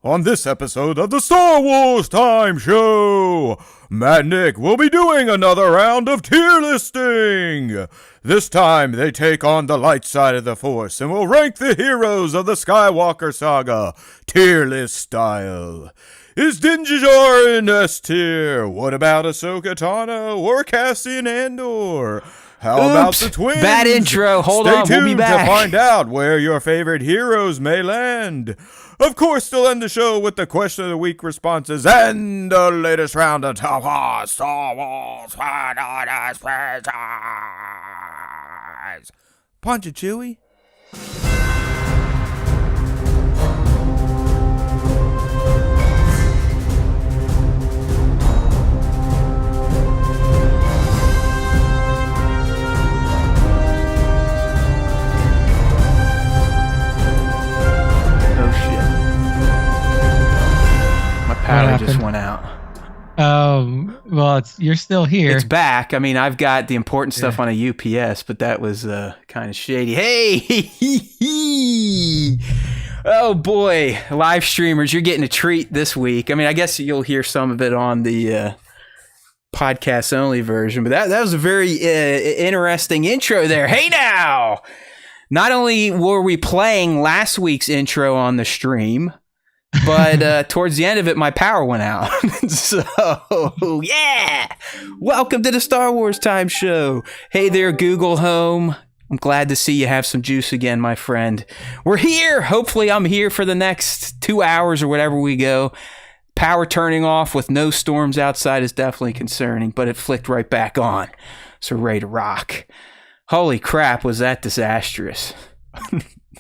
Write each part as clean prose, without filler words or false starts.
On this episode of the Star Wars Time Show, Matt and Nick will be doing another round of tier listing. This time they take on the light side of the Force and will rank the heroes of the Skywalker saga, tier list style. Is Din Djarin in S tier? What about Ahsoka Tano or Cassian Andor? How about the twins? Bad intro. Hold on, we'll be back. Stay tuned to find out where your favorite heroes may land. Of course, they'll end the show with the question of the week responses and the latest round of Top Star Wars franchise. Punch it, Chewie. Power just went out. Well, you're still here. It's back. I mean, I've got the important stuff on a UPS, but that was kind of shady. Hey! Oh, boy. Live streamers, you're getting a treat this week. I mean, I guess you'll hear some of it on the podcast-only version, but that was a very interesting intro there. Hey, now! Not only were we playing last week's intro on the stream, but towards the end of it, my power went out. So, yeah! Welcome to the Star Wars Time Show. Hey there, Google Home. I'm glad to see you have some juice again, my friend. We're here. Hopefully, I'm here for the next 2 hours or whatever we go. Power turning off with no storms outside is definitely concerning, but it flicked right back on. So, ready to rock. Holy crap, was that disastrous.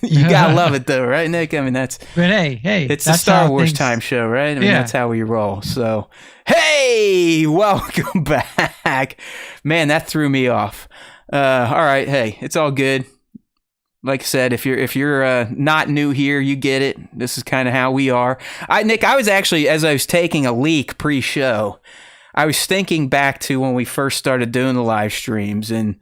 You gotta love it though, right, Nick? I mean, but hey, it's the Star Wars Time Show, right? I mean, that's how we roll. So, hey, welcome back. Man, that threw me off. All right, hey, it's all good. Like I said, if you're not new here, you get it. This is kind of how we are. Nick, I was actually, as I was taking a leak pre-show, I was thinking back to when we first started doing the live streams, and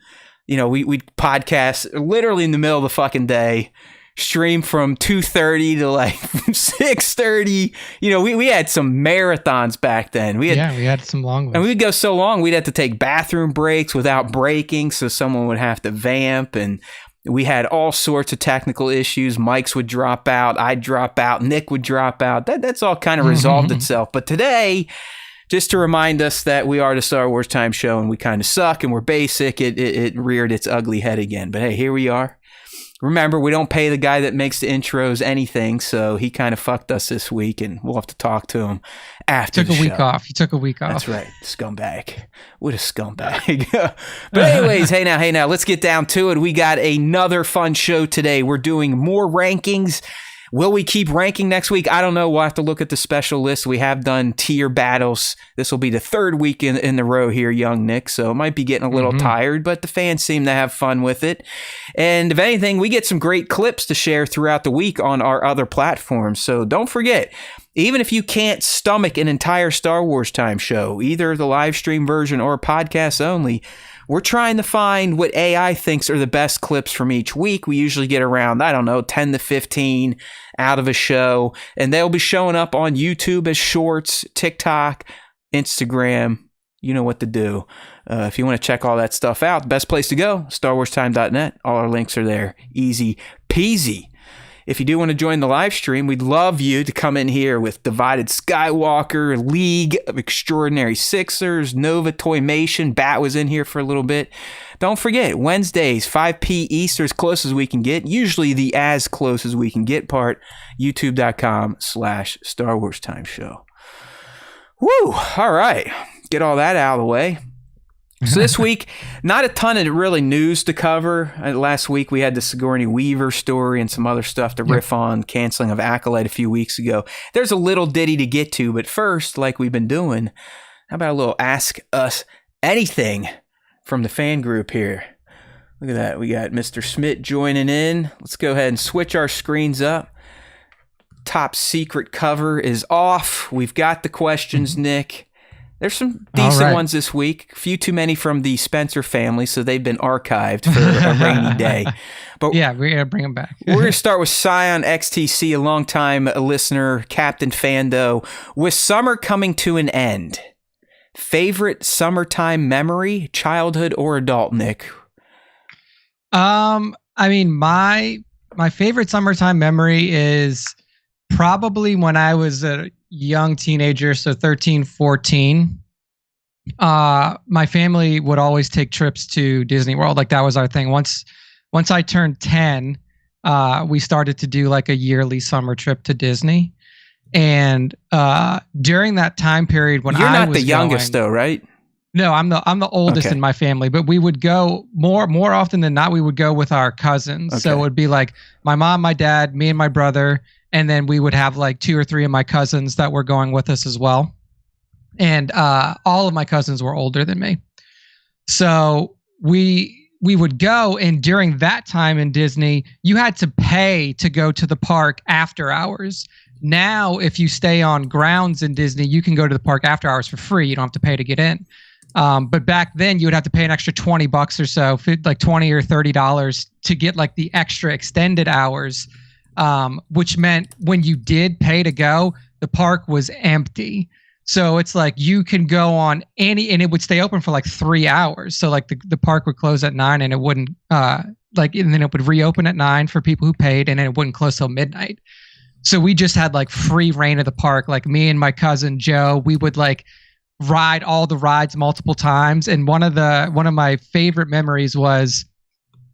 you know, we'd podcast literally in the middle of the fucking day, stream from 2:30 to like 6:30. You know, we had some marathons back then. We had some long ones. And we'd go so long, we'd have to take bathroom breaks without breaking, so someone would have to vamp, and we had all sorts of technical issues. Mics would drop out, I'd drop out, Nick would drop out. That's all kind of resolved itself. But today, just to remind us that we are the Star Wars Time Show and we kind of suck and we're basic, it reared its ugly head again. But hey, here we are. Remember, we don't pay the guy that makes the intros anything, so he kind of fucked us this week, and we'll have to talk to him after the show. He took a week off. That's right. Scumbag. What a scumbag. But anyways, hey now, let's get down to it. We got another fun show today. We're doing more rankings. Will we keep ranking next week? I don't know. We'll have to look at the special list. We have done tier battles. This will be the third week in the row here, young Nick, so it might be getting a little tired, but the fans seem to have fun with it. And if anything, we get some great clips to share throughout the week on our other platforms, so don't forget, even if you can't stomach an entire Star Wars Time Show, either the live stream version or podcast only, we're trying to find what AI thinks are the best clips from each week. We usually get around, 10 to 15 out of a show, and they'll be showing up on YouTube as shorts, TikTok, Instagram. You know what to do. If you want to check all that stuff out, the best place to go, StarWarsTime.net. All our links are there. Easy peasy. If you do want to join the live stream, we'd love you to come in here with Divided Skywalker, League of Extraordinary Sixers, Nova Toymation. Bat was in here for a little bit. Don't forget, Wednesdays, 5 p. Eastern, as close as we can get. Usually the as close as we can get part, youtube.com/Star Wars Time Show. Woo! All right. Get all that out of the way. So this week, not a ton of really news to cover. Last week, we had the Sigourney Weaver story and some other stuff to riff on, canceling of Acolyte a few weeks ago. There's a little ditty to get to, but first, like we've been doing, how about a little Ask Us Anything from the fan group here? Look at that. We got Mr. Smith joining in. Let's go ahead and switch our screens up. Top secret cover is off. We've got the questions, Nick. There's some decent ones this week. A few too many from the Spencer family, so they've been archived for a rainy day. But Yeah, we're gonna bring him back. we're going to start with Scion XTC, a longtime listener, Captain Fando. With summer coming to an end, favorite summertime memory, childhood or adult, Nick? I mean, my favorite summertime memory is probably when I was a young teenager, so 13, 14. My family would always take trips to Disney World. Like that was our thing. Once I turned 10, we started to do like a yearly summer trip to Disney. And during that time period when You're I not was the youngest going, though, right? no, I'm the oldest Okay. in my family, but we would go more often than not. We would go with our cousins. So Okay. it would be like my mom, my dad, me and my brother, and then we would have like 2 or 3 of my cousins that were going with us as well. And all of my cousins were older than me. So we would go, and during that time in Disney, you had to pay to go to the park after hours. Now, if you stay on grounds in Disney, you can go to the park after hours for free. You don't have to pay to get in. But back then, you would have to pay an extra $20 or so, like $20 or $30 to get like the extra extended hours, which meant when you did pay to go, the park was empty. So it's like you can go on any, and it would stay open for like 3 hours. So like the park would close at 9, and it wouldn't and then it would reopen at 9 for people who paid, and then it wouldn't close till midnight. So we just had like free reign of the park. Like me and my cousin Joe, we would like ride all the rides multiple times. And one of my favorite memories was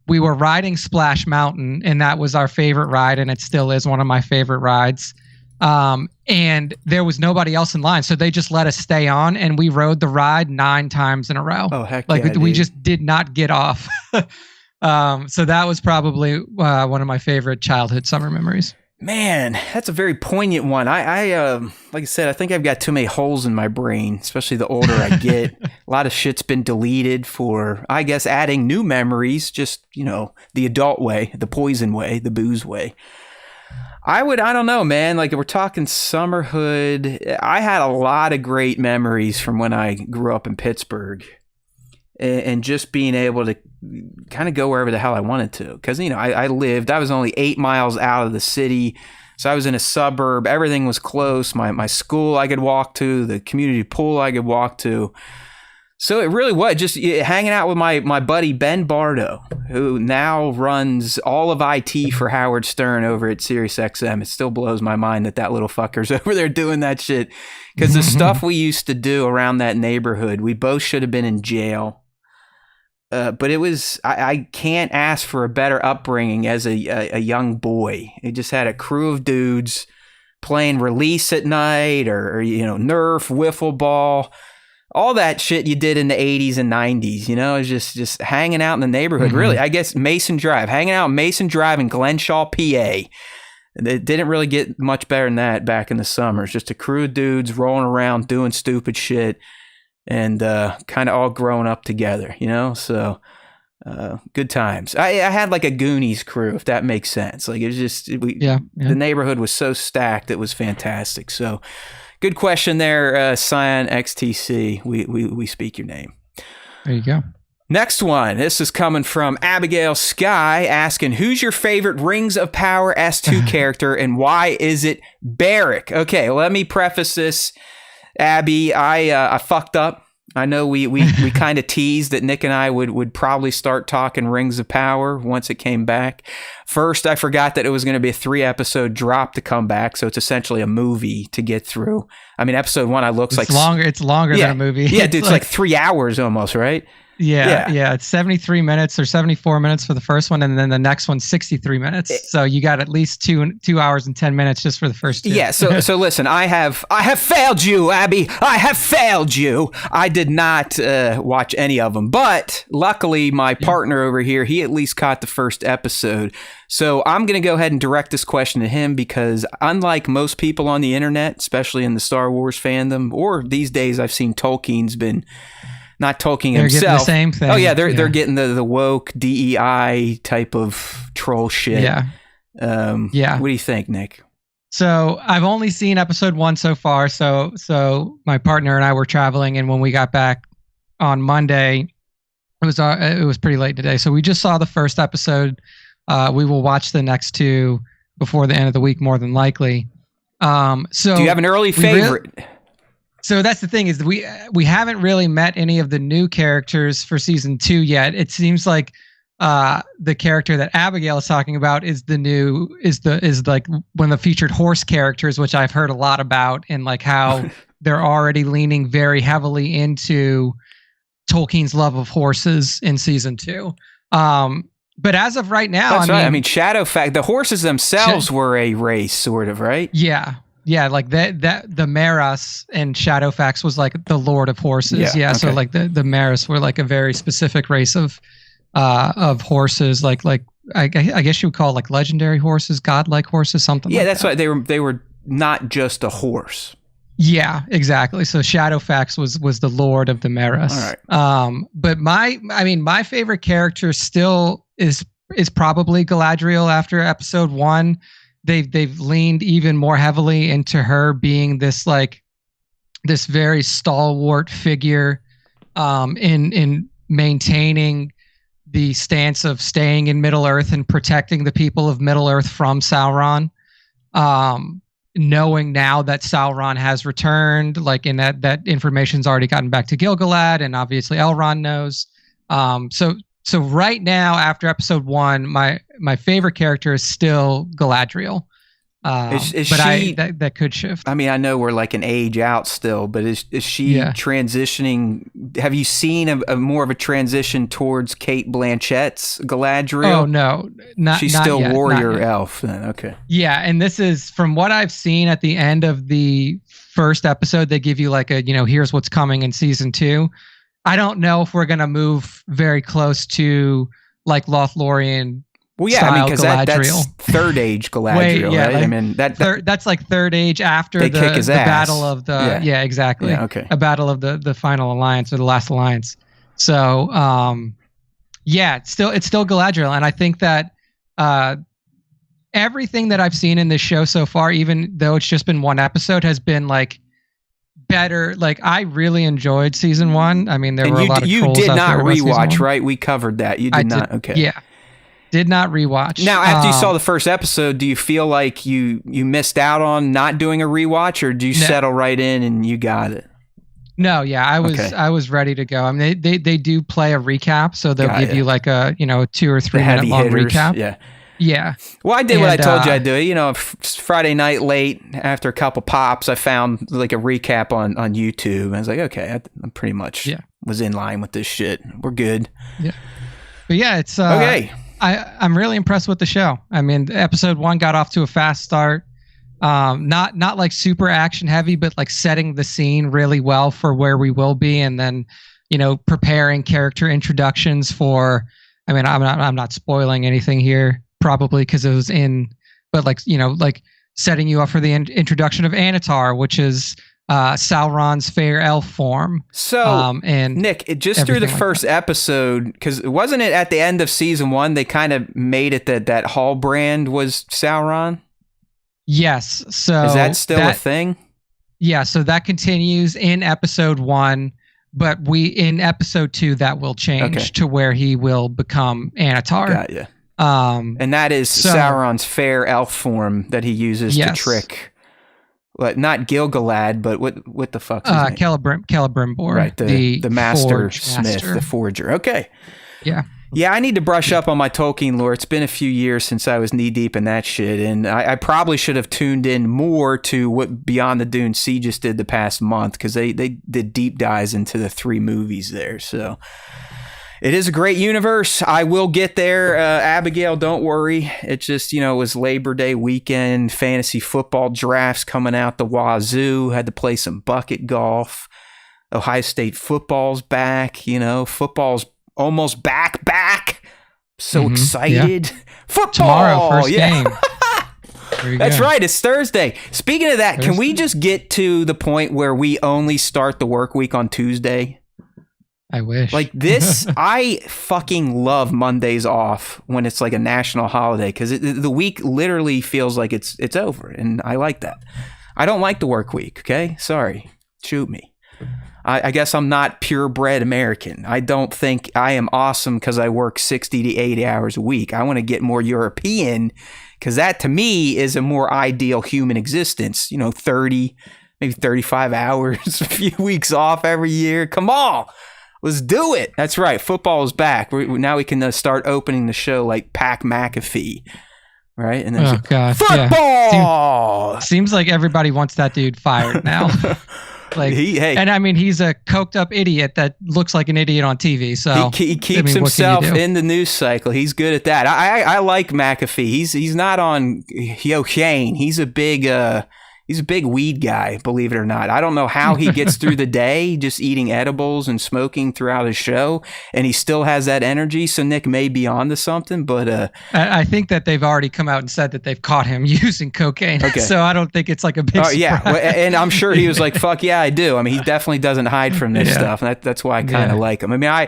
we were riding Splash Mountain, and that was our favorite ride, and it still is one of my favorite rides. And there was nobody else in line, so they just let us stay on, and we rode the ride 9 times in a row. Oh, heck like yeah, we dude. just did not get off. So that was probably one of my favorite childhood summer memories. Man, that's a very poignant one. I like I said, I think I've got too many holes in my brain, especially the older I get. A lot of shit's been deleted for, I guess, adding new memories, just, the adult way, the poison way, the booze way. I don't know, man. Like, if we're talking summerhood, I had a lot of great memories from when I grew up in Pittsburgh. And just being able to kind of go wherever the hell I wanted to. Because, I was only 8 miles out of the city. So I was in a suburb. Everything was close. My school I could walk to. The community pool I could walk to. So it really was just hanging out with my buddy Ben Bardo, who now runs all of IT for Howard Stern over at SiriusXM. It still blows my mind that little fucker's over there doing that shit. Because the stuff we used to do around that neighborhood, we both should have been in jail. But it was, I can't ask for a better upbringing as a young boy. It just had a crew of dudes playing release at night or Nerf, wiffle ball, all that shit you did in the 80s and 90s. It was just hanging out in the neighborhood. Really, I guess Mason Drive, hanging out in Mason Drive in Glenshaw, PA. It didn't really get much better than that back in the summers. Just a crew of dudes rolling around doing stupid shit. And kind of all growing up together, so good times. I had like a Goonies crew, if that makes sense. Like, it was just, the neighborhood was so stacked, it was fantastic. So good question there, Scion XTC. We speak your name. There you go. Next one. This is coming from Abigail Sky asking, who's your favorite Rings of Power S2 character and why is it Barrick? Okay, let me preface this. Abby, I fucked up. I know we kind of teased that Nick and I would probably start talking Rings of Power once it came back. First, I forgot that it was going to be a 3-episode drop to come back, so it's essentially a movie to get through. I mean, episode 1 it's longer than a movie. Yeah, dude, it's like 3 hours almost, right? Yeah. It's 73 minutes or 74 minutes for the first one, and then the next one's 63 minutes. So you got at least 2 hours and 10 minutes just for the first 2. Yeah. So listen, I have failed you, Abby. I have failed you. I did not watch any of them, but luckily my partner over here, he at least caught the first episode. So I'm going to go ahead and direct this question to him because unlike most people on the internet, especially in the Star Wars fandom, or these days I've seen Tolkien's been. Not Tolkien they're himself. Getting the same thing. Oh yeah, they're getting the woke DEI type of troll shit. Yeah. What do you think, Nick? So I've only seen episode 1 so far. So my partner and I were traveling, and when we got back on Monday, it was pretty late today. So we just saw the first episode We will watch the next two before the end of the week, more than likely. So do you have an early favorite? So that's the thing, is we haven't really met any of the new characters for season 2 yet. It seems like the character that Abigail is talking about is like one of the featured horse characters, which I've heard a lot about, and like how they're already leaning very heavily into Tolkien's love of horses in season 2. But as of right now, That's right. I mean, Shadowfax, the horses themselves were a race, sort of, right? Yeah. Yeah, like the Maras and Shadowfax was like the Lord of Horses. Yeah, okay. So like the Maras were like a very specific race of horses, like I guess you would call it like legendary horses, godlike horses, something. Yeah, like that's that. right. They were not just a horse. Yeah, exactly. So Shadowfax was the Lord of the Maras. All right. But my favorite character still is probably Galadriel after episode 1. They've leaned even more heavily into her being this very stalwart figure in maintaining the stance of staying in Middle Earth and protecting the people of Middle Earth from Sauron. Knowing now that Sauron has returned, like in that information's already gotten back to Gil-galad, and obviously Elrond knows. So right now, after episode 1, my favorite character is still Galadriel. Is but she, that could shift. I mean, I know we're like an age out still, but is she transitioning? Have you seen a more of a transition towards Cate Blanchett's Galadriel? Oh no, she's not still yet, warrior elf. Okay. Yeah, and this is from what I've seen at the end of the first episode. They give you like a here's what's coming in season 2. I don't know if we're gonna move very close to like Lothlorien. Well, yeah, I mean, because that's third age Galadriel, right? Like, I mean, that's like third age after the battle of the exactly. Yeah, okay. A battle of the final alliance or the last alliance. So it's still Galadriel, and I think that everything that I've seen in this show so far, even though it's just been one episode, has been like better. Like I really enjoyed season 1. I mean, there were a lot of trolls. You did not rewatch, right? We covered that. You did not. Okay. Yeah. Did not rewatch. Now, after you saw the first episode, do you feel like you missed out on not doing a rewatch, or do you settle right in and you got it? No, yeah, I was ready to go. I mean, they do play a recap, so they'll give you like a 2 or 3 minute long recap. Yeah. Yeah. Well, I did what I told you I'd do. Friday night late after a couple pops, I found like a recap on YouTube. I was like, okay, I pretty much was in line with this shit. We're good. Yeah. But yeah, it's okay. I'm really impressed with the show. I mean, episode 1 got off to a fast start. Not like super action heavy, but like setting the scene really well for where we will be, and then preparing character introductions for. I mean, I'm not spoiling anything here, probably because it was but like setting you up for the introduction of Anatar, which is Sauron's fair elf form. So, and Nick, just through the first episode, because wasn't it at the end of season 1 they kind of made it that Hallbrand was Sauron? Yes. So is that still a thing? Yeah. So that continues in episode 1, but in episode 2 that will change to where he will become Anatar. Got you. And that is Sauron's fair elf form that he uses to trick. Not Gil-galad, but what the fuck's his name? Celebrimbor. Right, the master smith, the forger. Okay. Yeah. Yeah, I need to brush up on my Tolkien lore. It's been a few years since I was knee-deep in that shit, and I probably should have tuned in more to what Beyond the Dune Sea just did the past month, because they did deep dives into the 3 movies there, so... It is a great universe. I will get there. Abigail, don't worry. It just, it was Labor Day weekend, fantasy football drafts coming out the wazoo. Had to play some bucket golf. Ohio State football's back. Football's almost back. So excited. Yeah. Football! Tomorrow, first game. That's right. It's Thursday. Speaking of that, can we just get to the point where we only start the work week on Tuesday? I wish. Like this, I fucking love Mondays off when it's like a national holiday, because the week literally feels like it's over, and I like that. I don't like the work week, okay? Sorry. Shoot me. I guess I'm not purebred American. I don't think I am awesome because I work 60 to 80 hours a week. I want to get more European because that to me is a more ideal human existence. 30, maybe 35 hours, a few weeks off every year. Come on, let's do it. That's right. Football is back. Now we can start opening the show like Pac McAfee. Right? And then God. football! Yeah. Seems like everybody wants that dude fired now. And I mean, he's a coked up idiot that looks like an idiot on TV. So he keeps himself in the news cycle. He's good at that. I like McAfee. He's not on Shane. He's a big weed guy, believe it or not. I don't know how he gets through the day just eating edibles and smoking throughout his show, and he still has that energy. So Nick may be on to something, but I think that they've already come out and said that they've caught him using cocaine. Okay. So I don't think it's like a big surprise. Yeah, and I'm sure he was like, "Fuck yeah, I do." I mean, he definitely doesn't hide from this stuff, and that's why I kind of like him. I mean,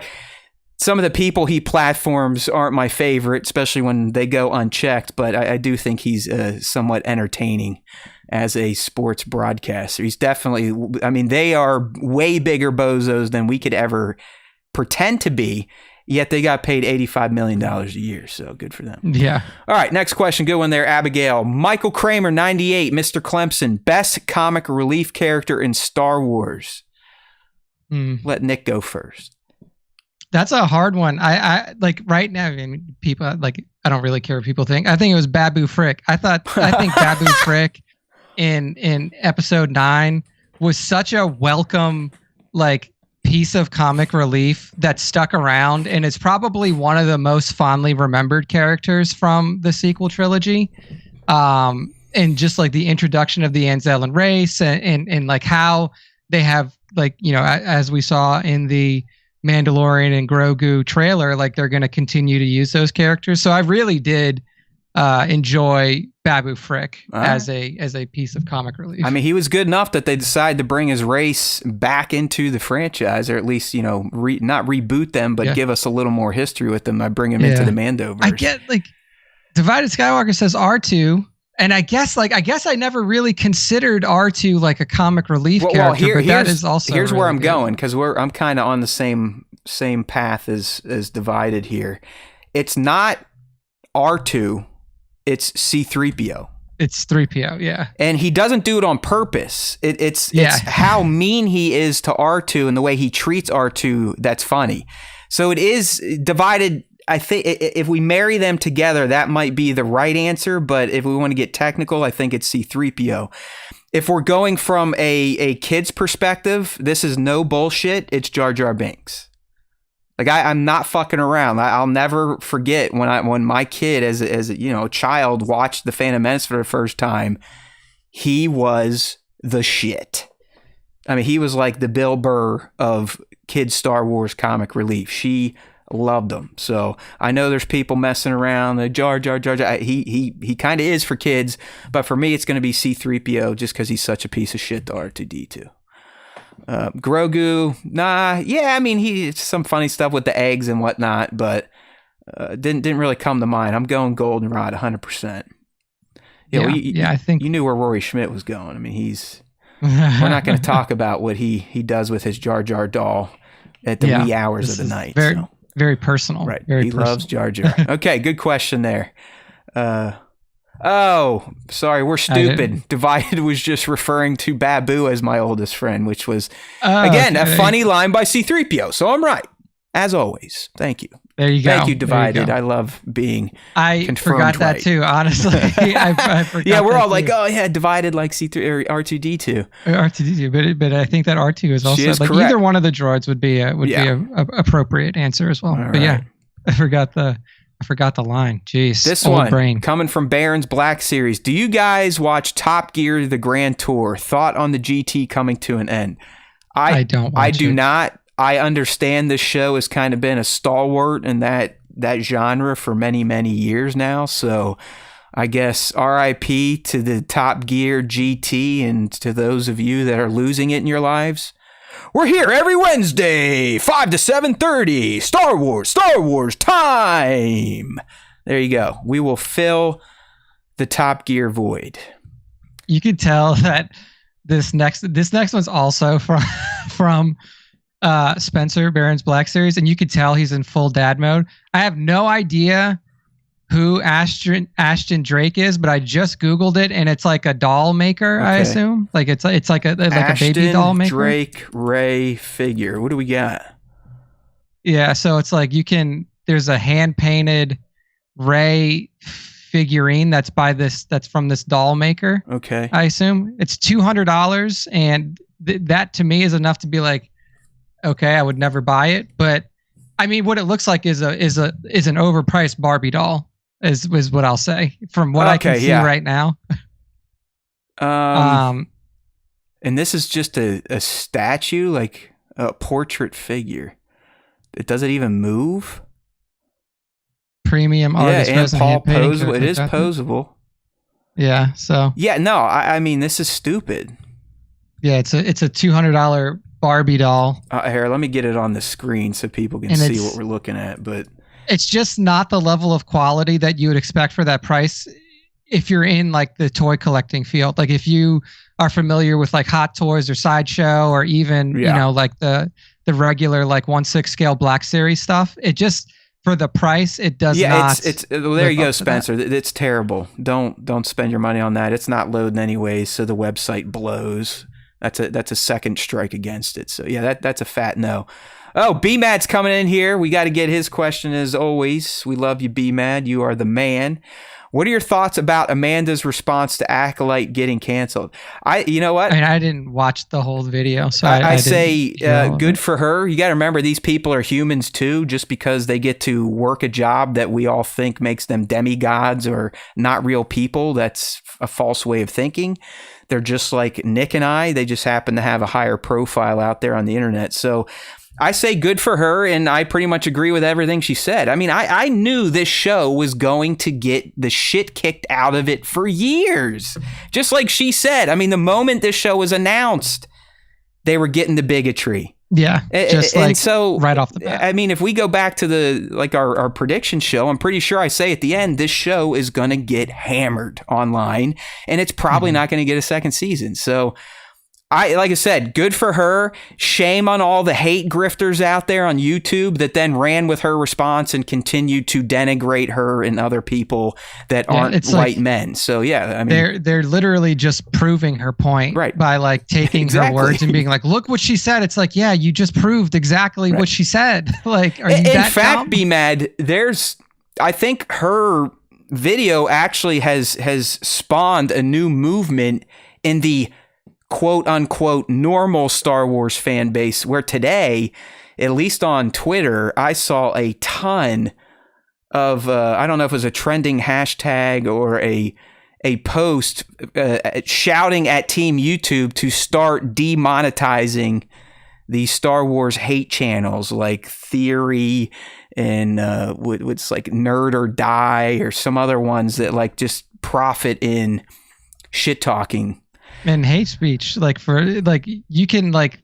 some of the people he platforms aren't my favorite, especially when they go unchecked, but I do think he's somewhat entertaining as a sports broadcaster. He's definitely, I mean, they are way bigger bozos than we could ever pretend to be, yet they got paid $85 million a year, so good for them. Yeah. All right, next question. Good one there, Abigail. Michael Kramer, 98, Mr. Clemson, best comic relief character in Star Wars. Let Nick go first. That's a hard one. I like right now, I mean, people like, I don't really care what people think. I think it was Babu Frick. I think Babu Frick in episode 9 was such a welcome like piece of comic relief that stuck around, and it's probably one of the most fondly remembered characters from the sequel trilogy. And just like the introduction of the Anzellan race and like how they have like, as we saw in the Mandalorian and Grogu trailer, like they're going to continue to use those characters. So I really did enjoy Babu Frick as a piece of comic relief. I mean, he was good enough that they decided to bring his race back into the franchise, or at least not reboot them, but give us a little more history with them by bringing him into the Mandoverse. I get like Divided Skywalker says R2, and I guess I never really considered R2 like a comic relief character, but that is also here's really where I'm good. going, because I'm kind of on the same path as Divided here. It's not R2. It's C-3PO. It's 3PO, yeah. And he doesn't do it on purpose. It's how mean he is to R2 and the way he treats R2 that's funny. So it is Divided. I think if we marry them together, that might be the right answer. But if we want to get technical, I think it's C-3PO. If we're going from a kid's perspective, this is no bullshit. It's Jar Jar Binks. Like I'm not fucking around. I'll never forget when my kid as a child watched The Phantom Menace for the first time. He was the shit. I mean, he was like the Bill Burr of kid Star Wars comic relief. She loved him. So I know there's people messing around. The Jar Jar. He kind of is for kids, but for me, it's going to be C-3PO just because he's such a piece of shit to R2-D2. Grogu, I mean, it's some funny stuff with the eggs and whatnot, but didn't really come to mind. I'm going Goldenrod 100%. I think you knew where Rory Schmidt was going. I mean, we're not going to talk about what he does with his Jar Jar doll at the wee hours of the night. Very personal. Right. Very he personal. loves Jar Jar. Okay, good question there. Oh, sorry, we're stupid. Divided was just referring to Babu as my oldest friend, which was, a funny line by C-3PO. So I'm right, as always. Thank you. There you go. Thank you, Divided. I love being confirmed forgot that right. too, honestly. I forgot yeah, we're all too. like, oh, yeah, Divided like C3 or R2-D2. R2-D2, but I think that R2 is also like correct. Either one of the droids would be a appropriate answer as well. All but right. I forgot the line. Jeez. This old one, brain. coming from Baron's Black Series. Do you guys watch Top Gear, the Grand Tour? Thought on the GT coming to an end? I don't watch I do it. not. I understand this show has kind of been a stalwart in that genre for many, many years now. So I guess RIP to the Top Gear GT and to those of you that are losing it in your lives. We're here every Wednesday, 5 to 7:30. Star Wars time. There you go. We will fill the Top Gear void. You could tell that this next one's also from Spencer Barron's Black Series, and you could tell he's in full dad mode. I have no idea who Ashton Drake is, but I just Googled it, and it's like a doll maker. Okay. I assume it's like a baby doll maker. Drake Ray figure. What do we got? Yeah, so it's like there's a hand painted Ray figurine that's from this doll maker. Okay, I assume it's $200, and that to me is enough to be like, okay, I would never buy it. But I mean, what it looks like is an overpriced Barbie doll. Is what I'll say from what I can see right now. And this is just a statue, like a portrait figure. Does it even move? Premium artist. Yeah, and Paul posable. It is posable. Yeah. So. Yeah. No. I mean, this is stupid. Yeah. It's a $200 Barbie doll. Here, let me get it on the screen so people can see what we're looking at. But. It's just not the level of quality that you would expect for that price if you're in like the toy collecting field. Like if you are familiar with like Hot Toys or Sideshow or even, like the regular like 1/6 scale Black Series stuff, it just, for the price, it does not. Well, there you go, Spencer. It's terrible. Don't spend your money on that. It's not loading anyways, so the website blows. That's a second strike against it. So yeah, that's a fat no. Oh, B-Mad's coming in here. We got to get his question as always. We love you, B-Mad. You are the man. What are your thoughts about Amanda's response to Acolyte getting canceled? You know what? I mean, I didn't watch the whole video, so I say good for her. You got to remember, these people are humans too. Just because they get to work a job that we all think makes them demigods or not real people, that's a false way of thinking. They're just like Nick and I. They just happen to have a higher profile out there on the internet. So I say good for her, and I pretty much agree with everything she said. I mean, I knew this show was going to get the shit kicked out of it for years. Just like she said. I mean, the moment this show was announced, they were getting the bigotry. Yeah, just and so right off the bat. I mean, if we go back to our prediction show, I'm pretty sure I say at the end, this show is going to get hammered online, and it's probably not going to get a second season. So like I said, good for her. Shame on all the hate grifters out there on YouTube that then ran with her response and continued to denigrate her and other people that aren't white men. So yeah, I mean, they're literally just proving her point by like taking her words and being like, look what she said. It's like, yeah, you just proved exactly what she said. Like, are you in fact, B-Mad, I think her video actually has spawned a new movement in the quote unquote normal Star Wars fan base, where today, at least on Twitter, I saw a ton of I don't know if it was a trending hashtag or a post shouting at Team YouTube to start demonetizing the Star Wars hate channels like Theory and what's like Nerd or Die or some other ones that like just profit in shit talking and hate speech. Like for like, you can like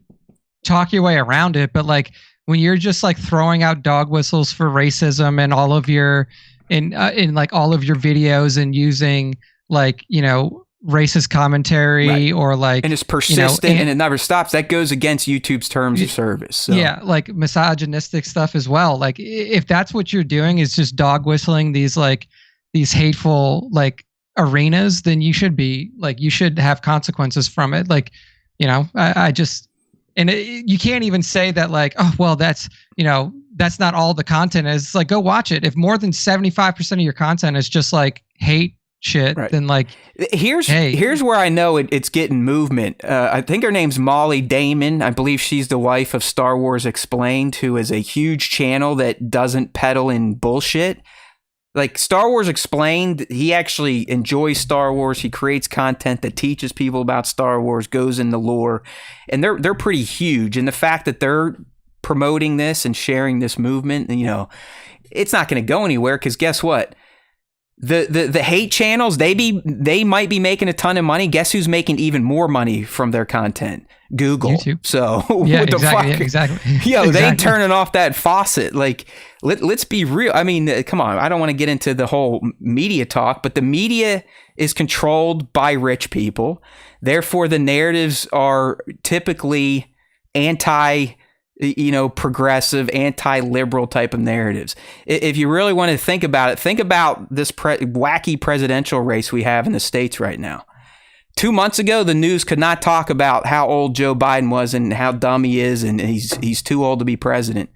talk your way around it, but like when you're just like throwing out dog whistles for racism and all of your in like all of your videos and using like, racist commentary or like, and it's persistent and it never stops, that goes against YouTube's terms of service. So. Yeah, like misogynistic stuff as well. Like if that's what you're doing is just dog whistling these hateful like arenas, then you should be like, you should have consequences from it. Like, I just, and you can't even say that like, oh, well, that's not all the content is. Like, go watch it. If more than 75% of your content is just like hate shit, then like, here's where I know it's getting movement. I think her name's Molly Damon. I believe she's the wife of Star Wars Explained, who is a huge channel that doesn't peddle in bullshit. Like Star Wars Explained, he actually enjoys Star Wars. He creates content that teaches people about Star Wars, goes into lore, and they're pretty huge. And the fact that they're promoting this and sharing this movement, it's not going to go anywhere, because guess what? The hate channels, they might be making a ton of money. Guess who's making even more money from their content? Google. YouTube. So Yeah, what the exactly. fuck? Yeah, exactly. Yo, they ain't Exactly. turning off that faucet. Like, let's be real. I mean, come on. I don't want to get into the whole media talk, but the media is controlled by rich people. Therefore, the narratives are typically progressive, anti-liberal type of narratives. If you really want to think about it, think about this wacky presidential race we have in the States right now. 2 months ago, the news could not talk about how old Joe Biden was and how dumb he is, and he's too old to be president.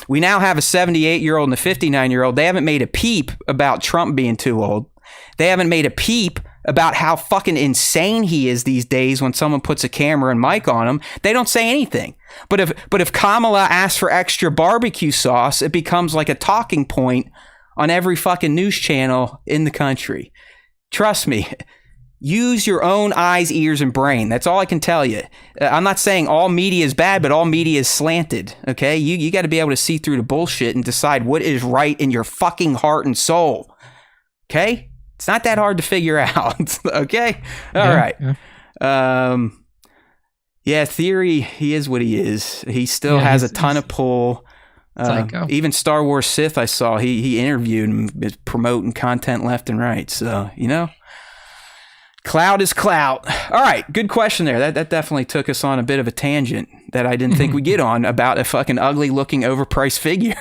We now have a 78-year-old and a 59-year-old. They haven't made a peep about Trump being too old. They haven't made a peep about how fucking insane he is these days when someone puts a camera and mic on him. They don't say anything. But if Kamala asks for extra barbecue sauce, it becomes like a talking point on every fucking news channel in the country. Trust me. Use your own eyes, ears, and brain. That's all I can tell you. I'm not saying all media is bad, but all media is slanted, okay? You got to be able to see through the bullshit and decide what is right in your fucking heart and soul, okay? It's not that hard to figure out, okay? All right. Yeah. Theory, he is what he is. He still has a ton of pull. Even Star Wars Sith, I saw, he interviewed and is promoting content left and right. So, clout is clout. All right, good question there. That definitely took us on a bit of a tangent that I didn't think we'd get on about a fucking ugly looking overpriced figure.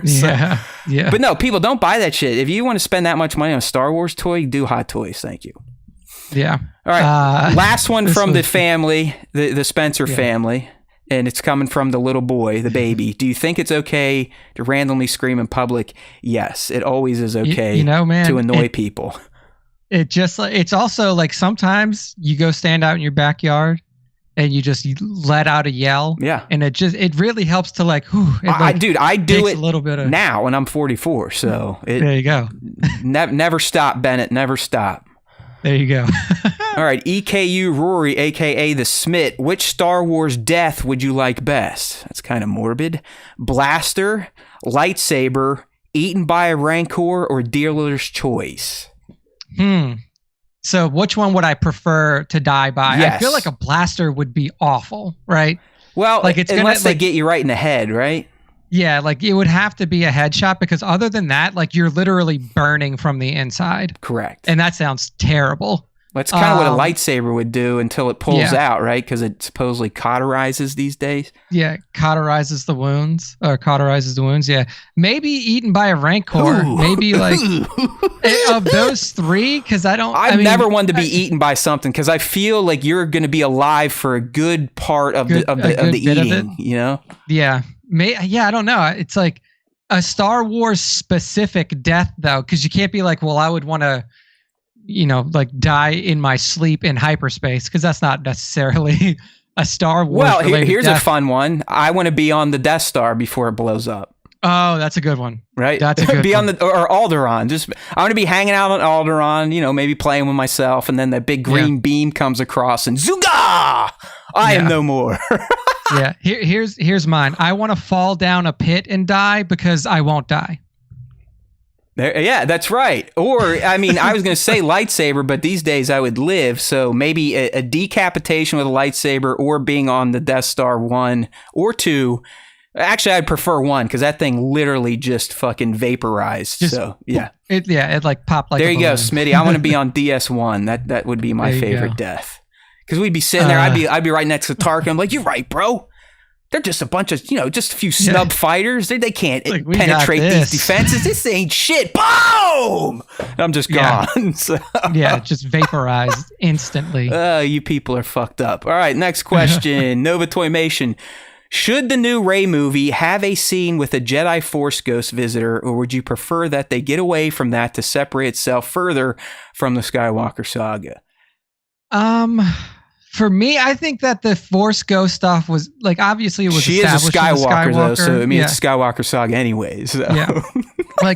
Yeah. But no, people, don't buy that shit. If you want to spend that much money on a Star Wars toy, do Hot Toys. Thank you. Yeah. All right, last one from the family, the Spencer family, and it's coming from the little boy, the baby. Do you think it's okay to randomly scream in public? Yes, it always is okay man, to annoy people. It's also like sometimes you go stand out in your backyard and you let out a yell. Yeah. And it really helps to I do it a little bit now and I'm 44. So there you go. Never stop, Bennett. Never stop. There you go. All right. EKU Rory, AKA the Smith. Which Star Wars death would you like best? That's kind of morbid. Blaster, lightsaber, eaten by a Rancor, or dealer's choice? So which one would I prefer to die by? Yes. I feel like a blaster would be awful, right? Well, unless they get you right in the head, right? Yeah, it would have to be a headshot because other than that, you're literally burning from the inside. Correct. And that sounds terrible. That's kind of what a lightsaber would do until it pulls out, right? Because it supposedly cauterizes these days. Yeah, cauterizes the wounds. Yeah. Maybe eaten by a Rancor. Ooh. Maybe of those three, because I've never wanted to be eaten by something because I feel like you're going to be alive for a good part of the eating, Yeah. I don't know. It's like a Star Wars specific death though, because you can't be I would want to die in my sleep in hyperspace, because that's not necessarily a Star Wars. Well, here's a fun one. I want to be on the Death Star before it blows up. Oh, that's a good one. Right? That's a good one. Or Alderaan. I want to be hanging out on Alderaan, maybe playing with myself, and then that big green beam comes across and Zuga! I am no more. Yeah. Here's mine. I want to fall down a pit and die because I won't die. Yeah, that's right. Or, I was going to say lightsaber, but these days I would live. So maybe a decapitation with a lightsaber, or being on the Death Star 1 or 2. Actually, I'd prefer 1 because that thing literally just fucking vaporized. It popped like there a you go, Smitty. I want to be on DS1. That would be my favorite death. Because we'd be sitting there. I'd be right next to Tarkin. I'm like, you're right, bro. They're just a bunch of, just a few snub fighters. They can't penetrate these defenses. This ain't shit. Boom! I'm just gone. So. Yeah, just vaporized instantly. You people are fucked up. All right, next question. Nova Toymation. Should the new Rey movie have a scene with a Jedi Force Ghost visitor, or would you prefer that they get away from that to separate itself further from the Skywalker saga? For me, I think that the Force Ghost stuff was obviously it was. She is a Skywalker though, so it's Skywalker saga anyways. So. Yeah,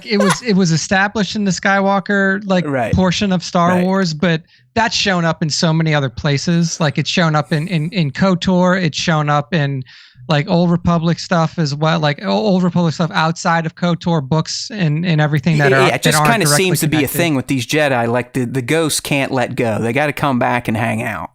it was established in the Skywalker portion of Star Wars, but that's shown up in so many other places. It's shown up in KOTOR, it's shown up in like Old Republic stuff as well, like Old Republic stuff outside of KOTOR books and everything that it just kind of seems to be a thing with these Jedi. Like the ghosts can't let go; they got to come back and hang out.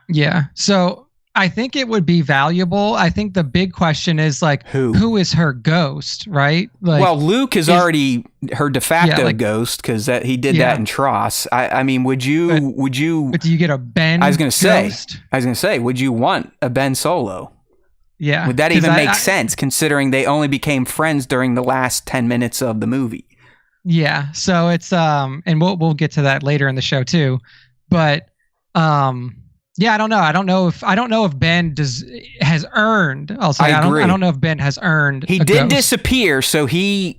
Yeah, so I think it would be valuable. I think the big question is like, who is her ghost, right? Like, well, Luke is already her de facto ghost because he did that in Tross. I mean, would you? But do you get a Ben? I was going to say, would you want a Ben Solo? Yeah. Would that even make sense considering they only became friends during the last 10 minutes of the movie? Yeah. So it's and we'll get to that later in the show too, but yeah, I don't know. I don't know if Ben has earned. I'll say I don't know if Ben has earned. He did disappear, so he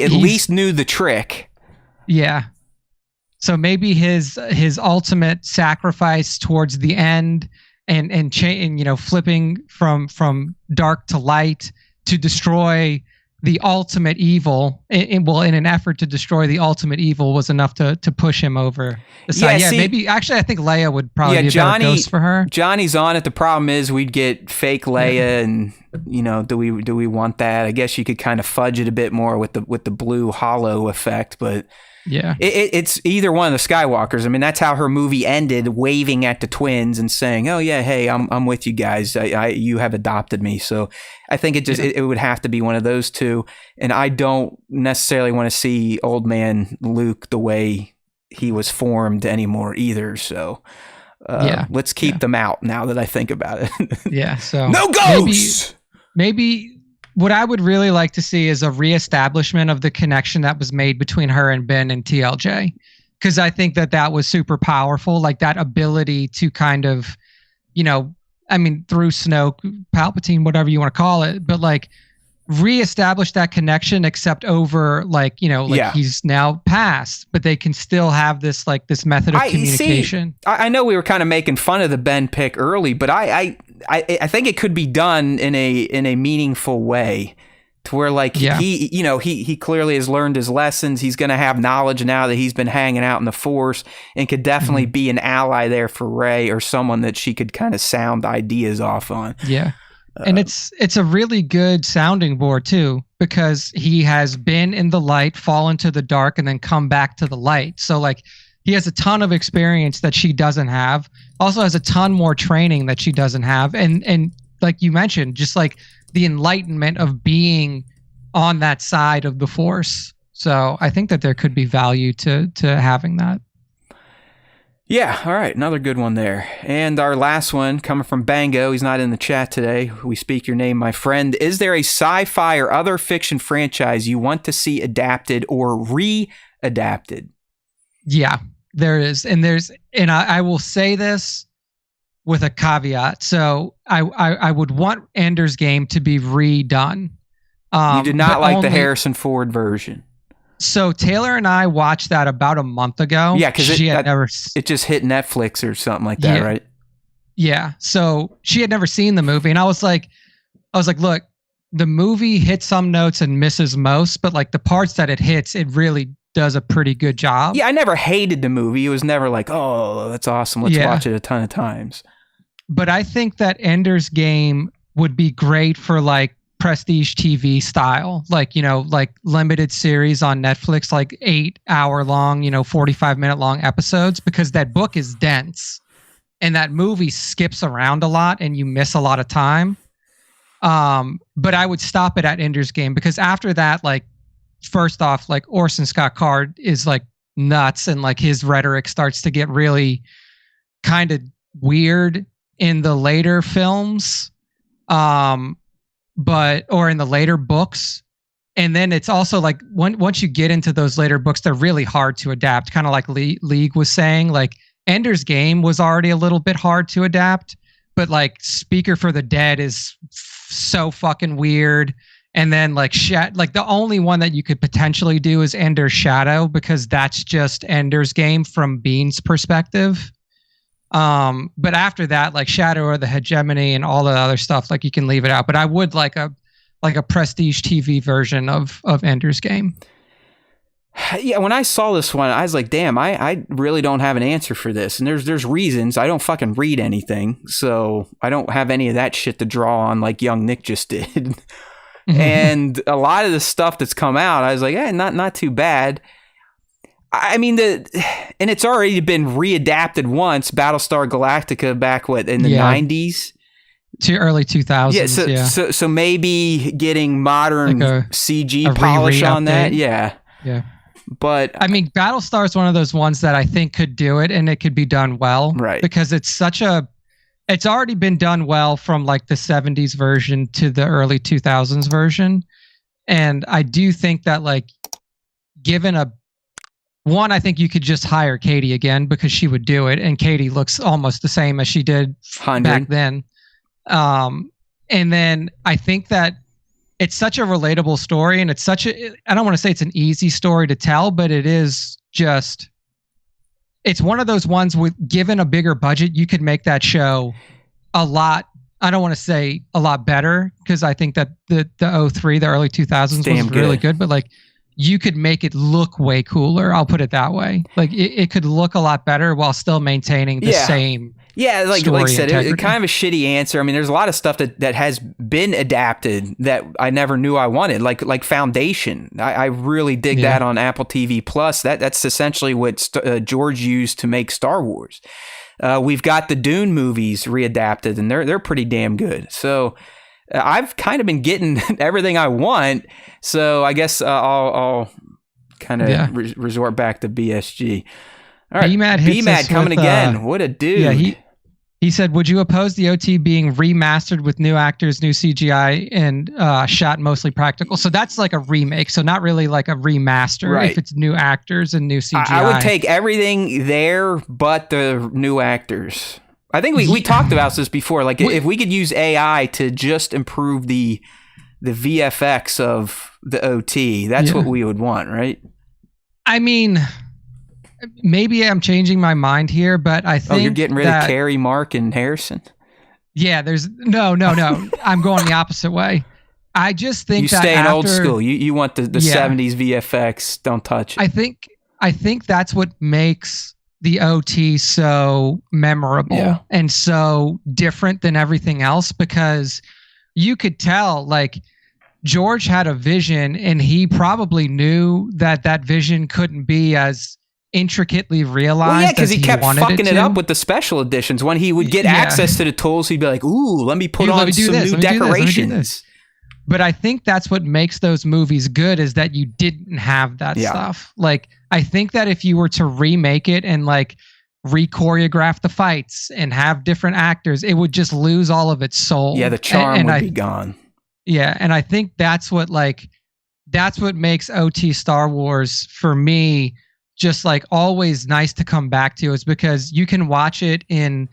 at least knew the trick. Yeah. So maybe his ultimate sacrifice towards the end and flipping from dark to light to destroy the ultimate evil, in an effort to destroy the ultimate evil, was enough to push him over the side. Yeah, maybe. Actually, I think Leia would probably be a better ghost for her. Johnny's on it. The problem is we'd get fake Leia, and do we want that? I guess you could kind of fudge it a bit more with the blue hollow effect, but. Yeah, it's either one of the Skywalkers. I mean, that's how her movie ended, waving at the twins and saying, "Oh yeah, hey, I'm with you guys. You have adopted me." So I think it would have to be one of those two. And I don't necessarily want to see old man Luke the way he was formed anymore either. So let's keep them out now that I think about it. Yeah. So no ghosts. Maybe. What I would really like to see is a reestablishment of the connection that was made between her and Ben and TLJ. Because I think that was super powerful, like that ability to kind of, through Snoke, Palpatine, whatever you want to call it, but like reestablish that connection, except over he's now passed, but they can still have this method of communication. I know we were kind of making fun of the Ben pick early, but I think it could be done in a meaningful way, to where he clearly has learned his lessons. He's going to have knowledge now that he's been hanging out in the Force, and could definitely be an ally there for Rey, or someone that she could kind of sound ideas off on. Yeah. And it's a really good sounding board too, because he has been in the light, fallen to the dark, and then come back to the light. So like he has a ton of experience that she doesn't have. Also has a ton more training that she doesn't have. And like you mentioned, just like the enlightenment of being on that side of the Force. So I think that there could be value to having that. Yeah, all right, another good one there. And our last one, coming from Bango, he's not in the chat today. We speak your name, my friend. Is there a sci-fi or other fiction franchise you want to see adapted or re-adapted? Yeah, there is. And I will say this with a caveat. So I would want Ender's Game to be redone. You did not like the Harrison Ford version. So Taylor and I watched that about a month ago. Yeah, because it just hit Netflix or something like that, right? Yeah. So she had never seen the movie, and I was like, look, the movie hits some notes and misses most, but like the parts that it hits, it really does a pretty good job. Yeah, I never hated the movie. It was never like, oh, that's awesome. Let's watch it a ton of times. But I think that Ender's Game would be great for like prestige TV style, like limited series on Netflix, like 8-hour long, 45-minute long episodes, because that book is dense and that movie skips around a lot and you miss a lot of time. But I would stop it at Ender's Game, because after that, like, first off, like Orson Scott Card is like nuts, and like his rhetoric starts to get really kind of weird in the later films. Or in the later books. And then it's also like once you get into those later books, they're really hard to adapt. Kind of like League was saying, like Ender's Game was already a little bit hard to adapt, but like Speaker for the Dead is so fucking weird. And then like the only one that you could potentially do is Ender's Shadow, because that's just Ender's Game from Bean's perspective. But after that, like Shadow or the Hegemony and all the other stuff, like you can leave it out. But I would like a prestige TV version of Ender's Game. Yeah, when I saw this one, I was like, damn, I really don't have an answer for this. And there's reasons. I don't fucking read anything, so I don't have any of that shit to draw on like young Nick just did. And a lot of the stuff that's come out, I was like, not too bad. I mean, and it's already been readapted once, Battlestar Galactica back, in the 90s? To early 2000s, yeah. So maybe getting modern like CG polish on that, Yeah. But I mean, Battlestar is one of those ones that I think could do it, and it could be done well, right? Because it's already been done well from like the 70s version to the early 2000s version, and I do think that like, given I think you could just hire Katie again because she would do it, and Katie looks almost the same as she did back then. And then I think that it's such a relatable story, and it's I don't want to say it's an easy story to tell, but it's one of those ones with, given a bigger budget, you could make that show a lot. I don't want to say a lot better, because I think that the early 2000s was really good, but like, you could make it look way cooler. I'll put it that way. Like it could look a lot better while still maintaining the same. Yeah, like I said, it kind of a shitty answer. I mean, there's a lot of stuff that has been adapted that I never knew I wanted, like Foundation. I really dig that on Apple TV Plus. That's essentially what George used to make Star Wars. We've got the Dune movies readapted, and they're pretty damn good. So I've kind of been getting everything I want. So I guess I'll kind of resort back to BSG. All right, B-Mad coming again. What a dude. Yeah, he said, would you oppose the OT being remastered with new actors, new CGI, and shot mostly practical? So that's like a remake. So not really like a remaster, right, if it's new actors and new CGI. I would take everything there but the new actors. I think we talked about this before. Like, if we could use AI to just improve the VFX of the OT, that's what we would want, right? I mean, maybe I'm changing my mind here, but I think you're getting rid of Carey, Mark, and Harrison? Yeah, there's no. I'm going the opposite way. I just think you stay in old school. You want the 70s VFX. Don't touch it. I think that's what makes the OT so memorable and so different than everything else, because you could tell like George had a vision, and he probably knew that vision couldn't be as intricately realized. Well, yeah, because he kept fucking it up with the special editions. When he would get access to the tools, he'd be like, "Ooh, let me put on some new decorations." But I think that's what makes those movies good, is that you didn't have that stuff. Like, I think that if you were to remake it and like re-choreograph the fights and have different actors, it would just lose all of its soul. Yeah, the charm would be gone. Yeah, and I think that's what makes OT Star Wars for me just like always nice to come back to, is because you can watch it in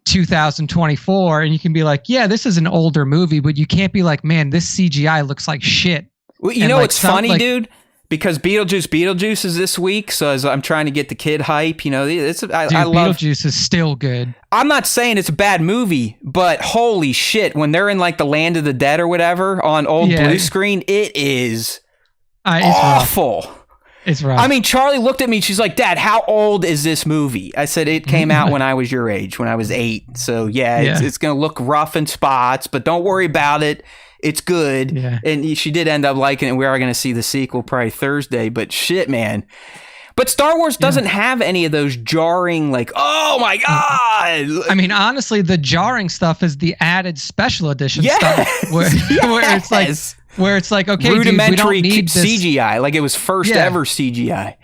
2024 and you can be like, yeah, this is an older movie, but you can't be like, man, this CGI looks like shit. Well, you know what's funny, dude? Because Beetlejuice is this week, so as I'm trying to get the kid hype, I love Beetlejuice is still good. I'm not saying it's a bad movie, but holy shit, when they're in like the Land of the Dead or whatever on old blue screen, it is awful. Rough. It's rough. I mean, Charlie looked at me. She's like, "Dad, how old is this movie?" I said, "It came out when I was your age, when I was 8. So it's going to look rough in spots, but don't worry about it. It's good." Yeah. And she did end up liking it. We are going to see the sequel probably Thursday. But shit, man. But Star Wars doesn't have any of those jarring, like, oh my God. I mean, honestly, the jarring stuff is the added special edition stuff where it's like, okay, rudimentary dude, we don't need this CGI. Like it was first ever CGI.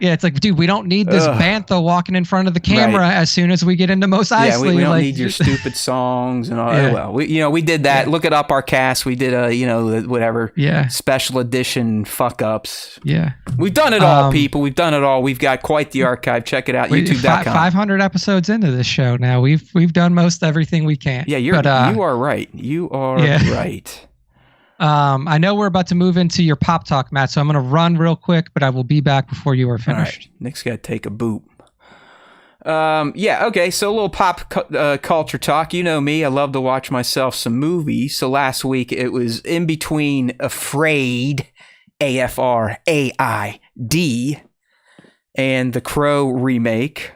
Yeah, it's like, dude, we don't need this bantha walking in front of the camera as soon as we get into Mos Eisley. Yeah, we don't need your stupid songs and all. Yeah. Well, we did that. Yeah. Look it up, our cast. We did whatever special edition fuck ups. Yeah, we've done it all, people. We've done it all. We've got quite the archive. Check it out, YouTube.com. 500 episodes into this show now. We've done most everything we can. Yeah, you are right. You are right. I know we're about to move into your pop talk, Matt, so I'm going to run real quick, but I will be back before you are finished. All right. Nick's got to take a boot. Okay, so a little pop culture talk. You know me, I love to watch myself some movies. So last week it was in between Afraid AFRAID, and the Crow remake,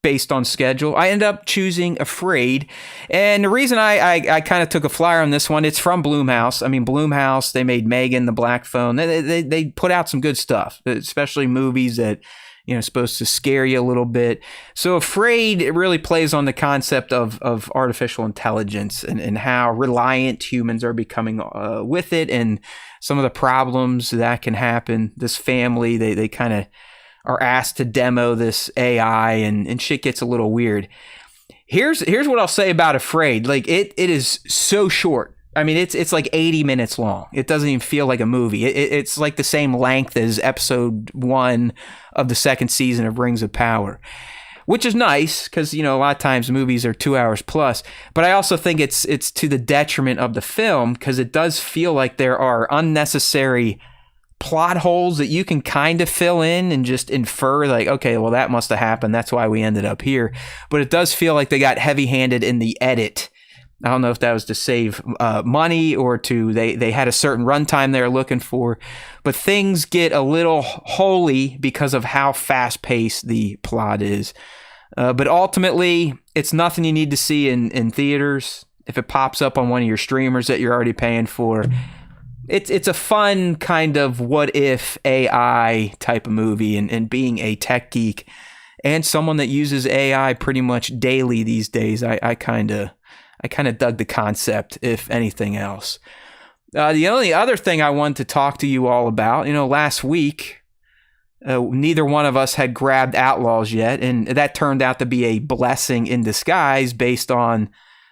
based on schedule. I ended up choosing Afraid. And the reason I kind of took a flyer on this one, it's from Blumhouse. I mean, Blumhouse, they made Megan, The Black Phone. They put out some good stuff, especially movies that, supposed to scare you a little bit. So Afraid, it really plays on the concept of artificial intelligence and how reliant humans are becoming with it, and some of the problems that can happen. This family, they kind of are asked to demo this AI, and shit gets a little weird. Here's what I'll say about Afraid. Like, it is so short. I mean, it's like 80 minutes long. It doesn't even feel like a movie. It's like the same length as episode 1 of the second season of Rings of Power, which is nice because, a lot of times movies are 2 hours plus. But I also think it's to the detriment of the film, because it does feel like there are unnecessary plot holes that you can kind of fill in and just infer, like, okay, well, that must have happened. That's why we ended up here. But it does feel like they got heavy-handed in the edit. I don't know if that was to save money or they had a certain runtime they were looking for, but things get a little holy because of how fast-paced the plot is. But ultimately, it's nothing you need to see in theaters. If it pops up on one of your streamers that you're already paying for, it's a fun kind of what if AI type of movie, and being a tech geek and someone that uses AI pretty much daily these days, I kind of dug the concept, if anything else. The only other thing I wanted to talk to you all about, last week, neither one of us had grabbed Outlaws yet, and that turned out to be a blessing in disguise based on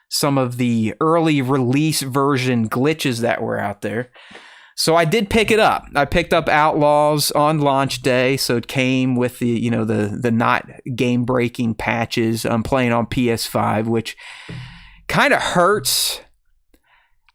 some of the early release version glitches that were out there. So I did pick it up. I picked up Outlaws on launch day, so it came with the the not game-breaking patches. I'm playing on PS5, which kind of hurts.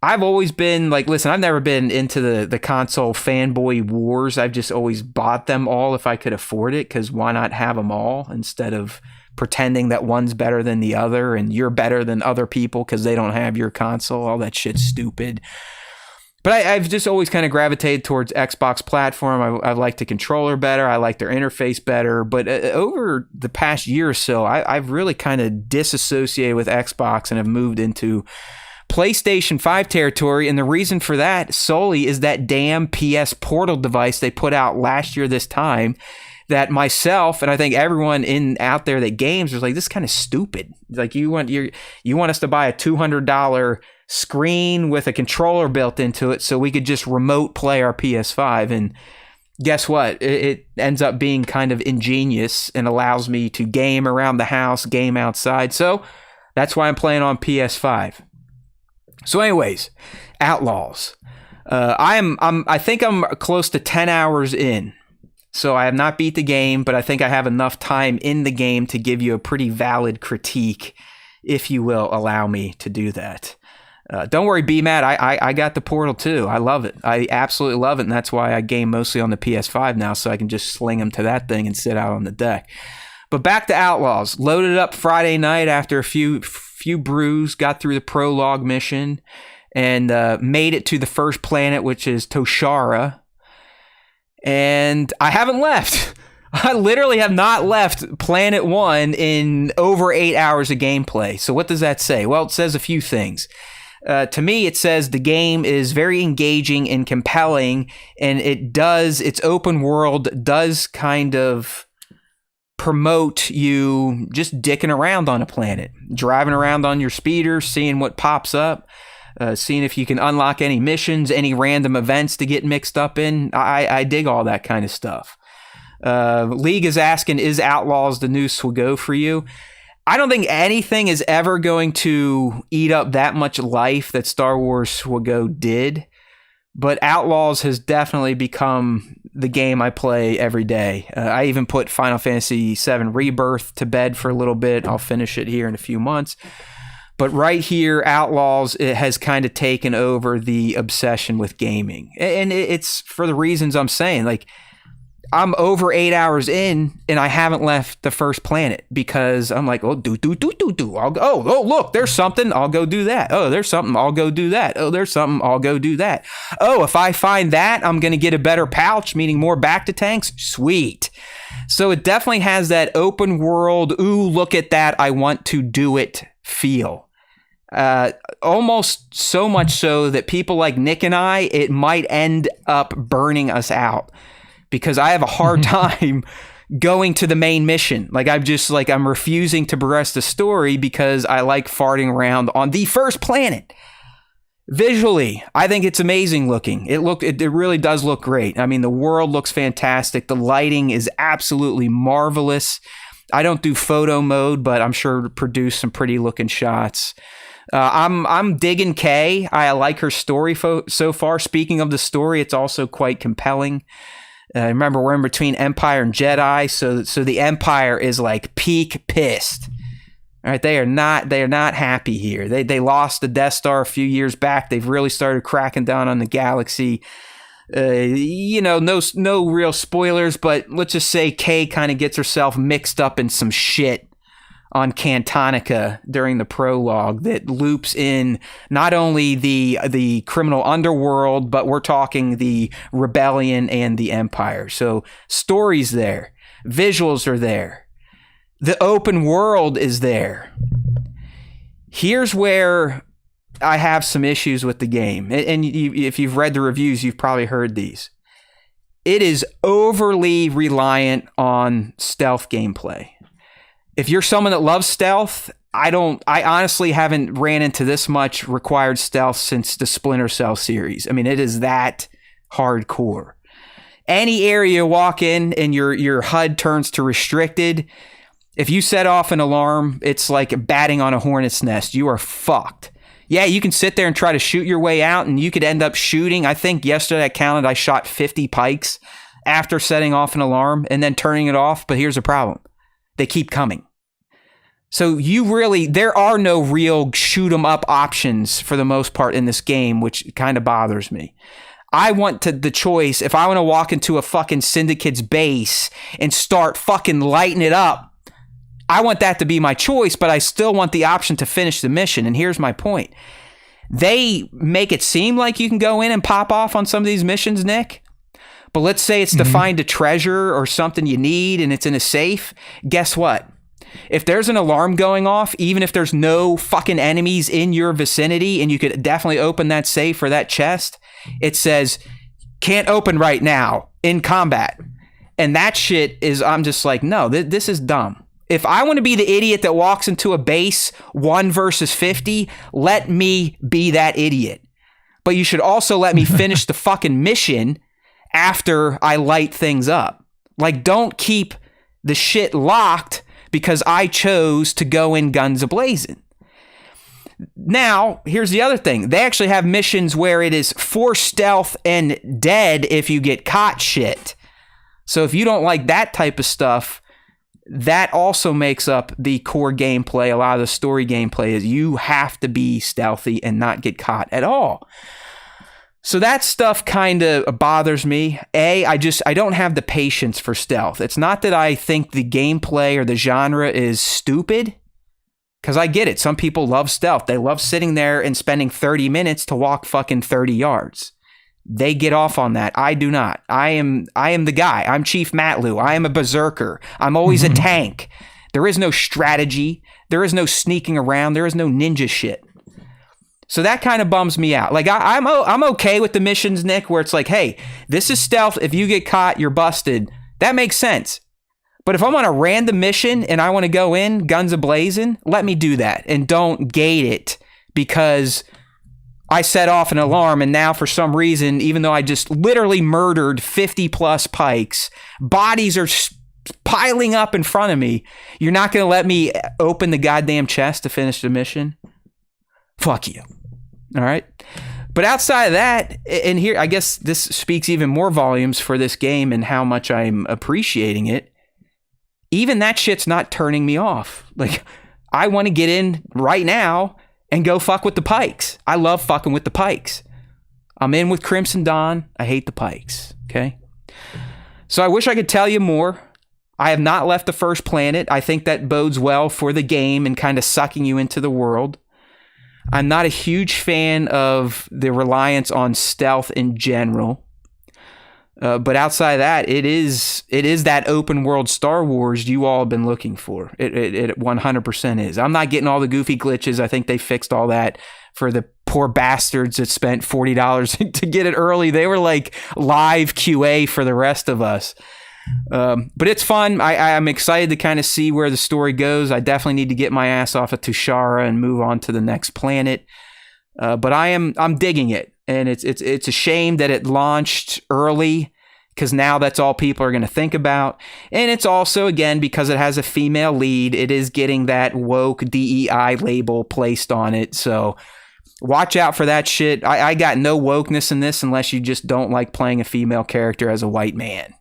I've always been like, listen, I've never been into the console fanboy wars. I've just always bought them all if I could afford it, because why not have them all instead of pretending that one's better than the other and you're better than other people because they don't have your console. All that shit's stupid. But I've just always kind of gravitated towards Xbox platform. I like the controller better. I like their interface better. But over the past year or so, I've really kind of disassociated with Xbox and have moved into PlayStation 5 territory. And the reason for that solely is that damn PS Portal device they put out last year this time, that myself and I think everyone out there that games was like, this is kind of stupid. Like, you want us to buy a $200 screen with a controller built into it so we could just remote play our PS5. And guess what? It ends up being kind of ingenious and allows me to game around the house, game outside. So that's why I'm playing on PS5. So anyways, Outlaws. I think I'm close to 10 hours in. So I have not beat the game, but I think I have enough time in the game to give you a pretty valid critique, if you will allow me to do that. Don't worry, B-Matt, I got the Portal too. I love it. I absolutely love it, and that's why I game mostly on the PS5 now, so I can just sling them to that thing and sit out on the deck. But back to Outlaws. Loaded up Friday night after a few brews, got through the prologue mission, and made it to the first planet, which is Toshara. And I haven't left. I literally have not left Planet 1 in over 8 hours of gameplay. So what does that say? Well, it says a few things. To me, it says the game is very engaging and compelling, and its open world does kind of promote you just dicking around on a planet, driving around on your speeder, seeing what pops up. Seeing if you can unlock any missions, any random events to get mixed up in. I dig all that kind of stuff. League is asking, is Outlaws the new SWTS for you? I don't think anything is ever going to eat up that much life that Star Wars SWTS did, but Outlaws has definitely become the game I play every day. I even put Final Fantasy VII Rebirth to bed for a little bit. I'll finish it here in a few months. But right here, Outlaws, it has kind of taken over the obsession with gaming. And it's for the reasons I'm saying. Like, I'm over 8 hours in and I haven't left the first planet because I'm like, oh, do. I'll go, oh, look, there's something. I'll go do that. Oh, there's something. I'll go do that. Oh, there's something. I'll go do that. Oh, if I find that, I'm going to get a better pouch, meaning more back to tanks. Sweet. So it definitely has that open world, ooh, look at that, I want to do it feel. Almost so much so that people like Nick and I, it might end up burning us out because I have a hard time going to the main mission. Like I'm refusing to progress the story because I like farting around on the first planet. Visually, I think it's amazing looking. It really does look great. I mean, the world looks fantastic. The lighting is absolutely marvelous. I don't do photo mode, but I'm sure to produce some pretty looking shots. I'm digging Kay. I like her story so far. Speaking of the story, it's also quite compelling. Remember, we're in between Empire and Jedi, so the Empire is like peak pissed. All right, they are not happy here. They lost the Death Star a few years back. They've really started cracking down on the galaxy. No real spoilers, but let's just say Kay kind of gets herself mixed up in some shit on Cantonica during the prologue that loops in not only the criminal underworld, but we're talking the rebellion and the Empire. So stories there, visuals are there, the open world is there. Here's where I have some issues with the game, and if you've read the reviews, you've probably heard these. It is overly reliant on stealth gameplay. If you're someone that loves stealth, I honestly haven't ran into this much required stealth since the Splinter Cell series. I mean, it is that hardcore. Any area you walk in and your HUD turns to restricted, if you set off an alarm, it's like batting on a hornet's nest. You are fucked. Yeah, you can sit there and try to shoot your way out, and you could end up shooting. I think yesterday I counted, I shot 50 pikes after setting off an alarm and then turning it off. But here's the problem. They keep coming. So there are no real shoot 'em up options for the most part in this game, which kind of bothers me. I want the choice. If I want to walk into a fucking syndicate's base and start fucking lighting it up, I want that to be my choice, but I still want the option to finish the mission. And here's my point. They make it seem like you can go in and pop off on some of these missions, Nick. But let's say it's to find a treasure or something you need and it's in a safe. Guess what? If there's an alarm going off, even if there's no fucking enemies in your vicinity and you could definitely open that safe or that chest, it says, can't open right now, in combat. And that shit is, I'm just like, no, this is dumb. If I want to be the idiot that walks into a base 1 versus 50, let me be that idiot. But you should also let me finish the fucking mission after I light things up. Like, don't keep the shit locked because I chose to go in guns a-blazing. Now, here's the other thing. They actually have missions where it is for stealth and dead if you get caught shit. So if you don't like that type of stuff, that also makes up the core gameplay. A lot of the story gameplay is you have to be stealthy and not get caught at all. So that stuff kind of bothers me. I don't have the patience for stealth. It's not that I think the gameplay or the genre is stupid, because I get it. Some people love stealth. They love sitting there and spending 30 minutes to walk fucking 30 yards. They get off on that. I do not. I am the guy. I'm Chief Matlu. I am a berserker. I'm always a tank. There is no strategy. There is no sneaking around. There is no ninja shit. So that kind of bums me out. Like I'm okay with the missions, Nick, where it's like, hey, this is stealth. If you get caught, you're busted. That makes sense. But if I'm on a random mission and I want to go in guns a-blazing, let me do that and don't gate it because I set off an alarm and now for some reason, even though I just literally murdered 50 plus pikes, bodies are piling up in front of me. You're not going to let me open the goddamn chest to finish the mission? Fuck you. All right. But outside of that, and here, I guess this speaks even more volumes for this game and how much I'm appreciating it. Even that shit's not turning me off. Like, I want to get in right now and go fuck with the pikes. I love fucking with the pikes. I'm in with Crimson Dawn. I hate the pikes. Okay. So I wish I could tell you more. I have not left the first planet. I think that bodes well for the game and kind of sucking you into the world. I'm not a huge fan of the reliance on stealth in general. But outside of that, it is that open world Star Wars you all have been looking for. It 100% is. I'm not getting all the goofy glitches. I think they fixed all that for the poor bastards that spent $40 to get it early. They were like live QA for the rest of us. But it's fun. I'm excited to kind of see where the story goes. I definitely need to get my ass off of Tushara and move on to the next planet. But I'm digging it, and it's a shame that it launched early, because now that's all people are going to think about. And it's also, again, because it has a female lead, it is getting that woke DEI label placed on it. So watch out for that shit. I got no wokeness in this unless you just don't like playing a female character as a white man.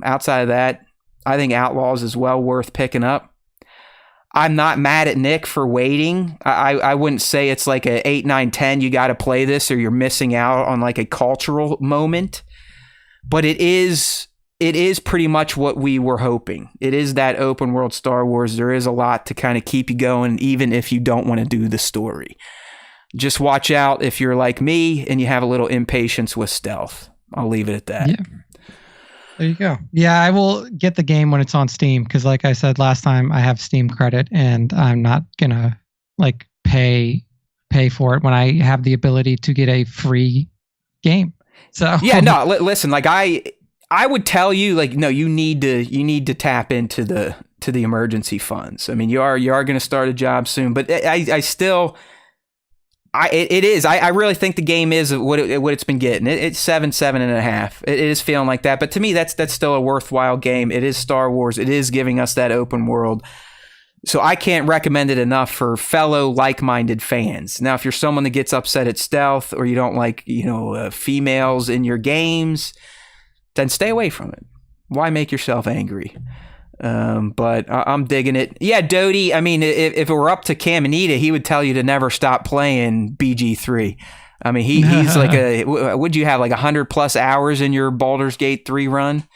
Outside of that, I think Outlaws is well worth picking up. I'm not mad at Nick for waiting. I wouldn't say it's like a 8, 9, 10, you got to play this or you're missing out on like a cultural moment. But it is pretty much what we were hoping. It is that open world Star Wars. There is a lot to kind of keep you going, even if you don't want to do the story. Just watch out if you're like me and you have a little impatience with stealth. I'll leave it at that. Yeah. There you go. Yeah, I will get the game when it's on Steam, because like I said last time, I have Steam credit and I'm not gonna like pay for it when I have the ability to get a free game. So yeah, no, listen, like I would tell you, like, no, you need to tap into the emergency funds. I mean, you are going to start a job soon, but I still. I really think the game is what it's been getting. It's 7.5. It is feeling like that. But to me, that's still a worthwhile game. It is Star Wars. It is giving us that open world. So I can't recommend it enough for fellow like-minded fans. Now, if you're someone that gets upset at stealth or you don't like, females in your games, then stay away from it. Why make yourself angry? But I'm digging it. Yeah, Doty, I mean, if it were up to Cam Anita, he would tell you to never stop playing BG3. I mean, he's like would you have like 100 plus hours in your Baldur's Gate 3 run?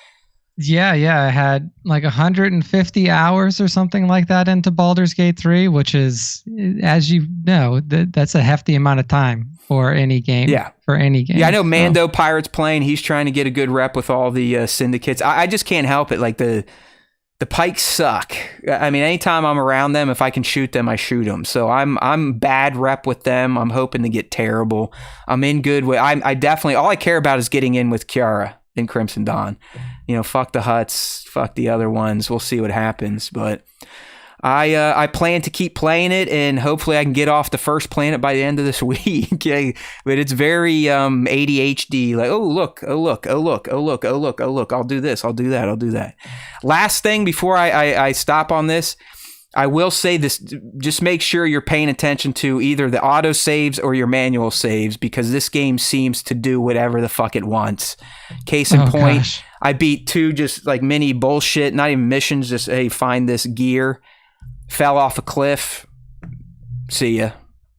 Yeah. I had like 150 hours or something like that into Baldur's Gate 3, which is, as you know, that's a hefty amount of time for any game. Yeah. For any game. Yeah, I know Mando Pirate's playing. He's trying to get a good rep with all the syndicates. I just can't help it. Like the pikes suck. I mean, anytime I'm around them, if I can shoot them, I shoot them. So I'm bad rep with them. I'm hoping to get terrible. I'm in good with. I definitely, all I care about is getting in with Kiara in Crimson Dawn. Fuck the Hutts, fuck the other ones. We'll see what happens. But I plan to keep playing it, and hopefully I can get off the first planet by the end of this week. Okay? But it's very ADHD, like, oh look, I'll do this, I'll do that. Last thing before I stop on this, I will say this, just make sure you're paying attention to either the auto saves or your manual saves, because this game seems to do whatever the fuck it wants. Case in point, gosh. I beat 2 just like mini bullshit, not even missions, just, hey, find this gear. Fell off a cliff. See ya.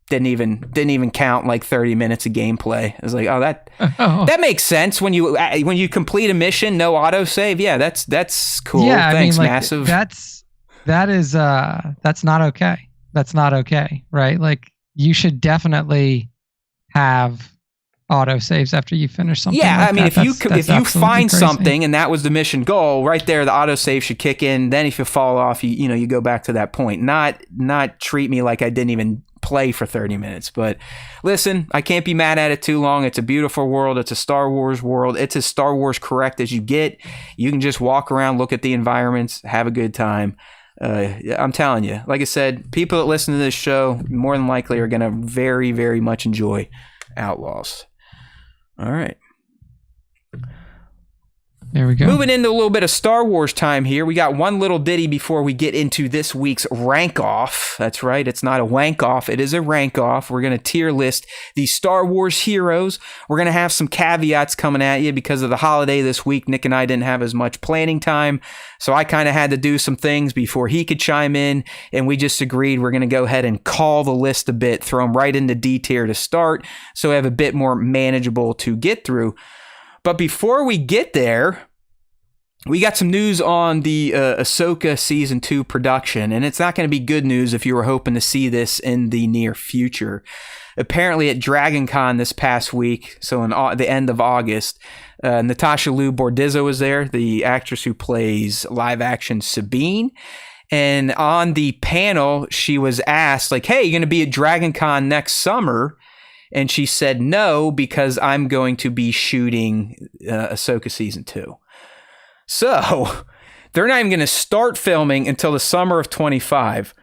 Didn't even count like 30 minutes of gameplay. I was like, that makes sense when you complete a mission, no autosave. Yeah, that's cool. Yeah, thanks, I mean, like, massive. That's not okay. That's not okay, right? Like, you should definitely have autosaves after you finish something. Yeah, like I mean, that. if you find crazy. Something and that was the mission goal, right there, the autosave should kick in. Then if you fall off, you go back to that point. Not treat me like I didn't even play for 30 minutes. But listen, I can't be mad at it too long. It's a beautiful world. It's a Star Wars world. It's as Star Wars correct as you get. You can just walk around, look at the environments, have a good time. I'm telling you, like I said, people that listen to this show more than likely are going to very, very much enjoy Outlaws. All right. There we go. Moving into a little bit of Star Wars time here. We got one little ditty before we get into this week's rank off. That's right. It's not a wank off. It is a rank off. We're going to tier list the Star Wars heroes. We're going to have some caveats coming at you because of the holiday this week. Nick and I didn't have as much planning time, so I kind of had to do some things before he could chime in, and we just agreed we're going to go ahead and call the list a bit, throw them right into D tier to start, so we have a bit more manageable to get through. But before we get there, we got some news on the Ahsoka Season 2 production, and it's not going to be good news if you were hoping to see this in the near future. Apparently at Dragon Con this past week, so in the end of August, Natasha Liu Bordizzo was there, the actress who plays live-action Sabine. And on the panel, she was asked, like, hey, you're going to be at Dragon Con next summer? And she said no, because I'm going to be shooting Ahsoka Season 2. So they're not even going to start filming until the summer of 25,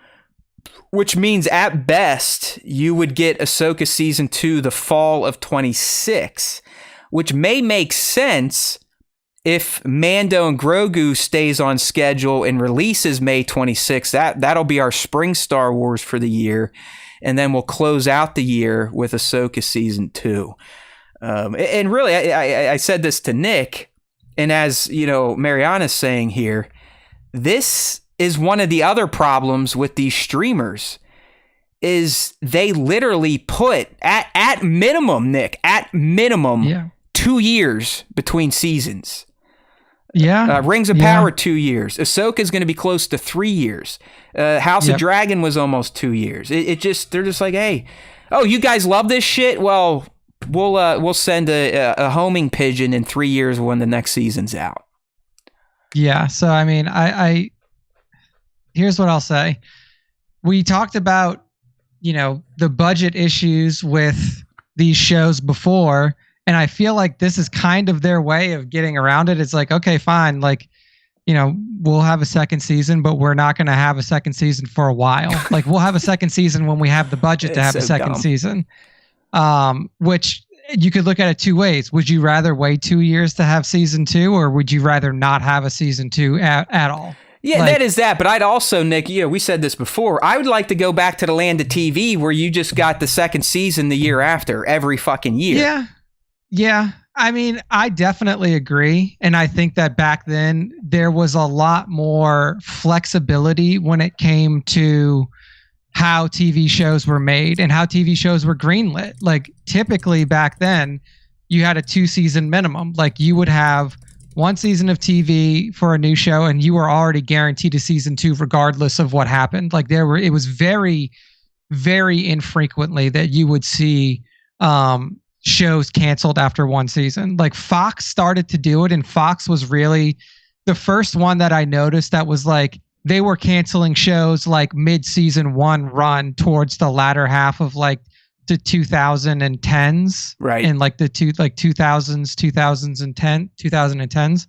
which means at best you would get Ahsoka Season 2 the fall of 26, which may make sense if Mando and Grogu stays on schedule and releases May 26. That'll be our spring Star Wars for the year, and then we'll close out the year with Ahsoka Season 2. And really, I said this to Nick, and as you know, Mariana's saying here, this is one of the other problems with these streamers, is they literally put at minimum, Nick, at minimum, 2 years between seasons. Yeah. Rings of Power, 2 years. Ahsoka is going to be close to 3 years. House of Dragon was almost 2 years. They're just like, hey, oh, you guys love this shit? Well, we'll send a homing pigeon in 3 years when the next season's out. Yeah. So I mean, I here's what I'll say. We talked about, the budget issues with these shows before, and I feel like this is kind of their way of getting around it. It's like, okay, fine, like, we'll have a second season, but we're not going to have a second season for a while. Like, we'll have a second season when we have the budget to have a second season. Which you could look at it two ways. Would you rather wait 2 years to have season 2, or would you rather not have a season 2 at all? Yeah, that is that. But I'd also, Nick, we said this before, I would like to go back to the land of TV where you just got the second season the year after, every fucking year. Yeah. I mean, I definitely agree. And I think that back then there was a lot more flexibility when it came to how TV shows were made and how TV shows were greenlit. Like, typically back then you had a 2-season minimum. Like, you would have 1 season of TV for a new show and you were already guaranteed a season 2 regardless of what happened. Like, it was very, very infrequently that you would see shows canceled after 1 season. Like, Fox started to do it, and Fox was really the first one that I noticed that was like, they were canceling shows like mid-season 1 run towards the latter half of like the 2010s, right? And like the 2010s.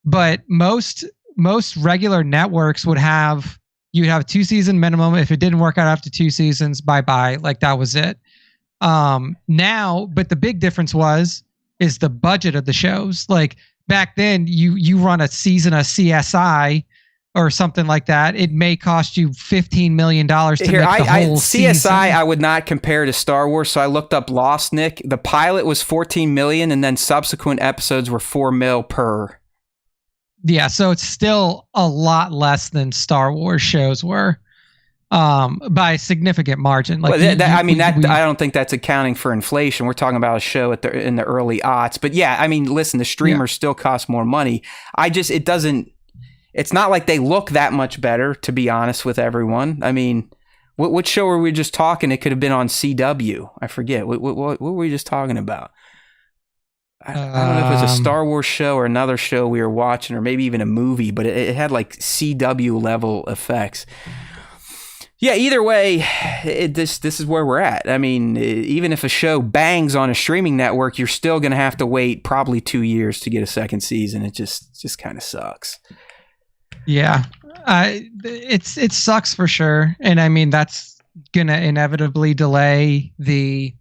But most regular networks you'd have a 2-season minimum. If it didn't work out after 2 seasons, bye-bye. Like, that was it. Now, but the big difference is the budget of the shows. Like, back then you run a season of CSI or something like that, it may cost you $15 million to make the whole CSI, season. I would not compare to Star Wars, so I looked up Lost, Nick. The pilot was $14 million, and then subsequent episodes were $4 million per. Yeah, so it's still a lot less than Star Wars shows were, by a significant margin. Like, I don't think that's accounting for inflation. We're talking about a show in the early aughts. But yeah, I mean, listen, the streamers still cost more money. It's not like they look that much better, to be honest with everyone. I mean, what show were we just talking? It could have been on CW. I forget. What were we just talking about? I don't know if it was a Star Wars show or another show we were watching, or maybe even a movie, but it had like CW level effects. Yeah, either way, this is where we're at. I mean, even if a show bangs on a streaming network, you're still going to have to wait probably 2 years to get a second season. It just kind of sucks. Yeah, it sucks for sure, and I mean that's gonna inevitably delay the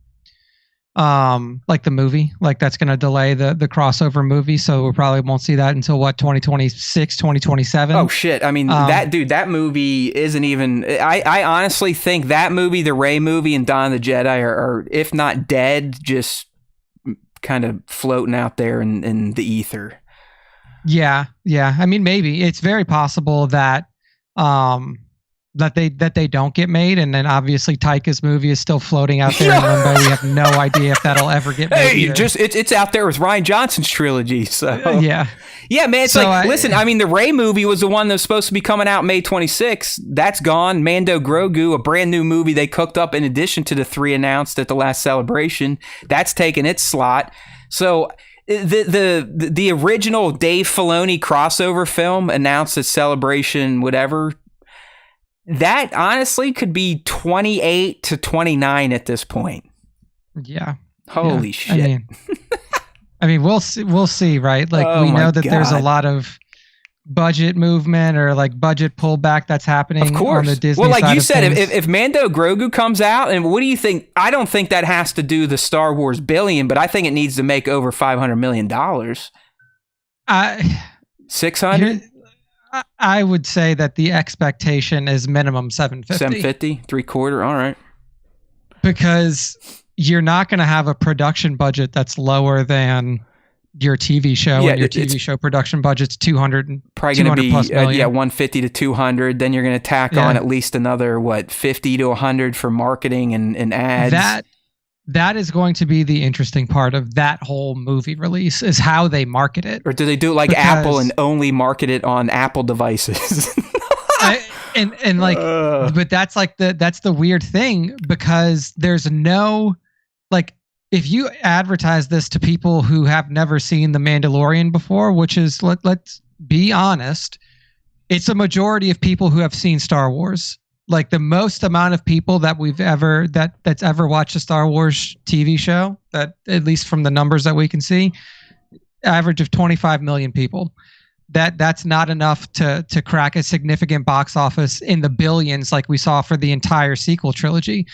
like the movie, like that's gonna delay the crossover movie. So we probably won't see that until 2026, 2027. Oh shit! I mean, that movie isn't even. I honestly think that movie, the Rey movie, and Dawn of the Jedi are if not dead, just kind of floating out there in the ether. Yeah. I mean, maybe it's very possible that that they don't get made, and then obviously Taika's movie is still floating out there in limbo. We have no idea if that'll ever get made. Hey, it's out there with Ryan Johnson's trilogy. So yeah, man. It's listen. I mean, the Rey movie was the one that was supposed to be coming out May 26th. That's gone. Mando Grogu, a brand new movie they cooked up in addition to the 3 announced at the last celebration. That's taken its slot. So the original Dave Filoni crossover film announced at Celebration, whatever. That honestly could be 28 to 29 at this point. Yeah. Holy shit. I mean, we'll see, right? Like, we know that there's a lot of budget movement or like budget pullback that's happening on the Disney side. Well, like you said, things. if Mando Grogu comes out, and what do you think? I don't think that has to do the Star Wars billion, but I think it needs to make over $500 million. 600? I would say that the expectation is minimum 750. 750, 3/4. All right. Because you're not going to have a production budget that's lower than your TV show, and your TV show production budget's 200 probably going to be plus million. 150 to 200. Then you're going to tack on at least another 50 to 100 for marketing and ads. That is going to be the interesting part of that whole movie release, is how they market it. Or do they do it like Apple and only market it on Apple devices? But that's the weird thing, because there's no, like, if you advertise this to people who have never seen The Mandalorian before, which is, let's be honest, it's a majority of people who have seen Star Wars. Like, the most amount of people that that's ever watched a Star Wars TV show, that at least from the numbers that we can see, average of 25 million people. That's not enough to crack a significant box office in the billions like we saw for the entire sequel trilogy.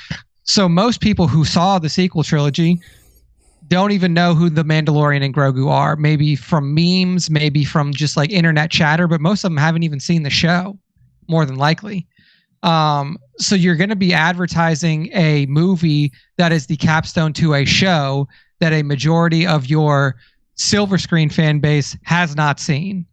So most people who saw the sequel trilogy don't even know who the Mandalorian and Grogu are. Maybe from memes, maybe from just like internet chatter, but most of them haven't even seen the show, more than likely. So you're going to be advertising a movie that is the capstone to a show that a majority of your silver screen fan base has not seen.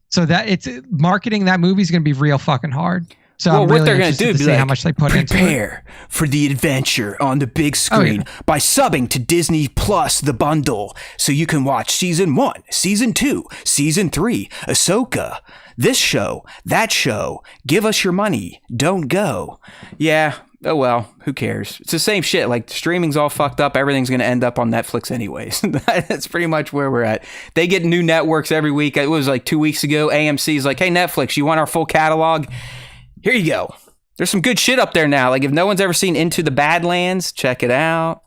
So that it's marketing that movie is going to be real fucking hard. So I'm really interested to see how much they put into it. Prepare for the adventure on the big screen by subbing to Disney Plus the bundle, so you can watch season 1, season 2, season 3, Ahsoka, this show, that show. Give us your money. Don't go. Yeah. Oh well, who cares? It's the same shit. Like, streaming's all fucked up. Everything's going to end up on Netflix anyways. That's pretty much where we're at. They get new networks every week. It was like 2 weeks ago. AMC's like, hey, Netflix, you want our full catalog? Here you go. There's some good shit up there now. Like, if no one's ever seen Into the Badlands, check it out.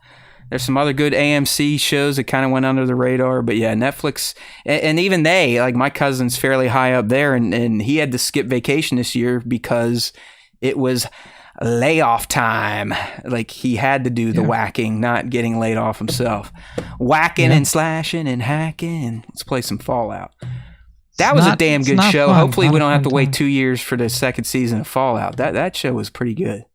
There's some other good AMC shows that kind of went under the radar. But yeah, Netflix, and even they, like, my cousin's fairly high up there, and he had to skip vacation this year because it was layoff time. Like, he had to do the whacking, not getting laid off himself. Whacking and slashing and hacking. Let's play some Fallout. That was a damn good show. Fun. Hopefully we don't have to wait 2 years for the second season of Fallout. That show was pretty good.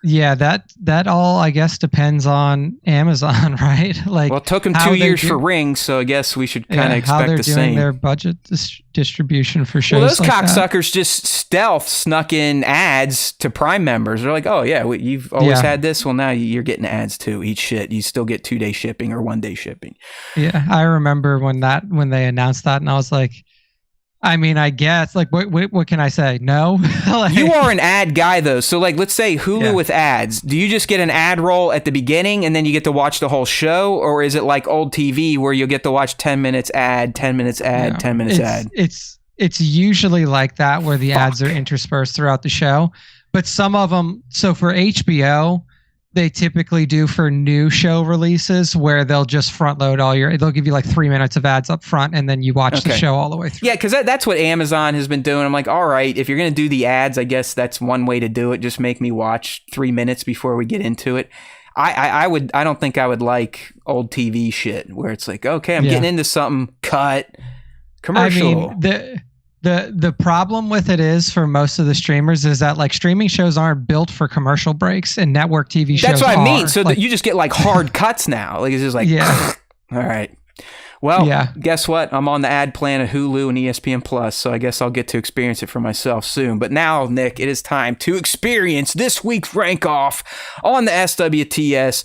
Yeah, that all, I guess, depends on Amazon, right? Like, well, it took them 2 years for Rings, so I guess we should kind of expect the same. How they're doing their budget distribution for shows. Well, those like cocksuckers just stealth snuck in ads to Prime members. They're like, oh yeah, you've always had this. Well, now you're getting ads too. Eat shit. You still get 2-day shipping or 1-day shipping. Yeah, I remember when they announced that, and I was like, I mean, I guess, like, what can I say? No? Like, you are an ad guy, though. So, like, let's say Hulu with ads. Do you just get an ad roll at the beginning and then you get to watch the whole show? Or is it like old TV where you'll get to watch 10 minutes ad, 10 minutes ad, 10 minutes ad? It's usually like that, where the ads are interspersed throughout the show. But some of them, so for HBO, they typically do for new show releases where they'll just front load they'll give you like 3 minutes of ads up front, and then you watch the show all the way through. Yeah, because that's what Amazon has been doing. I'm like, all right, if you're going to do the ads, I guess that's one way to do it. Just make me watch 3 minutes before we get into it. I don't think I would like old TV shit where it's like, okay, I'm getting into something, cut, commercial. I mean, the problem with it is, for most of the streamers, is that, like, streaming shows aren't built for commercial breaks, and network TV shows That's what I mean. are. So like, you just get like hard cuts now. Like, it's just like, all right. Well, Yeah. guess what? I'm on the ad plan of Hulu and ESPN Plus, so I guess I'll get to experience it for myself soon. But now, Nick, it is time to experience this week's rank off on the SWTS.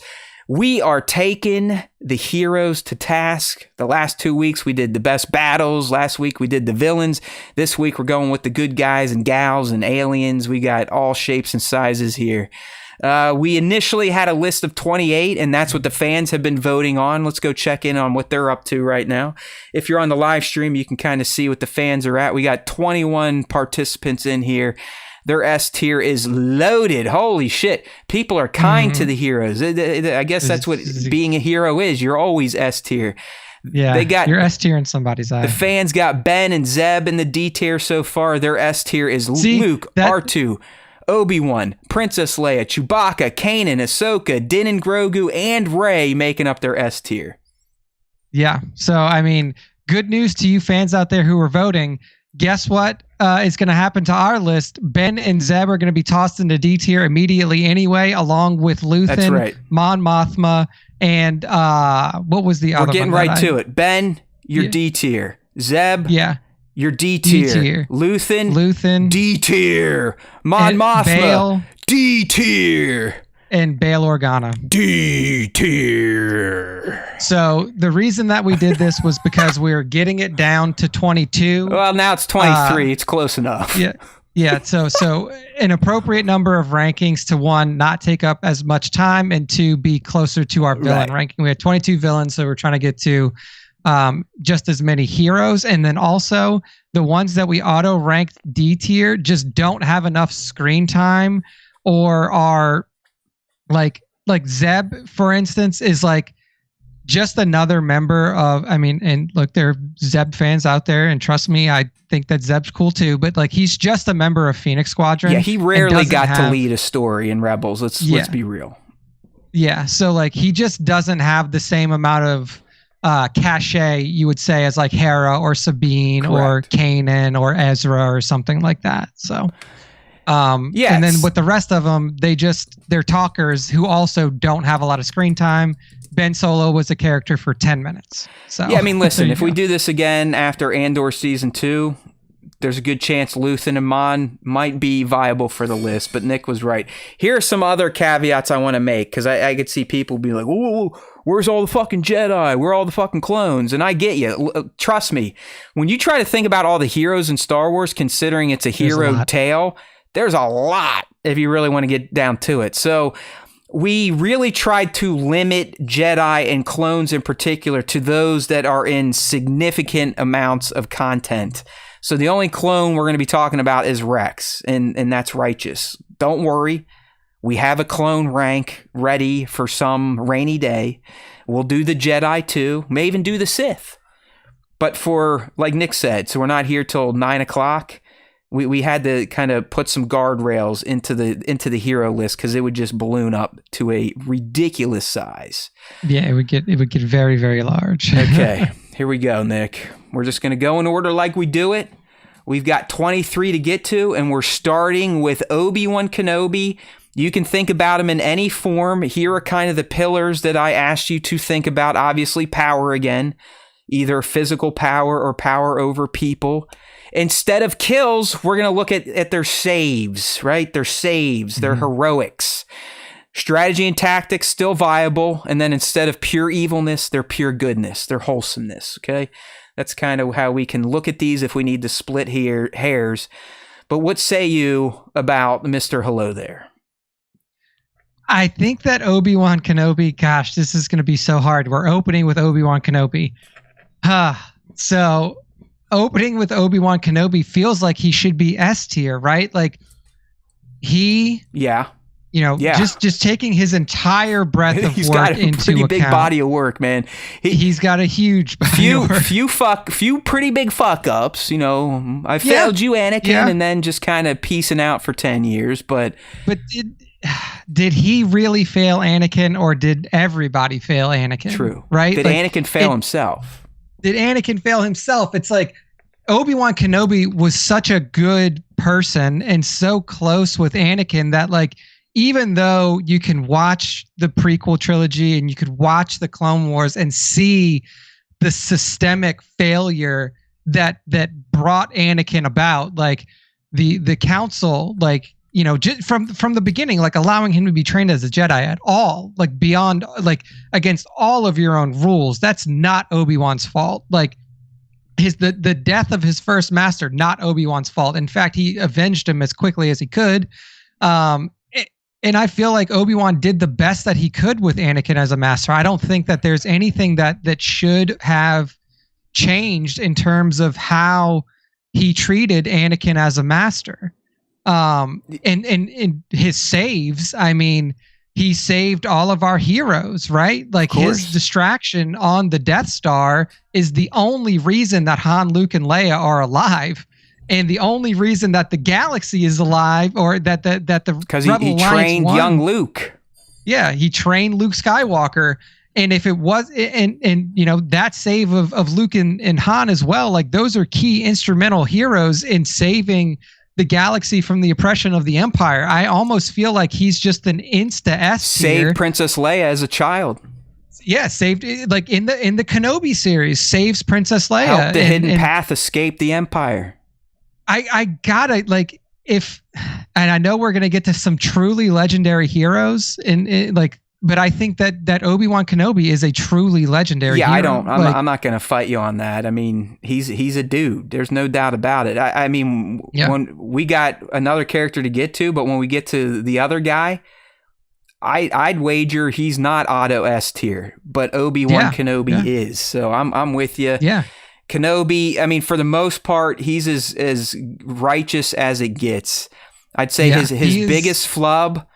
We are taking the heroes to task. The last 2 weeks, we did the best battles. Last week, we did the villains. This week, we're going with the good guys and gals and aliens. We got all shapes and sizes here. We initially had a list of 28, and that's what the fans have been voting on. Let's go check in on what they're up to right now. If you're on the live stream, you can kind of see what the fans are at. We got 21 participants in here. Their S tier is loaded. Holy shit. People are kind to the heroes. I guess that's what being a hero is. You're always S tier. Yeah, they got you're S tier in somebody's eye. The fans got Ben and Zeb in the D tier so far. Their S tier is Luke, R2, Obi-Wan, Princess Leia, Chewbacca, Kanan, Ahsoka, Din and Grogu, and Rey making up their S tier. Yeah. So, I mean, good news to you fans out there who are voting. Guess what is going to happen to our list? Ben and Zeb are going to be tossed into D tier immediately anyway, along with Luthen, That's right. Mon Mothma, and what was the other one? We're getting right to it. Ben, you're D tier. Zeb, you're D tier. Luthen, D tier. Mon Mothma, Bail, D tier. And Bail Organa, D tier. So the reason that we did this was because we were getting it down to 22. Well, now it's 23. It's close enough. Yeah. So an appropriate number of rankings to, one, not take up as much time, and two, be closer to our villain ranking. We had 22 villains, so we're trying to get to just as many heroes. And then also the ones that we auto ranked D tier just don't have enough screen time, or are like Zeb, for instance, is like just another member of, I mean, and look, there are Zeb fans out there, and trust me, I think that Zeb's cool too, but like, he's just a member of Phoenix Squadron. Yeah, he rarely got to lead a story in Rebels. Let's be real. Yeah, so like, he just doesn't have the same amount of cachet, you would say, as like Hera or Sabine or Kanan or Ezra or something like that. So and then with the rest of them, they're talkers who also don't have a lot of screen time. Ben Solo was a character for 10 minutes. So yeah, I mean, listen, if we do this again after Andor season 2, there's a good chance Luthen and Mon might be viable for the list, but Nick was right. Here are some other caveats I want to make, because I could see people be like, "Whoa, where's all the fucking Jedi? Where are all the fucking clones?" And I get you. Trust me, when you try to think about all the heroes in Star Wars, considering it's a hero tale, there's a lot if you really want to get down to it. So we really tried to limit Jedi and clones in particular to those that are in significant amounts of content. So the only clone we're going to be talking about is Rex, and that's righteous. Don't worry. We have a clone rank ready for some rainy day. We'll do the Jedi too. May even do the Sith. But for, like Nick said, so we're not here till 9 o'clock. We had to kind of put some guardrails into the hero list, because it would just balloon up to a ridiculous size. Yeah, it would get very, very large. Okay, here we go, Nick. We're just going to go in order like we do it. We've got 23 to get to, and we're starting with Obi-Wan Kenobi. You can think about him in any form. Here are kind of the pillars that I asked you to think about. Obviously, power again, either physical power or power over people. Instead of kills, we're going to look at their saves, right? Their saves, their heroics. Strategy and tactics, still viable. And then instead of pure evilness, their pure goodness, their wholesomeness, okay? That's kind of how we can look at these if we need to split hairs. But what say you about Mr. Hello There? I think that Obi-Wan Kenobi, gosh, this is going to be so hard. We're opening with Obi-Wan Kenobi. So opening with Obi-Wan Kenobi feels like he should be S tier, right? Like just taking his entire breadth of he's work got a pretty big body of work, man. He's got a huge body of work. Few pretty big fuck ups. You know, I failed you, Anakin, and then just kind of piecing out for 10 years. But did he really fail Anakin, or did everybody fail Anakin? True, right? Did Anakin fail himself? Did Anakin fail himself? It's like Obi-Wan Kenobi was such a good person and so close with Anakin that, like, even though you can watch the prequel trilogy and you could watch the Clone Wars and see the systemic failure that brought Anakin about, like the council, like, you know, from the beginning, like allowing him to be trained as a Jedi at all, like beyond, like against all of your own rules. That's not Obi-Wan's fault. Like the death of his first master, not Obi-Wan's fault. In fact, he avenged him as quickly as he could. And I feel like Obi-Wan did the best that he could with Anakin as a master. I don't think that there's anything that should have changed in terms of how he treated Anakin as a master. And his saves, I mean, he saved all of our heroes, right? Like his distraction on the Death Star is the only reason that Han, Luke, and Leia are alive. And the only reason that the galaxy is alive, or that the because he trained young Luke. Yeah, he trained Luke Skywalker. And if it was, and you know, that save of Luke and Han as well, like those are key instrumental heroes in saving the galaxy from the oppression of the Empire. I almost feel like he's just an insta S tier. Saved Princess Leia as a child. Yeah, saved, like in the Kenobi series, saves Princess Leia. Helped the hidden path escape the Empire. I gotta, like, and I know we're gonna get to some truly legendary heroes like, but I think that Obi-Wan Kenobi is a truly legendary hero. I'm not going to fight you on that. I mean, he's a dude. There's no doubt about it. I mean, when we got another character to get to, but when we get to the other guy, I'd wager he's not Auto S tier, but Obi-Wan Kenobi is. So I'm with you. Yeah. Kenobi, I mean, for the most part, he's as righteous as it gets. I'd say his biggest flub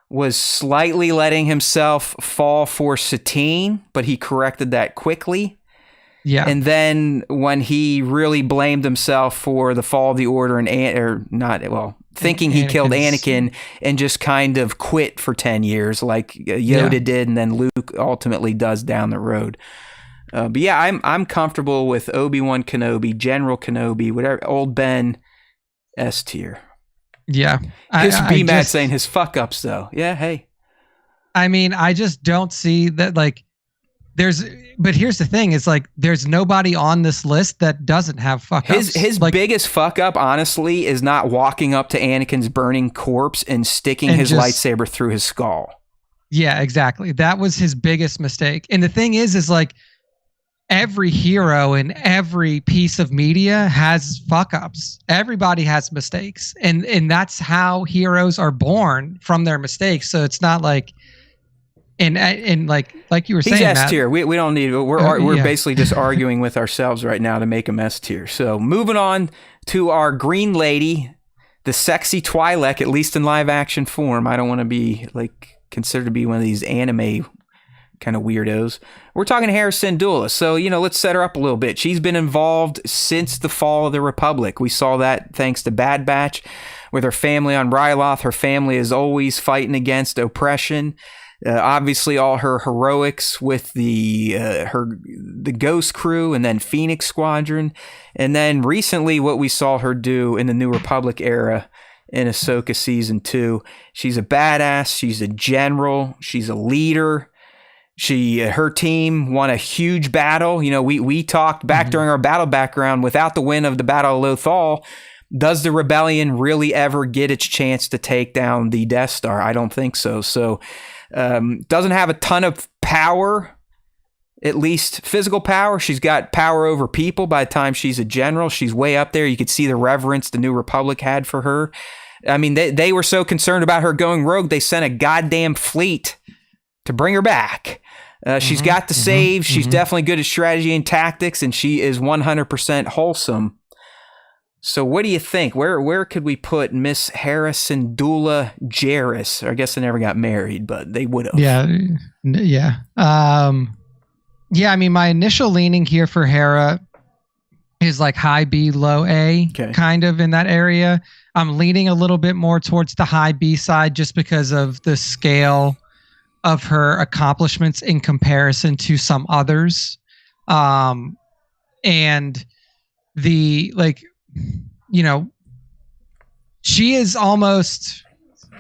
was slightly letting himself fall for Satine, but he corrected that quickly. Yeah. And then when he really blamed himself for the fall of the Order thinking he killed Anakin and just kind of quit for 10 years like Yoda did, and then Luke ultimately does down the road. But yeah, I'm comfortable with Obi-Wan Kenobi, General Kenobi, whatever, old Ben, S tier. Yeah. Just be mad saying his fuck ups though. Yeah, hey. I mean, I just don't see that, like, but here's the thing, is like there's nobody on this list that doesn't have fuck ups. His like, biggest fuck up, honestly, is not walking up to Anakin's burning corpse and sticking his lightsaber through his skull. Yeah, exactly. That was his biggest mistake. And the thing is like every hero in every piece of media has fuck ups. Everybody has mistakes, and that's how heroes are born, from their mistakes. So it's not like, and like you were saying, he's S Matt, tier. We don't need. We're basically just arguing with ourselves right now to make him S tier. So moving on to our green lady, the sexy Twi'lek, at least in live action form. I don't want to be like considered to be one of these anime kind of weirdos. We're talking Hera Syndulla. So, you know, let's set her up a little bit. She's been involved since the fall of the Republic. We saw that thanks to Bad Batch with her family on Ryloth. Her family is always fighting against oppression. Obviously, all her heroics with the Ghost Crew and then Phoenix Squadron. And then recently what we saw her do in the New Republic era in Ahsoka Season 2. She's a badass. She's a general. She's a leader. Her team won a huge battle. You know, we talked back during our battle background, without the win of the Battle of Lothal, does the rebellion really ever get its chance to take down the Death Star? I don't think so. So, doesn't have a ton of power, at least physical power. She's got power over people by the time she's a general. She's way up there. You could see the reverence the New Republic had for her. I mean, they were so concerned about her going rogue, they sent a goddamn fleet to bring her back. She's got the saves. She's definitely good at strategy and tactics, and she is 100% wholesome. So what do you think? Where could we put Miss Hera Syndulla Jarrus? I guess they never got married, but they would have. Yeah. I mean, my initial leaning here for Hera is like high B, low A, kind of in that area. I'm leaning a little bit more towards the high B side just because of the scale of her accomplishments in comparison to some others. And the, like, you know, she is almost,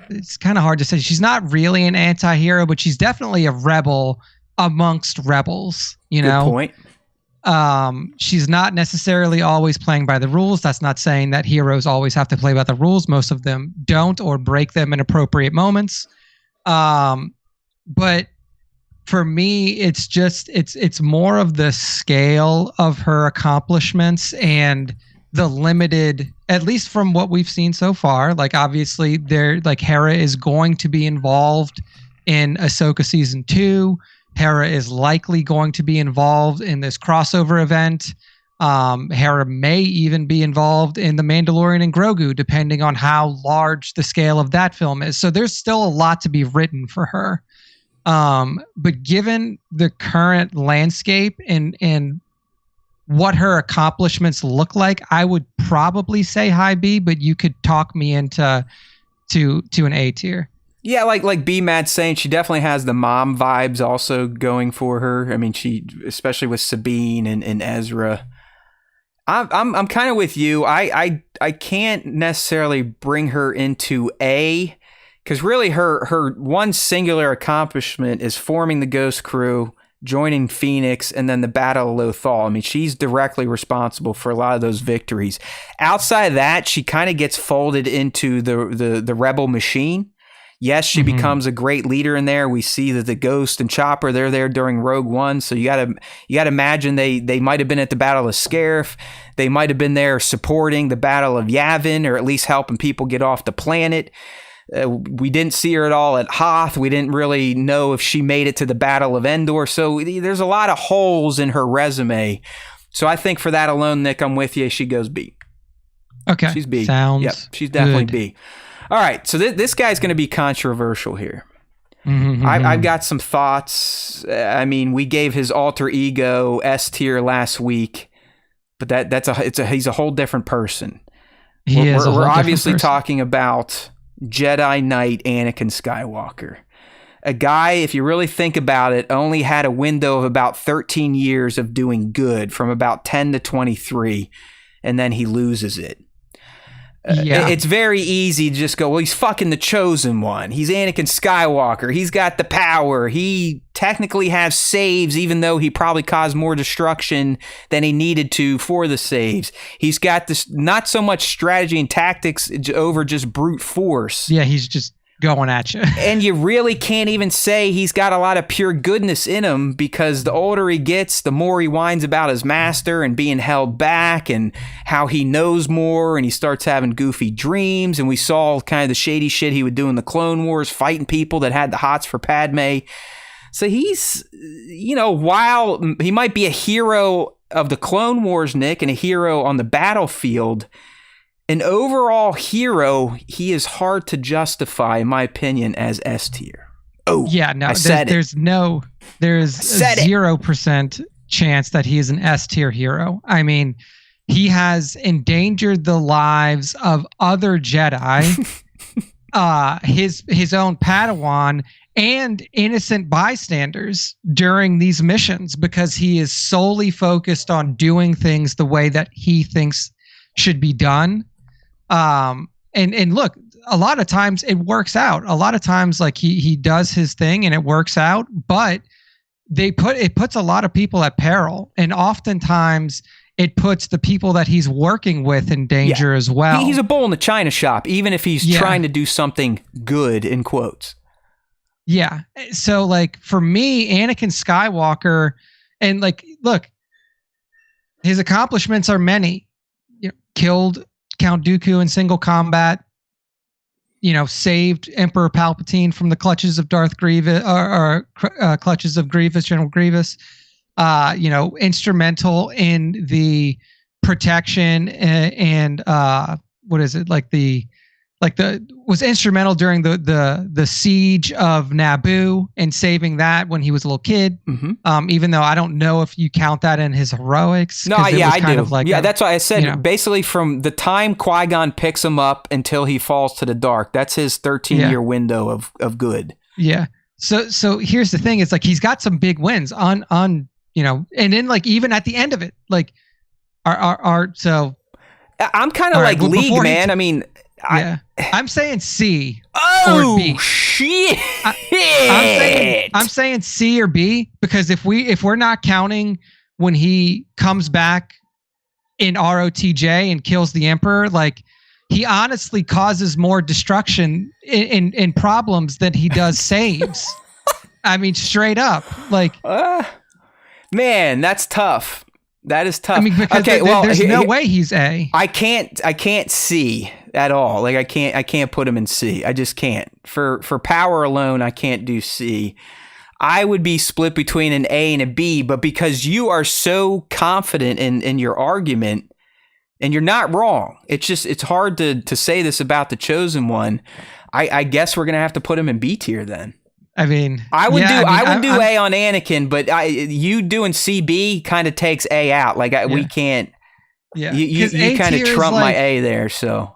it's kind of hard to say. She's not really an anti-hero, but she's definitely a rebel amongst rebels, you know? Good point. She's not necessarily always playing by the rules. That's not saying that heroes always have to play by the rules. Most of them don't, or break them in appropriate moments. But for me, it's just it's more of the scale of her accomplishments and the limited, at least from what we've seen so far. Like obviously, Hera is going to be involved in Ahsoka season 2. Hera is likely going to be involved in this crossover event. Hera may even be involved in The Mandalorian and Grogu, depending on how large the scale of that film is. So there's still a lot to be written for her. But given the current landscape and what her accomplishments look like, I would probably say high B, but you could talk me into an A tier. Yeah, like B Matt's saying, she definitely has the mom vibes also going for her. I mean, she, especially with Sabine and Ezra. I'm kind of with you. I can't necessarily bring her into A, because really her one singular accomplishment is forming the Ghost Crew, joining Phoenix, and then the Battle of Lothal. I mean, she's directly responsible for a lot of those victories. Outside of that, she kind of gets folded into the Rebel machine. Yes, she becomes a great leader in there. We see that the Ghost and Chopper, they're there during Rogue One. So you gotta imagine they might have been at the Battle of Scarif. They might have been there supporting the Battle of Yavin, or at least helping people get off the planet. We didn't see her at all at Hoth. We didn't really know if she made it to the Battle of Endor. So there's a lot of holes in her resume. So I think for that alone, Nick, I'm with you. She goes B. Okay. She's B. Sounds Yep, she's definitely good. B. All right, so this guy's going to be controversial here. I've got some thoughts. I mean, we gave his alter ego S tier last week, but he's a whole different person. We're obviously talking about Jedi Knight Anakin Skywalker. A guy, if you really think about it, only had a window of about 13 years of doing good, from about 10 to 23, and then he loses it. It's very easy to just go, well, he's fucking the chosen one. He's Anakin Skywalker. He's got the power. He technically has saves, even though he probably caused more destruction than he needed to for the saves. He's got this, not so much strategy and tactics over just brute force. Yeah, he's just going at you. And you really can't even say he's got a lot of pure goodness in him, because the older he gets, the more he whines about his master and being held back and how he knows more, and he starts having goofy dreams. And we saw kind of the shady shit he would do in the Clone Wars, fighting people that had the hots for Padme. So he's, while he might be a hero of the Clone Wars, Nick, and a hero on the battlefield, an overall hero, he is hard to justify, in my opinion, as S tier. Oh, yeah, no, there's 0% chance that he is an S tier hero. I mean, he has endangered the lives of other Jedi, his own Padawan, and innocent bystanders during these missions, because he is solely focused on doing things the way that he thinks should be done. And look, a lot of times it works out. A lot of times, like he does his thing and it works out, but it puts a lot of people at peril, and oftentimes it puts the people that he's working with in danger as well. He's a bull in the china shop, even if he's trying to do something good, in quotes. Yeah. So like for me, Anakin Skywalker, and like, look, his accomplishments are many. Killed Count Dooku in single combat, saved Emperor Palpatine from the clutches of Darth Grievous, or clutches of General Grievous, instrumental in the protection and was instrumental during the siege of Naboo and saving that when he was a little kid. Even though I don't know if you count that in his heroics. No, yeah, I do. That's why I said basically from the time Qui-Gon picks him up until he falls to the dark, that's his 13-year window of good. Yeah. So here's the thing: it's like he's got some big wins on and then like even at the end of it, like so. I'm kind of like League, man. I mean. I'm saying C or B. Shit. I'm saying C or B, because if we're not counting when he comes back in ROTJ and kills the Emperor, like he honestly causes more destruction in problems than he does saves. I mean, straight up, like, man, that's tough. That is tough. I mean, because there's no way he's A. I can't see at all. Like I can't put him in C. I just can't. For power alone, I can't do C. I would be split between an A and a B, but because you are so confident in your argument, and you're not wrong, it's hard to say this about the Chosen One. I guess we're gonna have to put him in B tier then. I mean, I would do A on Anakin, but you doing CB kind of takes A out. Like we can't. Yeah, you kind of trump my A there. So,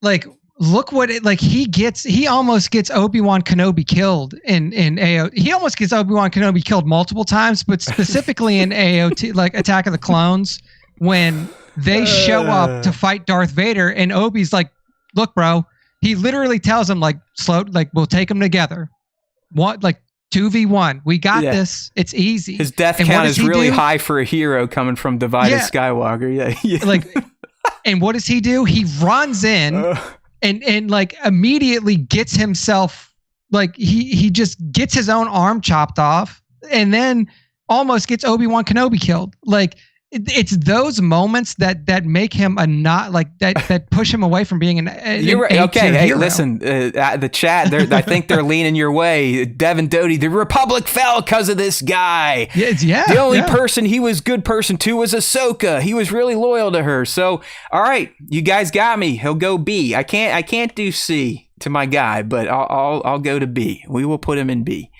like, look what he gets. He almost gets Obi-Wan Kenobi killed in AO. He almost gets Obi-Wan Kenobi killed multiple times, but specifically in AOT, like Attack of the Clones, when they show up to fight Darth Vader, and Obi's like, "Look, bro." He literally tells him like, "Slow, like we'll take them together." What, like 2v1? We got this. It's easy. His death count is really high for a hero coming from Divided Skywalker. Yeah. Like, and what does he do? He runs in and like immediately gets himself, like he just gets his own arm chopped off, and then almost gets Obi-Wan Kenobi killed. Like it's those moments that make him a not like that push him away from being You're right. Okay, hey, hero. Listen, the chat, I think they're leaning your way. Devin Doty, the Republic fell because of this guy. Yeah. The only person he was good person to was Ahsoka. He was really loyal to her. So, all right, you guys got me. He'll go B. I can't do C to my guy, but I'll go to B. We will put him in B.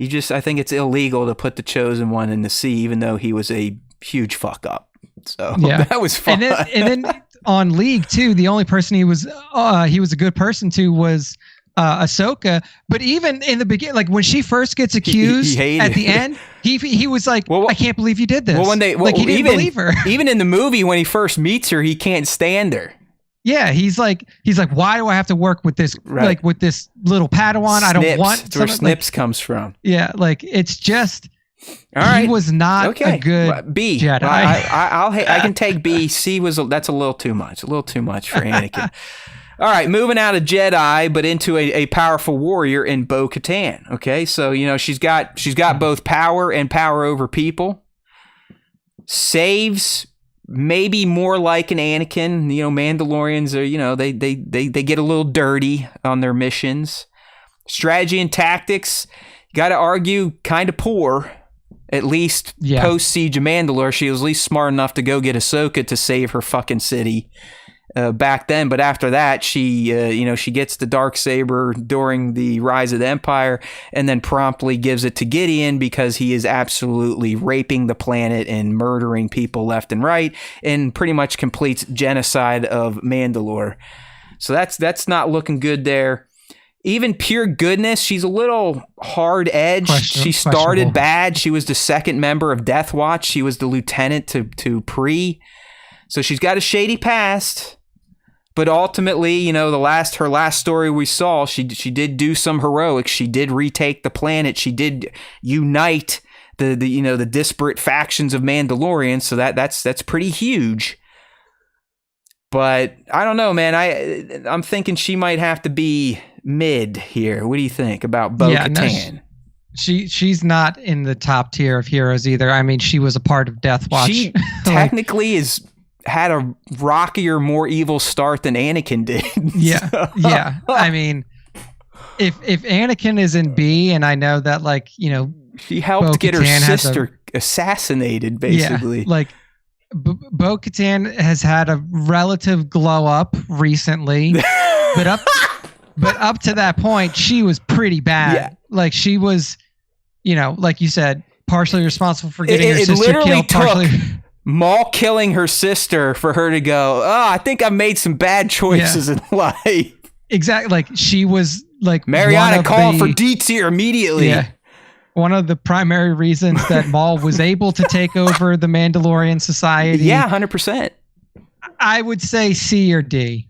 I think it's illegal to put the Chosen One in the C, even though he was a huge fuck up. So that was fun. And then on League too, the only person he was a good person to was Ahsoka. But even in the beginning, like when she first gets accused at the end, he was like, I can't believe you did this. Well, he didn't believe her. Even in the movie, when he first meets her, he can't stand her. Yeah, he's like, why do I have to work with this, like with this little Padawan? Snips. I don't want. That's where Snips comes from. Yeah, like it's just. All right. He was not a good B. Jedi. I can take B. C that's a little too much. A little too much for Anakin. All right, moving out of Jedi, but into a powerful warrior in Bo-Katan. Okay, so she's got both power and power over people. Saves maybe more like an Anakin. Mandalorians are they get a little dirty on their missions. Strategy and tactics, got to argue, kind of poor. At least post Siege of Mandalore, she was at least smart enough to go get Ahsoka to save her fucking city back then. But after that, she gets the Darksaber during the Rise of the Empire, and then promptly gives it to Gideon because he is absolutely raping the planet and murdering people left and right, and pretty much completes genocide of Mandalore. So that's not looking good there. Even pure goodness, she's a little hard-edged. She started bad. She was the second member of Death Watch. She was the lieutenant to Pre. So she's got a shady past. But ultimately, her last story we saw, she did do some heroics. She did retake the planet. She did unite the disparate factions of Mandalorians. So that's pretty huge. But I don't know, man. I'm thinking she might have to be mid here. What do you think about Bo-Katan? She's not in the top tier of heroes either. I mean, she was a part of Death Watch. She technically had a rockier, more evil start than Anakin did. Yeah, so. Yeah. I mean, if Anakin is in B, and I know that she helped get her sister assassinated, basically. Yeah, like. Bo-Katan has had a relative glow up recently, but up to that point, she was pretty bad. Yeah. Like she was, like you said, partially responsible for getting her sister killed. Partially, Maul killing her sister for her to go, I think I made some bad choices in life. Exactly. Like she was like Mariana called for D tier immediately. Yeah. One of the primary reasons that Maul was able to take over the Mandalorian society. Yeah, 100%. I would say C or D.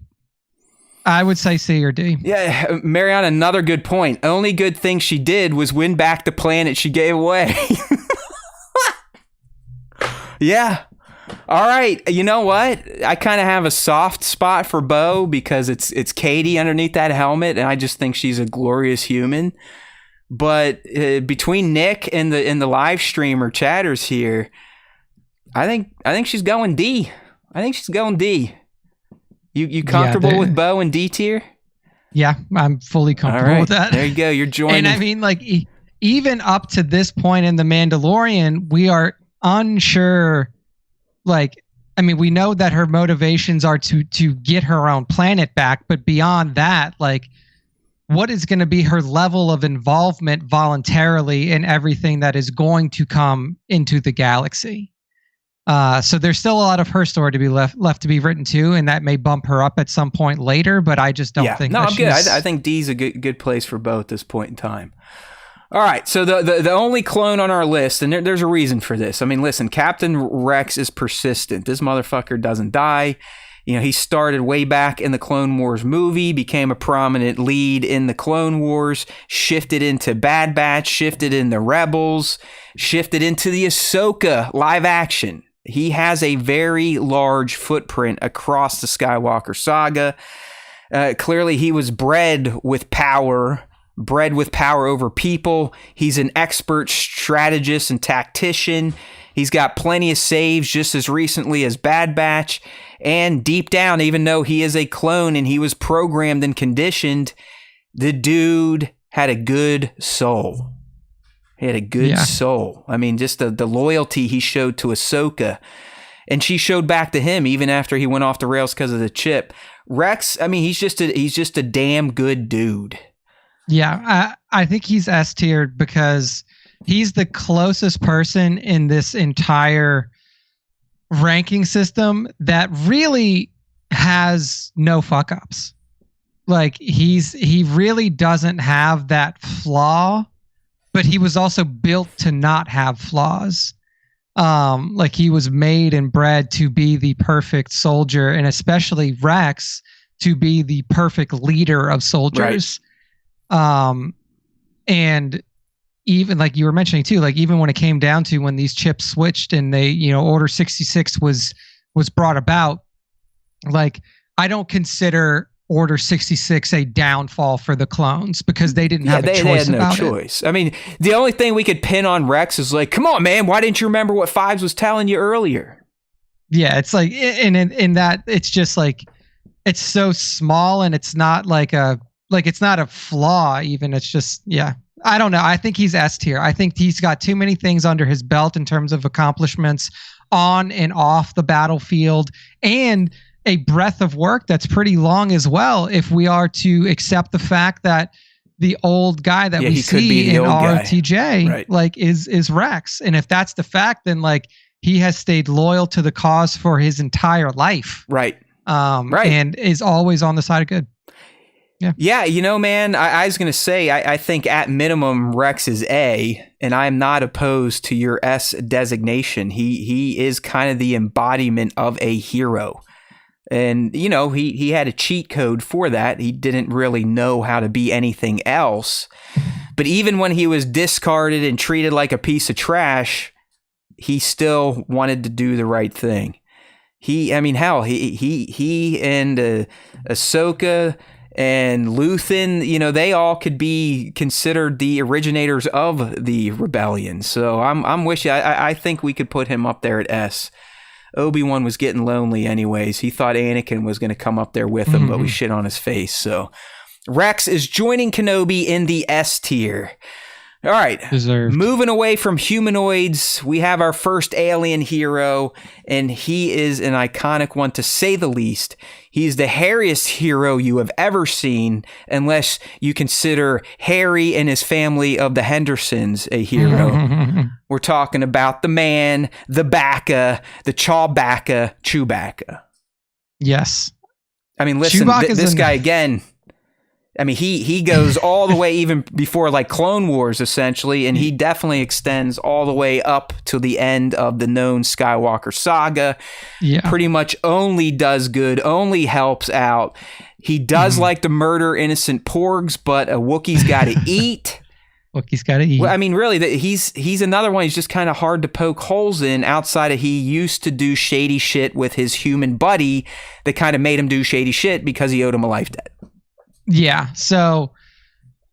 Yeah, Mariana, another good point. Only good thing she did was win back the planet she gave away. Yeah. All right. You know what? I kind of have a soft spot for Bo because it's Katie underneath that helmet, and I just think she's a glorious human. But between Nick and the live streamer chatters here, I think she's going D. I think she's going D. You comfortable with Bo and D tier? Yeah, I'm fully comfortable with that. There you go. You're joining. And I mean, like, even up to this point in The Mandalorian, we are unsure. Like, I mean, we know that her motivations are to get her own planet back, but beyond that, like, what is going to be her level of involvement voluntarily in everything that is going to come into the galaxy? So there's still a lot of her story to be left to be written too, and that may bump her up at some point later. But I just don't think. No, I'm good. I think D's a good place for Bo at this point in time. All right, so the only clone on our list, and there's a reason for this. I mean, listen, Captain Rex is persistent. This motherfucker doesn't die. You know, he started way back in the Clone Wars movie, became a prominent lead in the Clone Wars, shifted into Bad Batch, shifted into Rebels, shifted into the Ahsoka live action. He has a very large footprint across the Skywalker saga. Clearly, he was bred with power over people. He's an expert strategist and tactician. He's got plenty of saves just as recently as Bad Batch. And deep down, even though he is a clone and he was programmed and conditioned, the dude had a good soul. He had a good soul. I mean, just the loyalty he showed to Ahsoka. And she showed back to him even after he went off the rails because of the chip. Rex, I mean, he's just a damn good dude. Yeah, I think he's S tier because he's the closest person in this entire ranking system that really has no fuck ups. Like, he really doesn't have that flaw, but he was also built to not have flaws. Like, he was made and bred to be the perfect soldier, and especially Rex to be the perfect leader of soldiers. Right. And even like you were mentioning too, like even when it came down to when these chips switched and they, you know, Order 66 was brought about, like, I don't consider Order 66 a downfall for the clones because they didn't have a choice. They had no choice. I mean, the only thing we could pin on Rex is like, come on, man, why didn't you remember what Fives was telling you earlier? Yeah, it's like, in that, it's just like, it's so small and it's not like it's not a flaw even. It's just, yeah. I don't know. I think he's S tier. I think he's got too many things under his belt in terms of accomplishments on and off the battlefield, and a breadth of work that's pretty long as well. If we are to accept the fact that the old guy that we see in RTJ, right, like is Rex, and if that's the fact, then like he has stayed loyal to the cause for his entire life, right? Right, and is always on the side of good. Yeah, you know, man, I was going to say, I think at minimum Rex is A, and I'm not opposed to your S designation. He is kind of the embodiment of a hero. And, you know, he had a cheat code for that. He didn't really know how to be anything else. But even when he was discarded and treated like a piece of trash, he still wanted to do the right thing. He and Ahsoka and Luthen, you know, they all could be considered the originators of the rebellion. So I'm with you. I think we could put him up there at S. Obi-Wan was getting lonely anyways. He thought Anakin was going to come up there with him, but we shit on his face. So Rex is joining Kenobi in the S tier. All right, deserved. Moving away from humanoids, we have our first alien hero, and he is an iconic one to say the least. He's the hairiest hero you have ever seen, unless you consider Harry and his family of the Hendersons a hero. We're talking about the man, the Bacca, the Chewbacca. Yes. I mean, listen, this guy again. I mean, he goes all the way even before like Clone Wars, essentially, and he definitely extends all the way up to the end of the known Skywalker saga. Yeah. Pretty much only does good, only helps out. He does like to murder innocent porgs, but a Wookiee's got to eat. Wookiee's got to eat. Well, I mean, really, he's another one. He's just kind of hard to poke holes in. Outside of he used to do shady shit with his human buddy that kind of made him do shady shit because he owed him a life debt. Yeah. So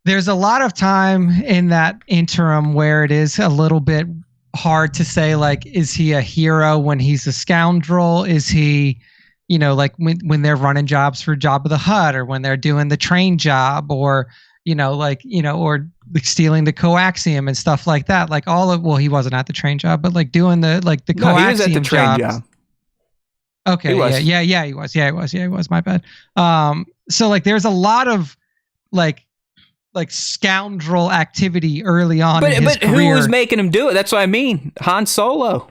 there's a lot of time in that interim where it is a little bit hard to say, like, is he a hero when he's a scoundrel? Is he, you know, like when they're running jobs for Jabba the Hutt, or when they're doing the train job, or, you know, like, you know, or like stealing the coaxium and stuff like that. Like well, he wasn't at the train job, but like doing the coaxium he was at the train jobs. job. Okay. Yeah, he was. My bad. So like there's a lot of like scoundrel activity early on in his career. Who was making him do it? That's what I mean. Han Solo.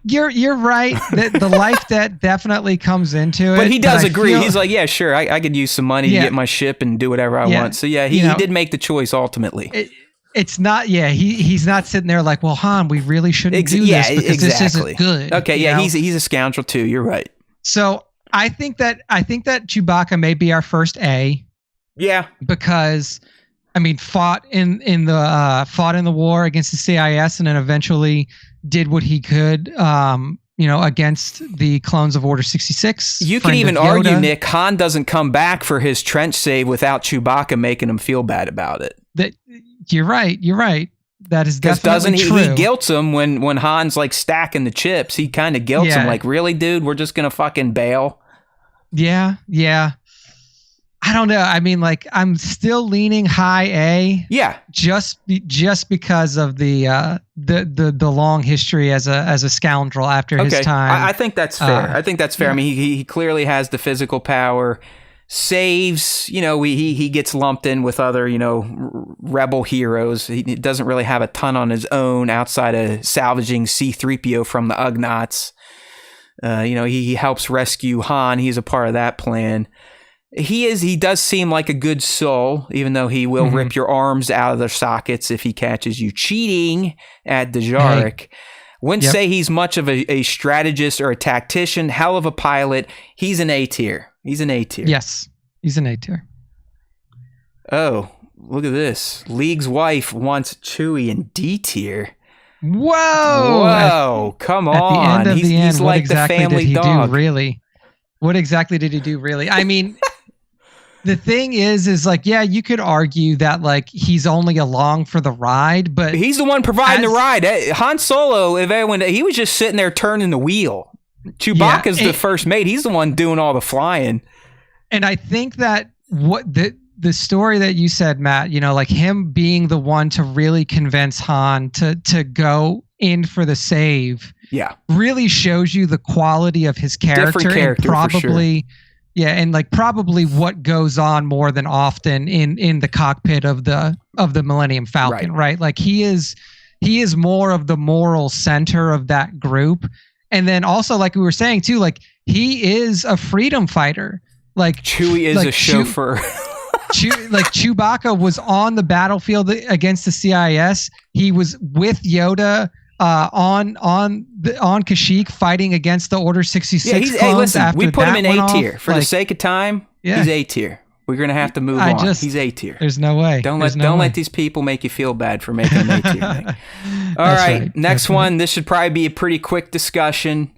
You're right. The life debt definitely comes into it. But he does agree. He's like, yeah, sure. I could use some money to get my ship and do whatever I want. So yeah, he did make the choice ultimately. It's not. Yeah, he's not sitting there like, well, Han, we really shouldn't do this because this isn't good. Okay, yeah, he's a scoundrel too. You're right. So I think that Chewbacca may be our first A. Yeah. Because I mean, fought in the war against the CIS, and then eventually did what he could, you know, against the clones of Order 66. You can even argue, Nick, Han doesn't come back for his trench save without Chewbacca making him feel bad about it. You're right. That is definitely doesn't true. He guilts him when Han's like stacking the chips. He kind of guilts him, like, really, dude, we're just gonna fucking bail. Yeah. I don't know. I mean, like, I'm still leaning high A. Yeah. Just because of the long history as a scoundrel after his time. I think that's fair. Yeah. I mean, he clearly has the physical power. Saves, you know, he gets lumped in with other, you know, rebel heroes. He doesn't really have a ton on his own outside of salvaging C-3PO from the Ugnaughts. You know, he helps rescue Han. He's a part of that plan. He does seem like a good soul, even though he will rip your arms out of their sockets if he catches you cheating at Djarik. Hey. Wouldn't say he's much of a strategist or a tactician. Hell of a pilot. He's an A tier. Yes, he's an A tier. Oh, look at this. League's wife wants Chewie in D tier. Whoa! Come on. At the end of the end, he's like exactly the family dog. What exactly did he do, really? I mean, the thing is like, yeah, you could argue that like he's only along for the ride, but he's the one providing the ride. Han Solo, he was just sitting there turning the wheel. Chewbacca's the first mate. He's the one doing all the flying. And I think that what the story that you said, Matt, you know, like him being the one to really convince Han to go in for the save, really shows you the quality of his character, and probably, and like probably what goes on more than often in the cockpit of the Millennium Falcon, right? Like he is more of the moral center of that group. And then also, like we were saying too, like he is a freedom fighter. Like Chewie is a chauffeur. Chewbacca was on the battlefield against the CIS. He was with Yoda on Kashyyyk fighting against the Order 66 clones. Listen, we put him in A tier for the sake of time. Yeah. He's A tier. We're gonna have to move on. He's A tier. There's no way. Don't let these people make you feel bad for making him A tier. All right, next one. This should probably be a pretty quick discussion.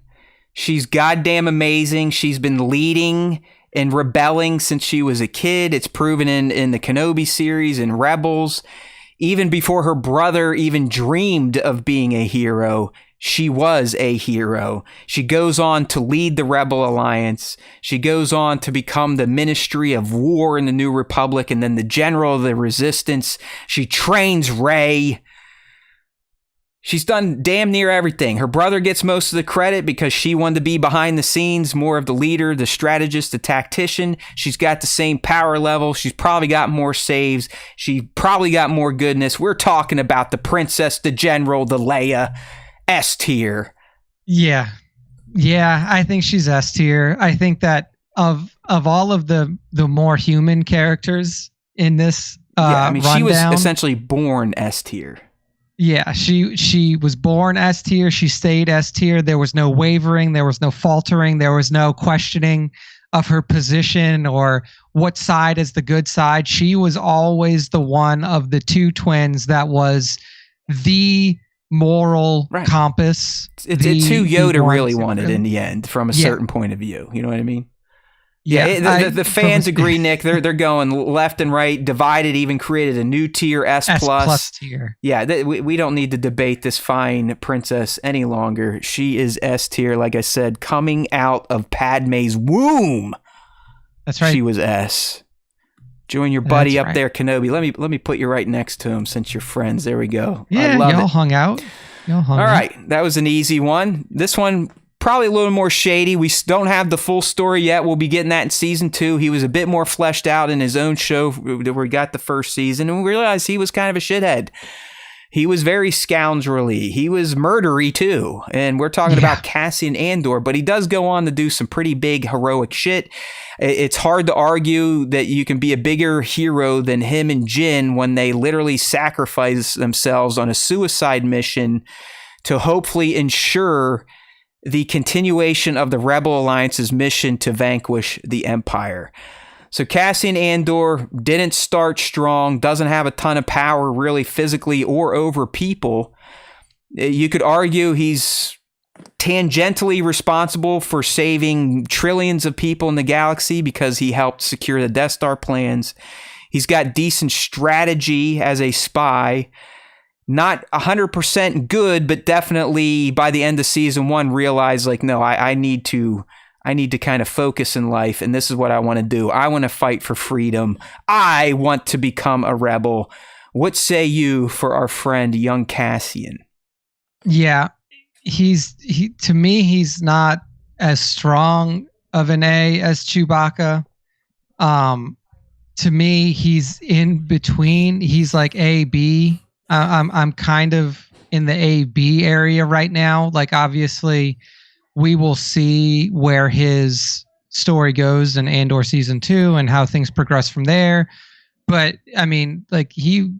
She's goddamn amazing. She's been leading and rebelling since she was a kid. It's proven in the Kenobi series and Rebels. Even before her brother even dreamed of being a hero, she was a hero. She goes on to lead the Rebel Alliance. She goes on to become the Ministry of War in the New Republic and then the General of the Resistance. She trains Rey. She's done damn near everything. Her brother gets most of the credit because she wanted to be behind the scenes, more of the leader, the strategist, the tactician. She's got the same power level. She's probably got more saves. She probably got more goodness. We're talking about the princess, the general, the Leia, S tier. Yeah, I think she's S tier. I think that of all of the more human characters in this rundown, she was essentially born S tier. Yeah, she was born S tier. She stayed S tier. There was no wavering. There was no faltering. There was no questioning her position or what side is the good side. She was always the one of the two twins that was the moral compass. It's who Yoda really wanted in the end from a certain point of view. You know what I mean? Yeah, the fans agree, Nick. They're going left and right, divided, even created a new tier, S+. S+ tier. Yeah, we don't need to debate this fine princess any longer. She is S tier, like I said, coming out of Padme's womb. That's right. She was S. Join your buddy up there, Kenobi. Let me put you right next to him since you're friends. There we go. Yeah, y'all hung out. All right, that was an easy one. This one, probably a little more shady. We don't have the full story yet. We'll be getting that in season 2. He was a bit more fleshed out in his own show where we got the first season, and we realized he was kind of a shithead. He was very scoundrelly. He was murdery too. And we're talking about Cassian Andor, but he does go on to do some pretty big heroic shit. It's hard to argue that you can be a bigger hero than him and Jin when they literally sacrifice themselves on a suicide mission to hopefully ensure the continuation of the Rebel Alliance's mission to vanquish the Empire. So Cassian Andor didn't start strong, doesn't have a ton of power really physically or over people. You could argue he's tangentially responsible for saving trillions of people in the galaxy because he helped secure the Death Star plans. He's got decent strategy as a spy. Not 100% good, but definitely by the end of season 1 realized like, no, I need to kind of focus in life, and this is what I want to do. I want to fight for freedom. I want to become a rebel. What say you for our friend young Cassian? Yeah, to me, he's not as strong of an A as Chewbacca. To me, he's in between. He's like A, B. I'm kind of in the A, B area right now. Like, obviously, we will see where his story goes in Andor season 2 and how things progress from there. But I mean, like he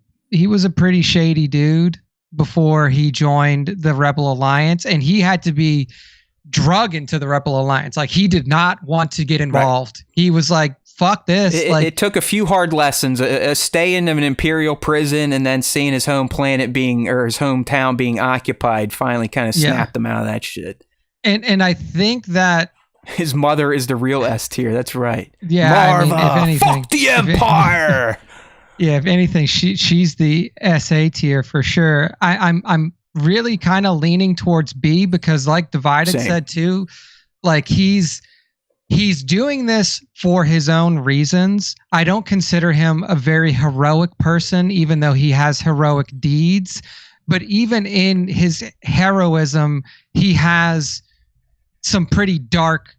was a pretty shady dude before he joined the Rebel Alliance, and he had to be drug into the Rebel Alliance. Like, he did not want to get involved. Right. He was like, fuck this. It took a few hard lessons, a stay in an Imperial prison and then seeing his home planet his hometown being occupied finally kind of snapped him out of that shit. And I think that his mother is the real S tier. That's right. Yeah, Marva, I mean, if anything, fuck the Empire. If anything, she's the SA tier for sure. I'm really kind of leaning towards B because, like Divided said too, like he's doing this for his own reasons. I don't consider him a very heroic person, even though he has heroic deeds. But even in his heroism, he has some pretty dark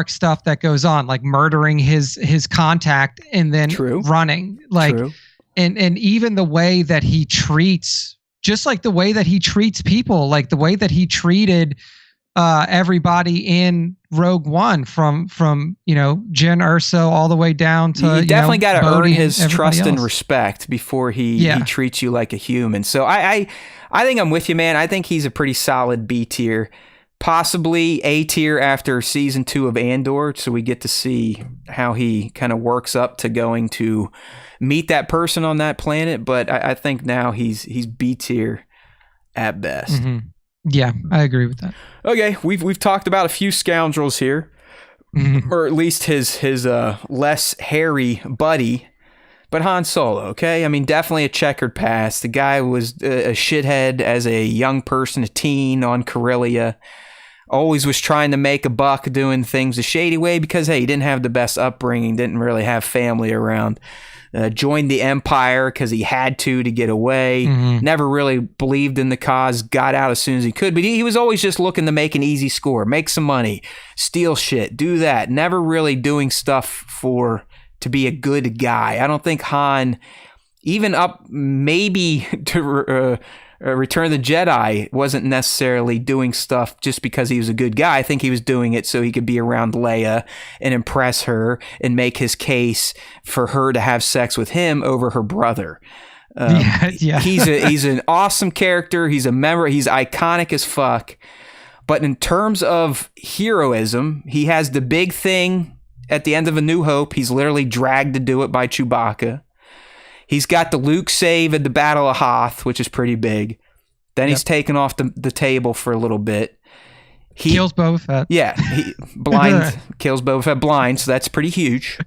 stuff that goes on, like murdering his contact and then running. Like, and even the way that he treats, just like the way that he treats people, like the way that he treated everybody in Rogue One, from Jyn Erso all the way down to you definitely got to earn his trust else. And respect before he treats you like a human. So I think I'm with you, man. I think he's a pretty solid B tier, possibly A tier after season 2 of Andor. So we get to see how he kind of works up to going to meet that person on that planet. But I think now he's B tier at best. Mm-hmm. Yeah, I agree with that. Okay, we've talked about a few scoundrels here, or at least his less hairy buddy, but Han Solo. Okay, I mean, definitely a checkered past. The guy was a shithead as a young person, a teen on Corellia. Always was trying to make a buck doing things a shady way because, hey, he didn't have the best upbringing, didn't really have family around. Joined the Empire because he had to get away. Never really believed in the cause, got out as soon as he could. But he was always just looking to make an easy score, make some money, steal shit, do that. Never really doing stuff to be a good guy. I don't think Han, even up maybe to Return of the Jedi, wasn't necessarily doing stuff just because he was a good guy. I think he was doing it so he could be around Leia and impress her and make his case for her to have sex with him over her brother. He's an awesome character. He's a member. He's iconic as fuck. But in terms of heroism, he has the big thing at the end of A New Hope. He's literally dragged to do it by Chewbacca. He's got the Luke save at the Battle of Hoth, which is pretty big. Then he's taken off the table for a little bit. He kills Boba Fett. Yeah, kills Boba Fett blind, so that's pretty huge.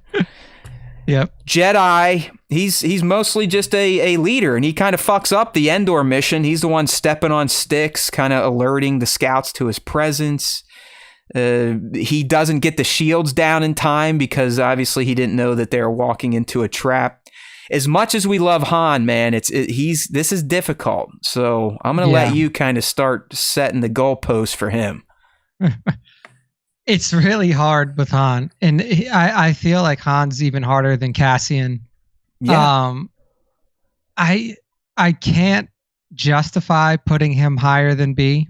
Yep. Jedi, he's mostly just a leader, and he kind of fucks up the Endor mission. He's the one stepping on sticks, kind of alerting the scouts to his presence. He doesn't get the shields down in time because obviously he didn't know that they were walking into a trap. As much as we love Han, man, this is difficult. So I'm gonna let you kind of start setting the goalposts for him. It's really hard with Han, and I feel like Han's even harder than Cassian. Yeah. I can't justify putting him higher than B.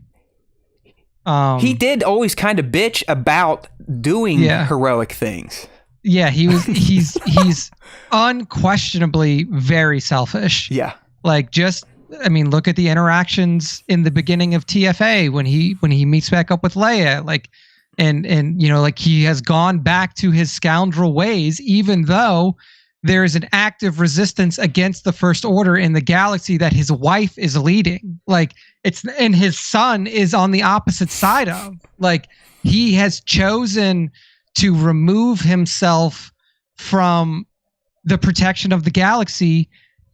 He did always kind of bitch about doing heroic things. Yeah, he's unquestionably very selfish. Yeah. Like look at the interactions in the beginning of TFA when he meets back up with Leia, like and like he has gone back to his scoundrel ways, even though there is an active resistance against the First Order in the galaxy that his wife is leading. Like and his son is on the opposite side of. Like he has chosen to remove himself from the protection of the galaxy,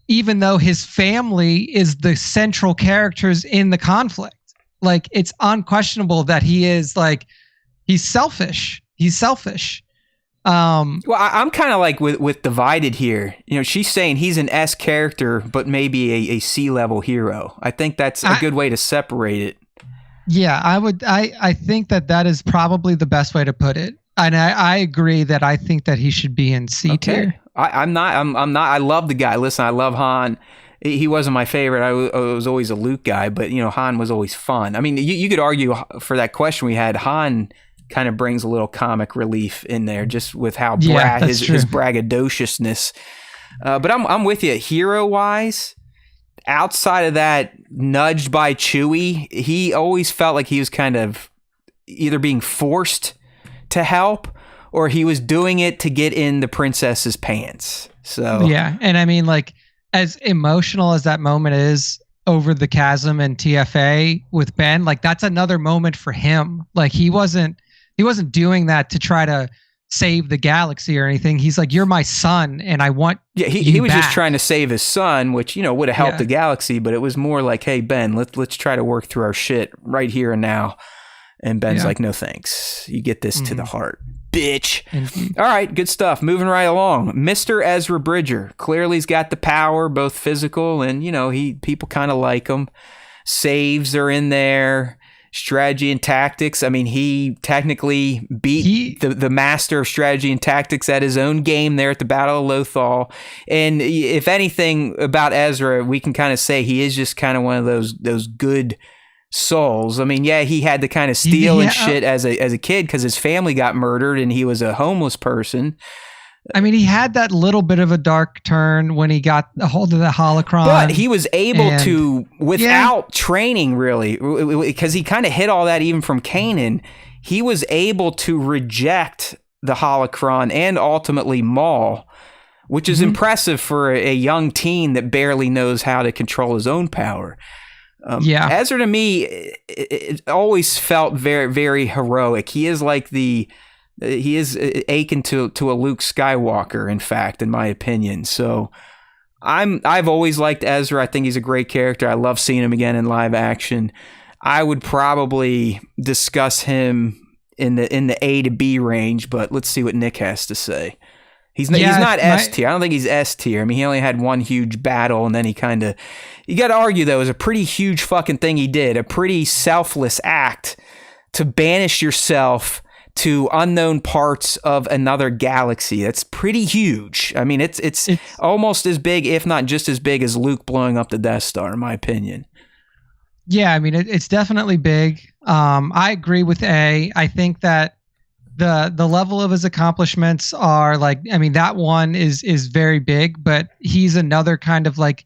even though his family is the central characters in the conflict. Like it's unquestionable that he is like, he's selfish. He's selfish. Well, I'm kind of like with Divided here. She's saying he's an S character, but maybe a C level hero. I think that's a good way to separate it. Yeah, I think that is probably the best way to put it. And I agree that I think that he should be in C tier. I'm not. I love the guy. Listen, I love Han. He wasn't my favorite. I was always a Luke guy, but Han was always fun. I mean, you could argue for that question we had. Han kind of brings a little comic relief in there, just with how his braggadociousness. But I'm with you. Hero wise, outside of that, nudged by Chewie, he always felt like he was kind of either being forced to help, or he was doing it to get in the princess's pants. So yeah, and I mean, like, as emotional as that moment is over the chasm and TFA with Ben, like that's another moment for him. Like he wasn't doing that to try to save the galaxy or anything. He's like, you're my son, and I want he was just trying to save his son, which would have helped the galaxy, but it was more like, hey Ben, let's try to work through our shit right here and now. And Ben's like, no thanks. You get this to the heart, bitch. Indeed. All right, good stuff. Moving right along. Mr. Ezra Bridger. Clearly he's got the power, both physical and, people kind of like him. Saves are in there. Strategy and tactics. I mean, he technically beat the master of strategy and tactics at his own game there at the Battle of Lothal. And if anything about Ezra, we can kind of say he is just kind of one of those good souls. I mean, he had to kind of steal and shit as a kid because his family got murdered and he was a homeless person. I mean, he had that little bit of a dark turn when he got a hold of the holocron. But he was able to, without training really, because he kind of hit all that even from Kanan, he was able to reject the holocron and ultimately Maul, which is impressive for a young teen that barely knows how to control his own power. Ezra to me, it always felt very, very heroic. He is like he is akin to a Luke Skywalker, in fact, in my opinion. So I've always liked Ezra. I think he's a great character. I love seeing him again in live action. I would probably discuss him in the A to B range, but let's see what Nick has to say. He's not S tier. I don't think he's S tier. I mean, he only had one huge battle, and then he kind of... You got to argue, though, it was a pretty huge fucking thing he did. A pretty selfless act to banish yourself to unknown parts of another galaxy. That's pretty huge. I mean, it's almost as big, if not just as big, as Luke blowing up the Death Star, in my opinion. Yeah, I mean, it's definitely big. I agree with A. I think that the level of his accomplishments are like, I mean, that one is very big, but he's another kind of like,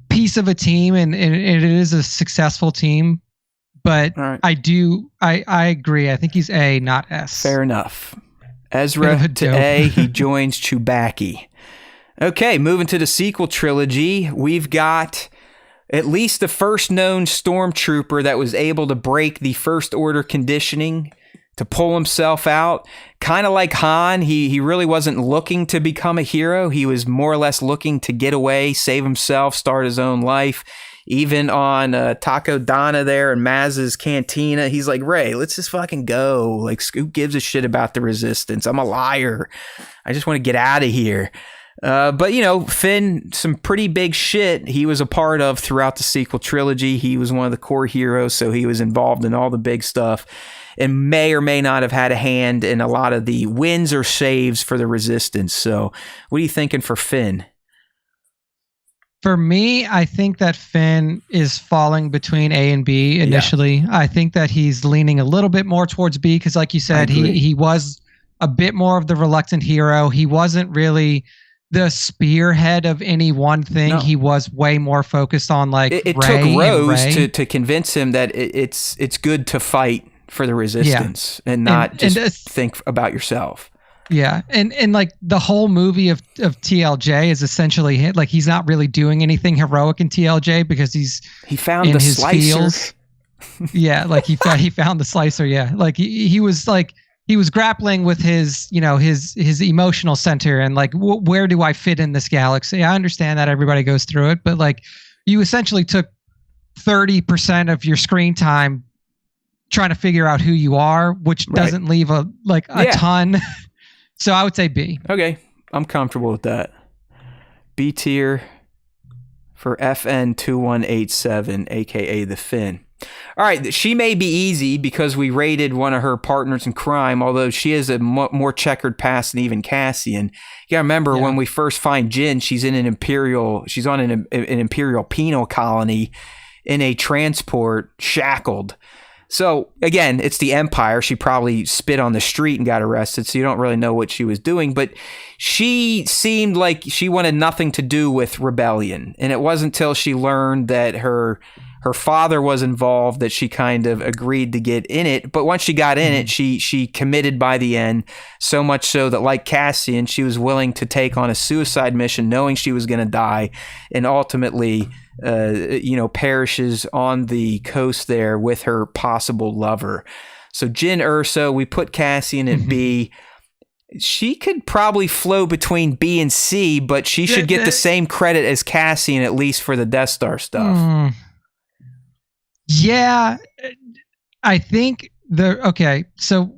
piece of a team, and it is a successful team. but All right. I agree. I think he's A, not S. Fair enough. Bit Ezra of a to dope. A, he joins Chewbacca. Okay, moving to the sequel trilogy, we've got at least the first known stormtrooper that was able to break the First Order conditioning to pull himself out. Kind of like Han, he really wasn't looking to become a hero. He was more or less looking to get away, save himself, start his own life. Even on Taco Donna there in Maz's cantina, he's like, Rey, let's just fucking go. Like, who gives a shit about the Resistance? I'm a liar. I just want to get out of here. But, you know, Finn, some pretty big shit he was a part of throughout the sequel trilogy. He was one of the core heroes, so he was involved in all the big stuff and may or may not have had a hand in a lot of the wins or saves for the Resistance. So what are you thinking for Finn? For me, I think that Finn is falling between A and B initially. Yeah. I think that he's leaning a little bit more towards B because, like you said, he was a bit more of the reluctant hero. He wasn't really the spearhead of any one thing. No. He was way more focused on like it took Rose to convince him that it's good to fight for the Resistance and not just think about yourself. Yeah, and like the whole movie of TLJ is essentially like he's not really doing anything heroic in TLJ because he found the slicer. Feels. Yeah, like he found the slicer. Yeah, like he was grappling with his emotional center and like where do I fit in this galaxy? I understand that everybody goes through it, but like you essentially took 30% of your screen time trying to figure out who you are, which doesn't leave a ton. So I would say B. Okay, I'm comfortable with that. B tier for FN2187, aka the Finn. All right, she may be easy because we rated one of her partners in crime, although she has a more checkered past than even Cassian. You gotta remember when we first find Jyn, she's on an Imperial penal colony in a transport, shackled. So, again, it's the Empire. She probably spit on the street and got arrested, so you don't really know what she was doing. But she seemed like she wanted nothing to do with rebellion. And it wasn't until she learned that her father was involved that she kind of agreed to get in it. But once she got in it, she committed by the end, so much so that, like Cassian, she was willing to take on a suicide mission knowing she was going to die and ultimately perishes on the coast there with her possible lover. So Jyn Erso, we put Cassian at B. She could probably flow between B and C, but she should get the same credit as Cassian, at least for the Death Star stuff. Yeah, I think so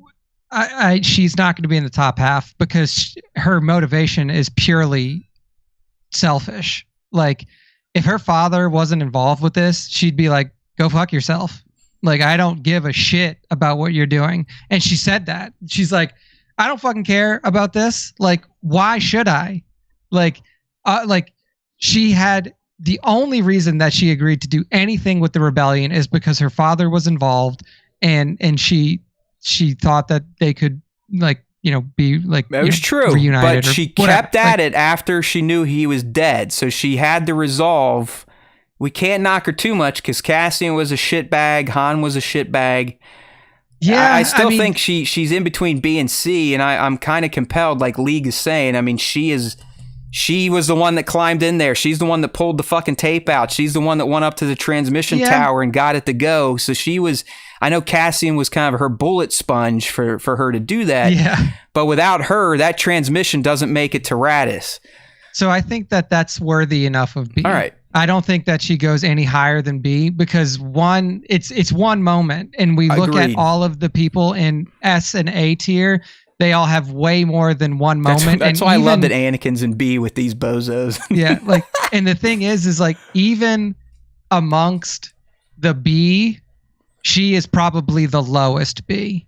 she's not going to be in the top half because her motivation is purely selfish. Like, if her father wasn't involved with this, she'd be like, go fuck yourself. Like, I don't give a shit about what you're doing. And she said that. She's like, I don't fucking care about this. Like, why should I? Like she had the only reason that she agreed to do anything with the rebellion is because her father was involved and she thought that they could be like that was true, reunited. But she kept at it after she knew he was dead. So she had the resolve. We can't knock her too much because Cassian was a shitbag, Han was a shitbag. Yeah, I still think she's in between B and C, and I'm kind of compelled, like League is saying. I mean, she was the one that climbed in there. She's the one that pulled the fucking tape out. She's the one that went up to the transmission tower and got it to go. So she was. I know Cassian was kind of her bullet sponge for her to do that. Yeah. But without her, that transmission doesn't make it to Radis. So I think that that's worthy enough of B. All right. I don't think that she goes any higher than B because it's one moment, and we look at all of the people in S and A tier. They all have way more than one moment. That's why I love that Anakin's in B with these bozos. Yeah, like, and the thing is like even amongst the B, she is probably the lowest B.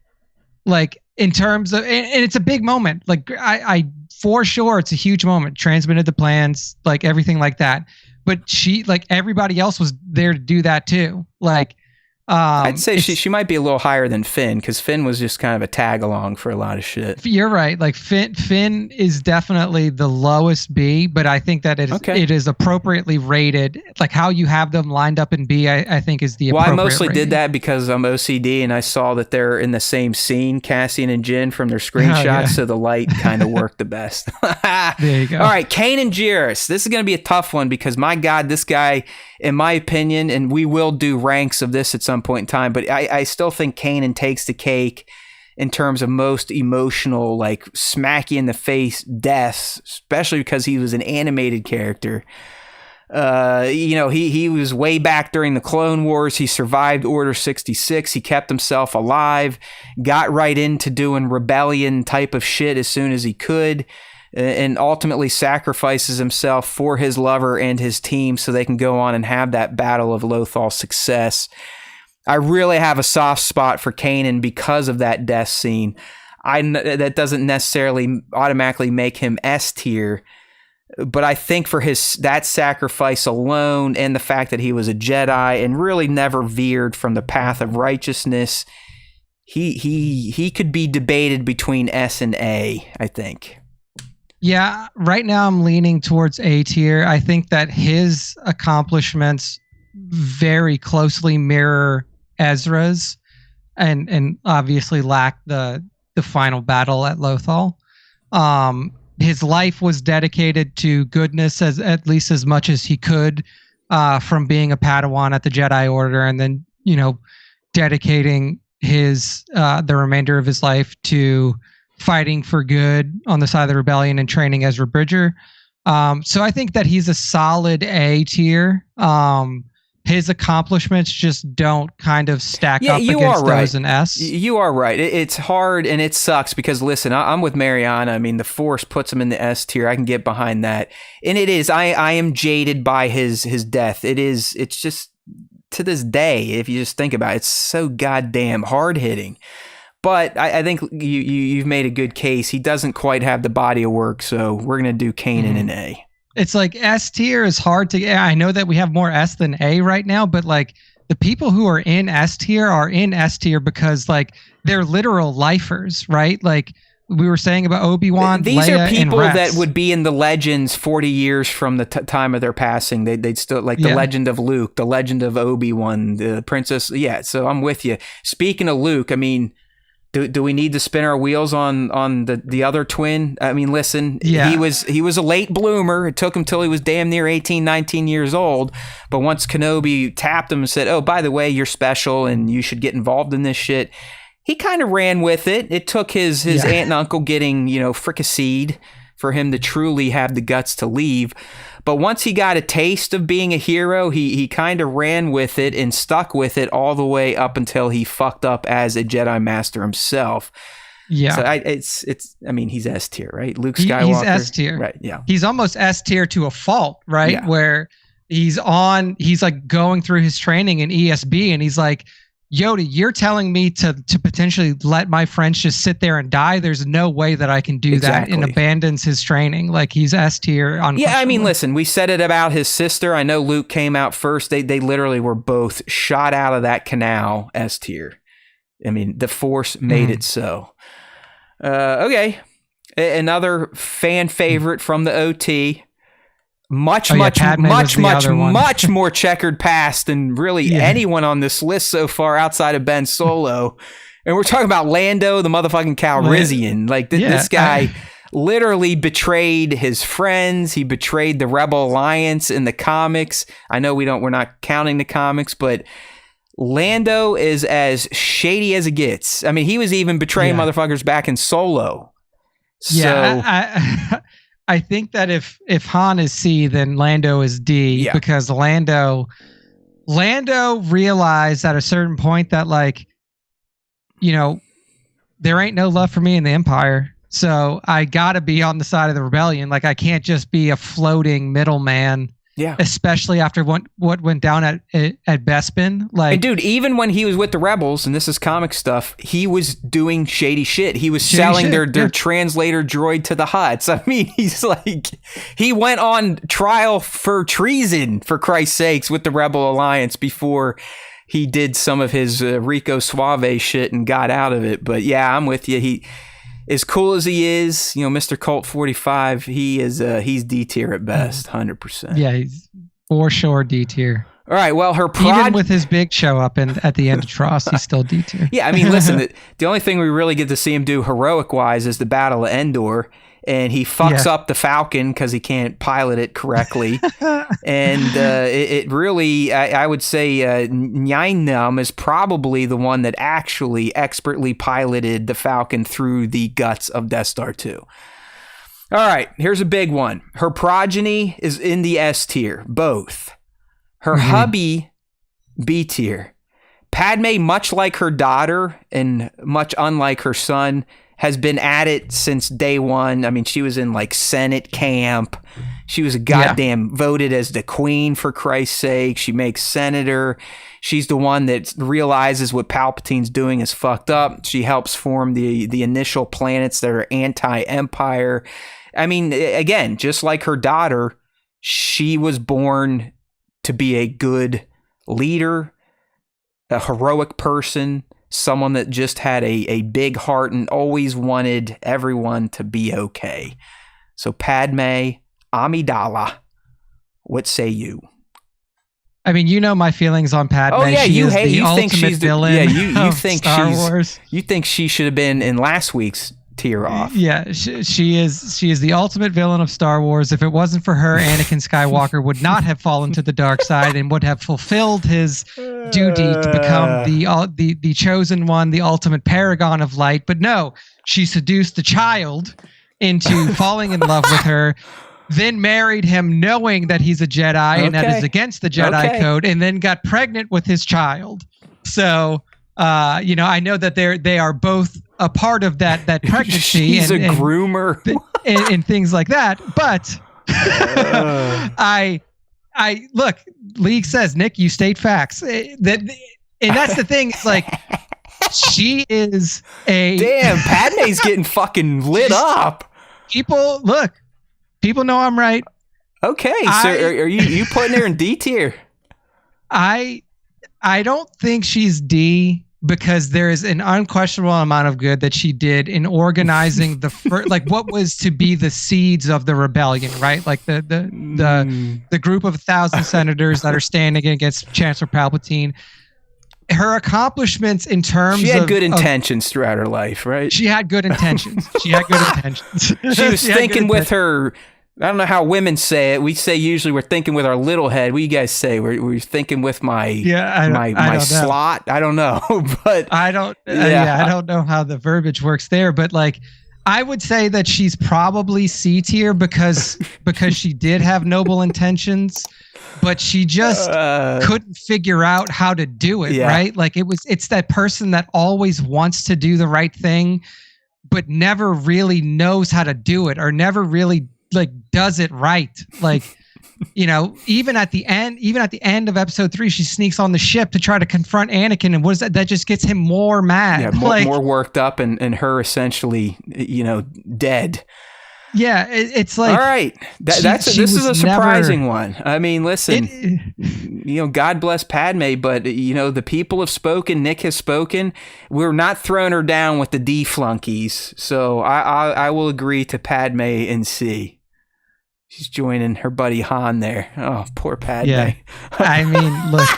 Like, in terms of, and it's a big moment. Like, I for sure, it's a huge moment. Transmitted the plans, like everything like that. But she, like everybody else, was there to do that too. Like, I'd say she might be a little higher than Finn, because Finn was just kind of a tag along for a lot of shit. You're right. Like Finn is definitely the lowest B, but I think that it is appropriately rated. Like how you have them lined up in B, I think is the appropriate Well, I mostly rating. did that because I'm OCD and I saw that they're in the same scene, Cassian and Jyn, from their screenshots, so the light kind of worked the best. There you go. All right, Kanan Jarrus. This is going to be a tough one because, my God, this guy, in my opinion, and we will do ranks of this at some point in time, but I still think Kanan takes the cake in terms of most emotional, like smack you in the face deaths, especially because he was an animated character. He was way back during the Clone Wars. He survived Order 66. He kept himself alive, got right into doing rebellion type of shit as soon as he could, and ultimately sacrifices himself for his lover and his team so they can go on and have that Battle of Lothal success. I really have a soft spot for Kanan because of that death scene. That doesn't necessarily automatically make him S tier, but I think for that sacrifice alone and the fact that he was a Jedi and really never veered from the path of righteousness, he could be debated between S and A, I think. Yeah, right now I'm leaning towards A tier. I think that his accomplishments very closely mirror Ezra's, and obviously lack the final battle at Lothal. His life was dedicated to goodness at least as much as he could, from being a Padawan at the Jedi Order, and then dedicating the remainder of his life to fighting for good on the side of the rebellion and training Ezra Bridger. So I think that he's a solid A tier. His accomplishments just don't kind of stack up against those in S. You are right. It's hard and it sucks because, listen, I'm with Mariana. I mean, the Force puts him in the S tier. I can get behind that. And it is. I am jaded by his death. It's just, to this day, if you just think about it, it's so goddamn hard-hitting. But I think you've made a good case. He doesn't quite have the body of work, so we're going to do Kanan in A. It's like S tier is hard to. I know that we have more S than A right now, but like the people who are in S tier are in S tier because like they're literal lifers, right? Like we were saying about Obi-Wan. These Leia, are people and Rex. that would be in the legends 40 years from the time of their passing. They'd still like the legend of Luke, the legend of Obi-Wan, the princess. Yeah, so I'm with you. Speaking of Luke, I mean, Do we need to spin our wheels on the other twin? I mean, listen, he was a late bloomer. It took him till he was damn near 18, 19 years old. But once Kenobi tapped him and said, oh, by the way, you're special and you should get involved in this shit, he kind of ran with it. It took his aunt and uncle getting, fricasseed for him to truly have the guts to leave. But once he got a taste of being a hero, he kind of ran with it and stuck with it all the way up until he fucked up as a Jedi Master himself. Yeah. So I mean, he's S tier, right? Luke Skywalker. He's S tier. Right, yeah. He's almost S tier to a fault, right? Yeah. Where he's like going through his training in ESB and he's like, Yoda, you're telling me to potentially let my friends just sit there and die? There's no way that I can do that, and abandons his training. Like he's S tier. Yeah, I mean, listen, we said it about his sister. I know Luke came out first. They literally were both shot out of that canal S tier. I mean, the Force made it so. Okay, another fan favorite from the OT. Much more checkered past than really anyone on this list so far outside of Ben Solo. And we're talking about Lando, the motherfucking Calrissian. Like this guy literally betrayed his friends. He betrayed the Rebel Alliance in the comics. I know we're not counting the comics, but Lando is as shady as it gets. I mean, he was even betraying motherfuckers back in Solo. I think that if Han is C, then Lando is D, because Lando realized at a certain point that there ain't no love for me in the Empire. So I gotta be on the side of the rebellion. Like I can't just be a floating middleman. Yeah. Especially after what went down at Bespin. And dude, even when he was with the rebels, and this is comic stuff, he was doing shady shit. He was selling their translator droid to the Hutts. I mean, he went on trial for treason, for Christ's sakes, with the Rebel Alliance before he did some of his Rico Suave shit and got out of it. But yeah, I'm with you. He, as cool as he is, you know, Mr. Colt 45, he's D tier at best, 100%. Yeah, he's for sure D tier. All right, well, even with his big show up and at the end of Tross, he's still D tier. Yeah, I mean, listen, the only thing we really get to see him do heroic-wise is the Battle of Endor, and he fucks up the Falcon because he can't pilot it correctly. And it really, I would say, Nyainam is probably the one that actually expertly piloted the Falcon through the guts of Death Star 2. All right, here's a big one. Her progeny is in the S tier, both. Her hubby, B tier. Padme, much like her daughter and much unlike her son, has been at it since day one. I mean, she was in like Senate camp. She was goddamn voted as the queen, for Christ's sake. She makes senator. She's the one that realizes what Palpatine's doing is fucked up. She helps form the initial planets that are anti-Empire. I mean, again, just like her daughter, she was born to be a good leader, a heroic person, someone that just had a big heart and always wanted everyone to be okay. So Padme Amidala, what say you? I mean, you know my feelings on Padme. Oh yeah, you think she's the villain? Yeah, you think Star Wars. You think she should have been in last week's tier off? Yeah, she is the ultimate villain of Star Wars. If it wasn't for her, Anakin Skywalker would not have fallen to the dark side and would have fulfilled his duty to become the chosen one, the ultimate paragon of light. But no, she seduced the child into falling in love with her, then married him knowing that he's a Jedi and that is against the Jedi code, and then got pregnant with his child. So, I know that they are both a part of that pregnancy. She's a groomer and things like that. But I look. League says, Nick, you state facts. And that's the thing. It's like she is a damn. Padme's getting fucking lit up. People know I'm right. Okay, so are you putting her in D tier? I don't think she's D, because there is an unquestionable amount of good that she did in organizing like what was to be the seeds of the rebellion, right? Like the group of 1,000 senators that are standing against Chancellor Palpatine. Her accomplishments in terms of... She had good intentions throughout her life, right? She had good intentions. She was thinking with her... I don't know how women say it. We say usually we're thinking with our little head. What do you guys say? We're thinking with my slot. I don't know, but I don't. I don't know how the verbiage works there. But like, I would say that she's probably C tier because she did have noble intentions, but she just couldn't figure out how to do it. Right? Like it's that person that always wants to do the right thing, but never really knows how to do it, or never really like does it right. Like, even at the end of episode 3, she sneaks on the ship to try to confront Anakin, and what is that just gets him more mad, more worked up, and her essentially dead. Yeah, it's like, all right, this is a surprising one. I mean, listen, God bless Padme, but the people have spoken. Nick has spoken. We're not throwing her down with the D flunkies, so I will agree to Padme in C. She's joining her buddy Han there. Oh, poor Padme. Yeah. I mean, look,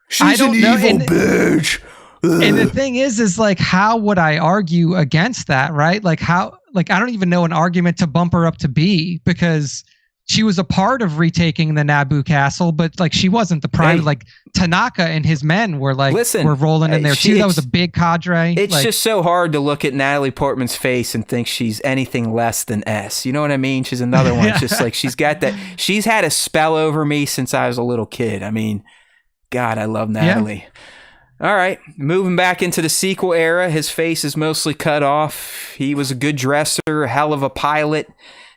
she's an evil bitch. And the thing is like, how would I argue against that, right? Like I don't even know an argument to bump her up to B, because she was a part of retaking the Naboo castle, but like she wasn't the prime. Hey. Like Tanaka and his men were like, were rolling in there too. That was a big cadre. It's just so hard to look at Natalie Portman's face and think she's anything less than S. You know what I mean? She's another one. It's just like, she's got that. She's had a spell over me since I was a little kid. I mean, God, I love Natalie. Yeah. All right, moving back into the sequel era, his face is mostly cut off. He was a good dresser, a hell of a pilot.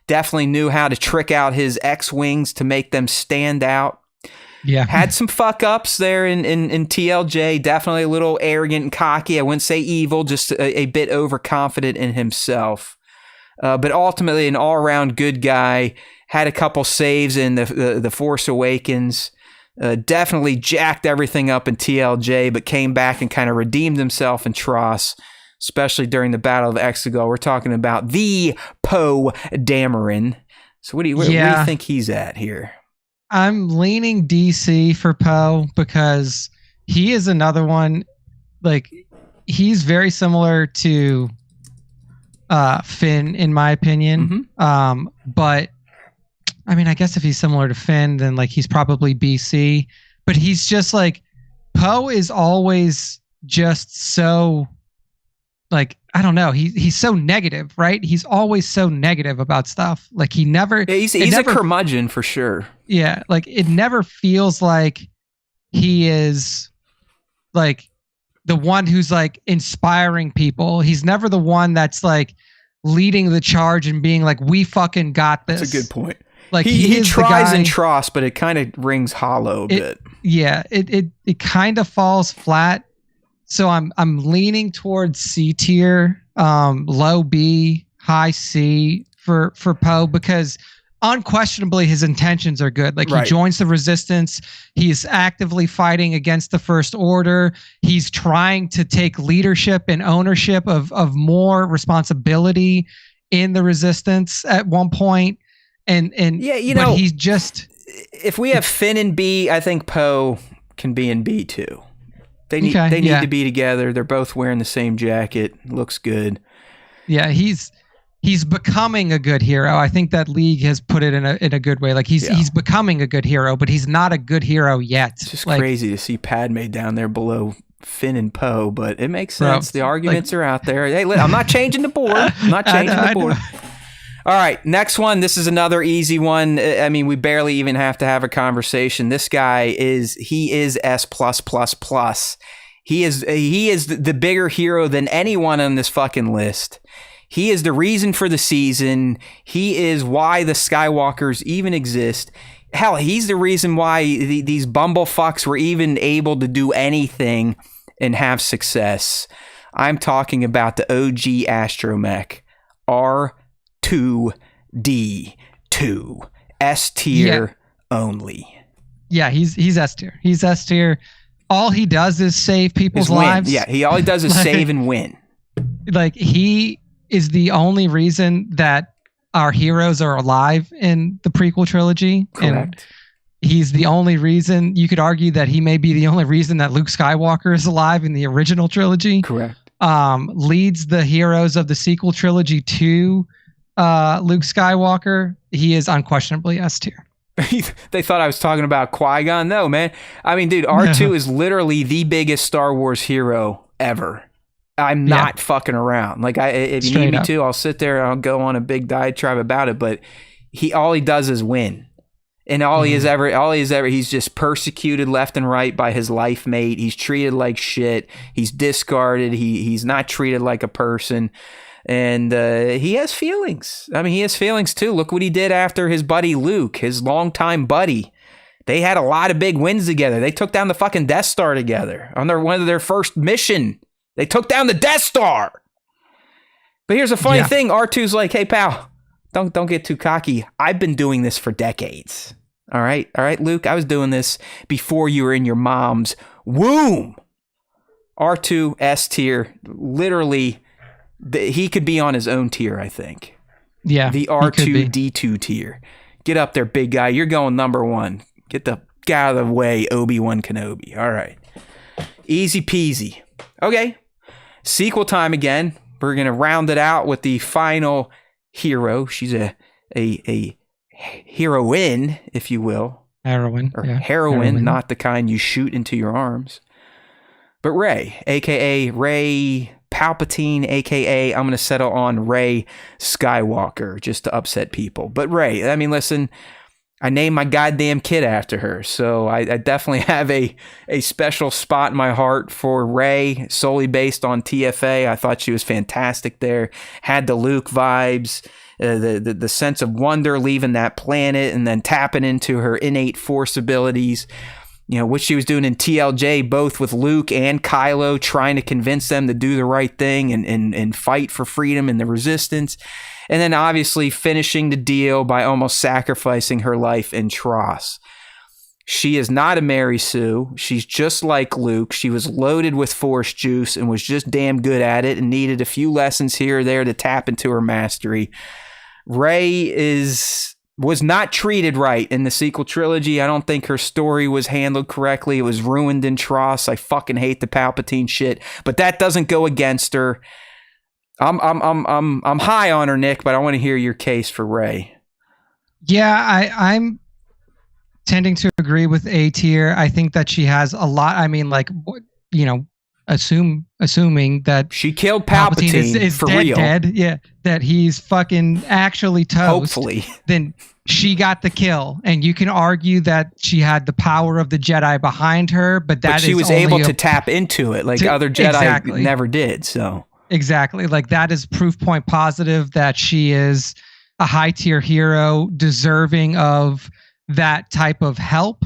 Definitely knew how to trick out his X-Wings to make them stand out. Yeah. Had some fuck-ups there in TLJ. Definitely a little arrogant and cocky. I wouldn't say evil, just a bit overconfident in himself. But ultimately an all-around good guy. Had a couple saves in the Force Awakens. definitely jacked everything up in TLJ, but came back and kind of redeemed himself in Tross, especially during the Battle of Exegol. We're talking about the Poe Dameron. So where do you think he's at here? I'm leaning DC for Poe because he is another one. Like, he's very similar to Finn, in my opinion. Mm-hmm. But I mean, I guess if he's similar to Finn, then like he's probably BC. But he's just like, Poe is always just so, like, I don't know. He's so negative, right? He's always so negative about stuff. Like, he never. Yeah, he's a curmudgeon for sure. Yeah, like it never feels like he is like the one who's like inspiring people. He's never the one that's like leading the charge and being like, "We fucking got this." That's a good point. Like he tries in Tross, but it kind of rings hollow a bit. Yeah, it kind of falls flat. So I'm leaning towards C tier, low B, high C for Poe, because unquestionably his intentions are good. Like, he joins the Resistance. He's actively fighting against the First Order. He's trying to take leadership and ownership of more responsibility in the Resistance at one point. And yeah, but he's just, if we have Finn in B, I think Poe can be in B too. They need to be together. They're both wearing the same jacket. Looks good. Yeah, he's becoming a good hero. I think that League has put it in a good way. Like, he's becoming a good hero, but he's not a good hero yet. It's just crazy to see Padme down there below Finn and Poe, but it makes sense. The arguments are out there. Hey, I'm not changing the board. I'm not changing the board. All right, next one. This is another easy one. I mean, we barely even have to have a conversation. This guy is S++++. He is the bigger hero than anyone on this fucking list. He is the reason for the season. He is why the Skywalkers even exist. Hell, he's the reason why these bumblefucks were even able to do anything and have success. I'm talking about the OG astromech, R2D2, S tier only. Yeah, he's S tier. He's S tier. All he does is save people's lives. Yeah, all he does is save and win. Like, he is the only reason that our heroes are alive in the prequel trilogy. Correct. And he's the only reason, you could argue that he may be the only reason that Luke Skywalker is alive in the original trilogy. Correct. Leads the heroes of the sequel trilogy to Luke Skywalker. He is unquestionably S tier. They thought I was talking about Qui-Gon. No, man. I mean, dude, R2 is literally the biggest Star Wars hero ever. I'm not fucking around. Like, if you need me to, I'll sit there and I'll go on a big diatribe about it. But all he does is win, and he's just persecuted left and right by his life mate. He's treated like shit. He's discarded. He's not treated like a person. And he has feelings. I mean, he has feelings too. Look what he did after his buddy Luke, his longtime buddy. They had a lot of big wins together. They took down the fucking Death Star together on one of their first mission. They took down the Death Star. But here's a funny thing. R2's like, hey, pal, don't get too cocky. I've been doing this for decades. All right, Luke, I was doing this before you were in your mom's womb. R2, S tier, literally. He could be on his own tier, I think. Yeah. The R2D2 tier. Get up there, big guy. You're going number one. Get the guy out of the way, Obi-Wan Kenobi. All right. Easy peasy. Okay. Sequel time again. We're going to round it out with the final hero. She's a heroine, if you will. Heroine. Or heroine, not the kind you shoot into your arms. But Rey, a.k.a. Rey Palpatine, a.k.a. I'm going to settle on Rey Skywalker just to upset people. But Rey, I mean, listen, I named my goddamn kid after her. So I definitely have a special spot in my heart for Rey, solely based on TFA. I thought she was fantastic there. Had the Luke vibes, the sense of wonder leaving that planet and then tapping into her innate Force abilities. You know, what she was doing in TLJ, both with Luke and Kylo, trying to convince them to do the right thing and fight for freedom and the Resistance. And then obviously finishing the deal by almost sacrificing her life in Tross. She is not a Mary Sue. She's just like Luke. She was loaded with Force juice and was just damn good at it and needed a few lessons here or there to tap into her mastery. Rey was not treated right in the sequel trilogy. I don't think her story was handled correctly. It was ruined in Tross. I fucking hate the Palpatine shit, but that doesn't go against her. I'm high on her, Nick, but I want to hear your case for Rey. Yeah, I'm tending to agree with A tier. I think that she has a lot. I mean, like, you know, assuming that she killed Palpatine is for dead, real. Yeah, that he's fucking actually toast. Hopefully. Then she got the kill, and you can argue that she had the power of the Jedi behind her, but she was able to tap into it like other Jedi never did. So exactly, like that is proof point positive that she is a high tier hero, deserving of that type of help.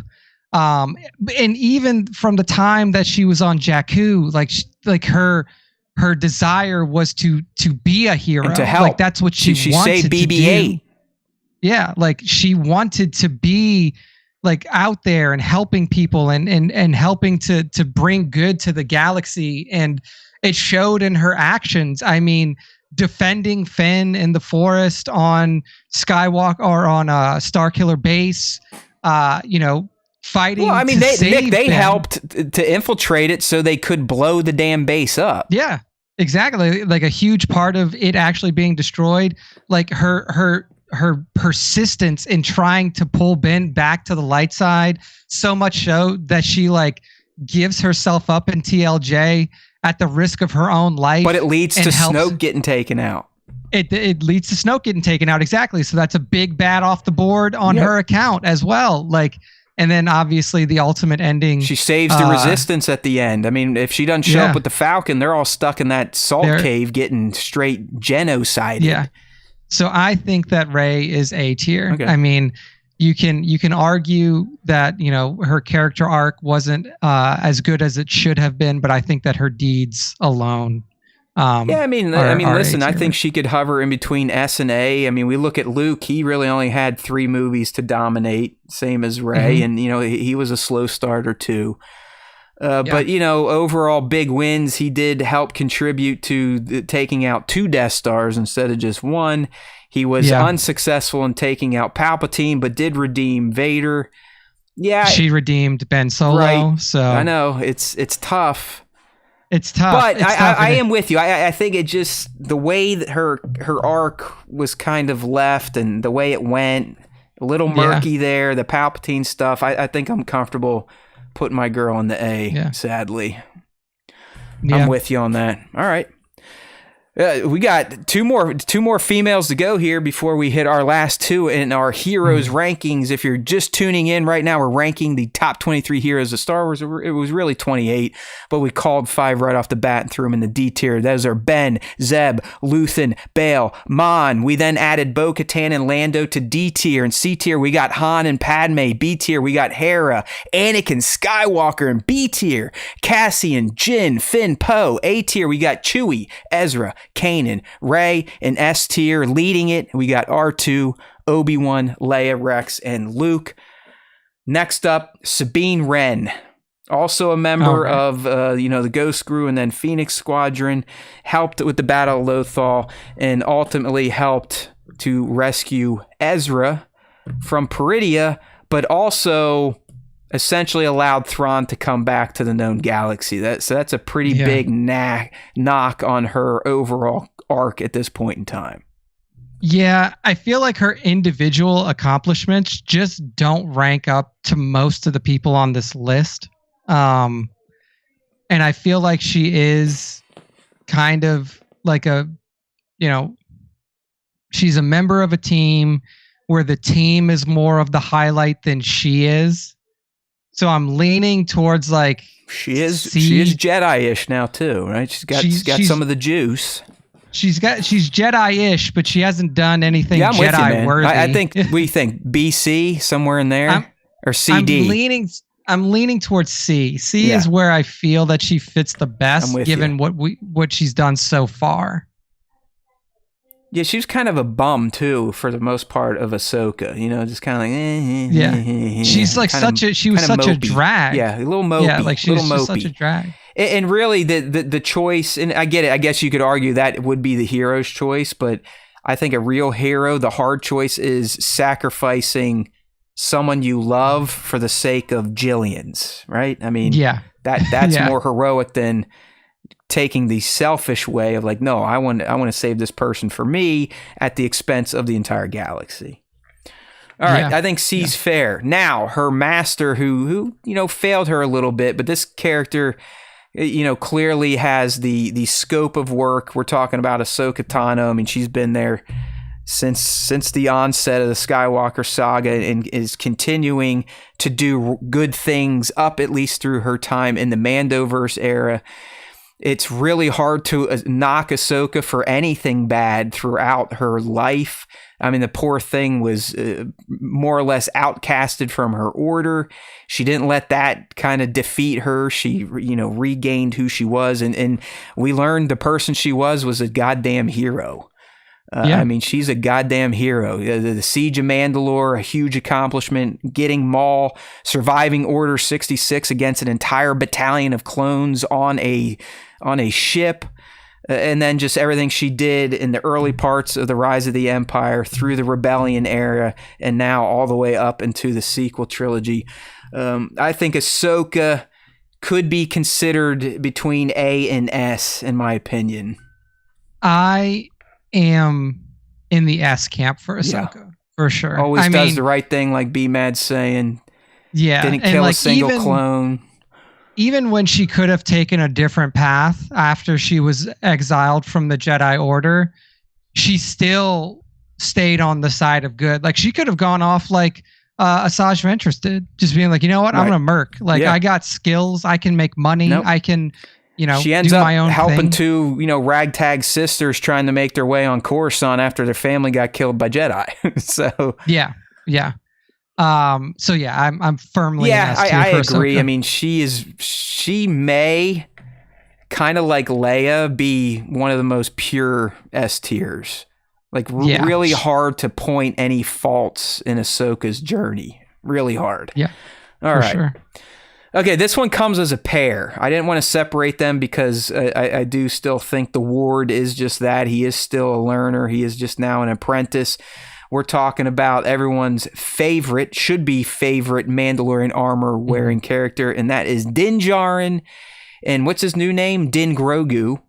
And even from the time that she was on Jakku, like her desire was to be a hero, and to help. Like that's what she wanted saved BB-8. to do. Yeah, like she wanted to be like out there and helping people and helping to bring good to the galaxy, and it showed in her actions. I mean, defending Finn in the forest on Skywalker or on Starkiller base, you know, fighting. Well, I mean, they Finn. helped to infiltrate it so they could blow the damn base up. Yeah, exactly. Like a huge part of it actually being destroyed, like her persistence in trying to pull Ben back to the light side, so much so that she like gives herself up in TLJ at the risk of her own life. But it leads to Snoke getting taken out. It leads to Snoke getting taken out, exactly. So that's a big bad off the board on her account as well. Like, and then obviously the ultimate ending. She saves the Resistance at the end. I mean, if she doesn't show up with the Falcon, they're all stuck in that salt cave getting straight genocided. Yeah. So I think that Rey is A tier. Okay. I mean, you can argue that, you know, her character arc wasn't as good as it should have been, but I think that her deeds alone. Listen, I think she could hover in between S and A. I mean, we look at Luke; he really only had 3 movies to dominate, same as Rey, and you know he was a slow starter too. But you know, overall big wins. He did help contribute to taking out 2 Death Stars instead of just 1. He was unsuccessful in taking out Palpatine, but did redeem Vader. Yeah, she redeemed Ben Solo. Right. So I know it's tough. It's tough. But I am with you. I think it just, the way that her arc was kind of left and the way it went, a little murky there, the Palpatine stuff, I think I'm comfortable putting my girl in the A, sadly. Yeah. I'm with you on that. All right. We got two more females to go here before we hit our last 2 in our heroes rankings. If you're just tuning in right now, we're ranking the top 23 heroes of Star Wars. It was really 28, but we called 5 right off the bat and threw them in the D tier. Those are Ben, Zeb, Luthen, Bail, Mon. We then added Bo-Katan and Lando to D tier. And C tier, we got Han and Padme. B tier, we got Hera, Anakin Skywalker. And B tier, Cassian, Jin, Finn, Poe. A tier, we got Chewie, Ezra, Kanan, Rey, and S tier leading it. We got R2, Obi-Wan, Leia, Rex, and Luke. Next up, Sabine Wren, also a member of the Ghost Crew and then Phoenix Squadron, helped with the Battle of Lothal and ultimately helped to rescue Ezra from Peridia, but also essentially allowed Thrawn to come back to the known galaxy. So that's a pretty big knock on her overall arc at this point in time. Yeah, I feel like her individual accomplishments just don't rank up to most of the people on this list. And I feel like she is kind of like she's a member of a team where the team is more of the highlight than she is. So I'm leaning towards like she is Jedi-ish now too, right? She's got some of the juice. She's Jedi-ish, but she hasn't done anything Jedi worthy. I think we think BC somewhere in there or CD. I'm leaning towards C. C is where I feel that she fits the best, given what she's done so far. Yeah, she was kind of a bum too for the most part of Ahsoka. Just kind of like Yeah. She's like she was such a drag. Yeah, a little mopey. Yeah, like she was just such a drag. And really, the choice, and I get it. I guess you could argue that would be the hero's choice, but I think a real hero, the hard choice is sacrificing someone you love for the sake of Jillian's, right? I mean, that's more heroic than taking the selfish way of like, no, I want to save this person for me at the expense of the entire galaxy. All right, I think C's fair. Now, her master, who failed her a little bit, but this character, clearly has the scope of work. We're talking about Ahsoka Tano. I mean, she's been there since the onset of the Skywalker saga and is continuing to do good things up at least through her time in the Mandoverse era. It's really hard to knock Ahsoka for anything bad throughout her life. I mean, the poor thing was more or less outcasted from her order. She didn't let that kind of defeat her. She, regained who she was. And we learned the person she was a goddamn hero. I mean, she's a goddamn hero. The Siege of Mandalore, a huge accomplishment. Getting Maul, surviving Order 66 against an entire battalion of clones on a ship. And then just everything she did in the early parts of the Rise of the Empire through the Rebellion era and now all the way up into the sequel trilogy. I think Ahsoka could be considered between A and S, in my opinion. I am in the S camp for Ahsoka, for sure. Always does the right thing, like B-Mad's saying. Yeah. Didn't kill a single clone. Even when she could have taken a different path after she was exiled from the Jedi Order, she still stayed on the side of good. Like, she could have gone off like Asajj Ventress did, just being like, you know what, I'm gonna merc. Like, I got skills, I can make money, I can, she ends up my own helping thing. two, ragtag sisters trying to make their way on Coruscant after their family got killed by Jedi. So yeah. I'm firmly in S tier I for agree. Ahsoka. I mean, she may kind of like Leia be one of the most pure S tiers. Like really hard to point any faults in Ahsoka's journey. Really hard. Yeah. All right. Sure. Okay, this one comes as a pair. I didn't want to separate them because I do still think the Ward is just that. He is still a learner. He is just now an apprentice. We're talking about everyone's favorite, should be favorite Mandalorian armor wearing character, and that is Din Djarin. And what's his new name? Din Grogu.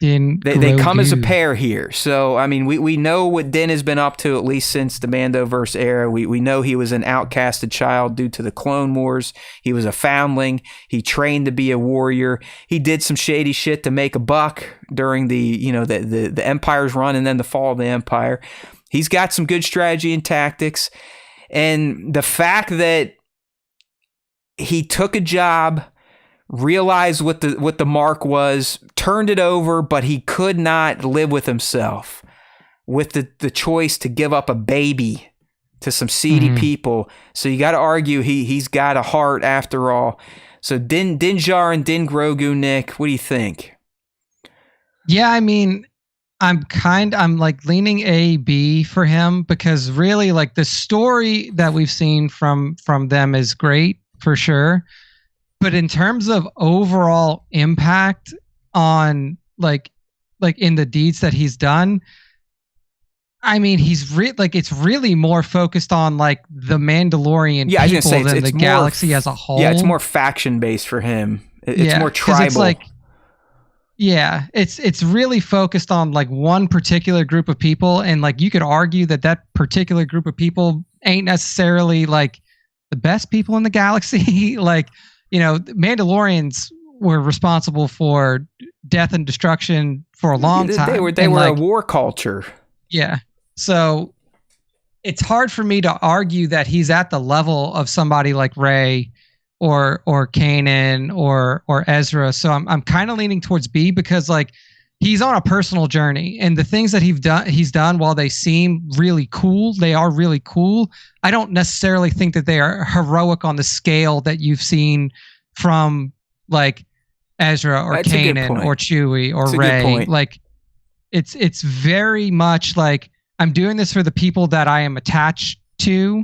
They come as a pair here. So, I mean, we know what Din has been up to at least since the Mandoverse era. We know he was an outcasted child due to the Clone Wars. He was a foundling. He trained to be a warrior. He did some shady shit to make a buck during the Empire's run and then the fall of the Empire. He's got some good strategy and tactics. And the fact that he took a job, realized what the mark was, turned it over, but he could not live with himself with the choice to give up a baby to some seedy people. So you got to argue he's got a heart after all. So Din Djarin, Din Grogu, Nick, what do you think? Yeah, I mean, I'm like leaning A, B for him because really like the story that we've seen from them is great for sure. But in terms of overall impact on like in the deeds that he's done, I mean, it's really more focused on like the Mandalorian people than the galaxy as a whole. Yeah, it's more faction based for him. It's more tribal. It's like, it's really focused on like one particular group of people, and like you could argue that particular group of people ain't necessarily like the best people in the galaxy. Like, Mandalorians were responsible for death and destruction for a long time. They were a war culture. Yeah. So it's hard for me to argue that he's at the level of somebody like Rey or Kanan or Ezra. So I'm kind of leaning towards B because like he's on a personal journey, and the things that he's done, while they seem really cool, they are really cool. I don't necessarily think that they are heroic on the scale that you've seen from like Ezra or Kanan or Chewie or Rey. Like, it's very much like I'm doing this for the people that I am attached to,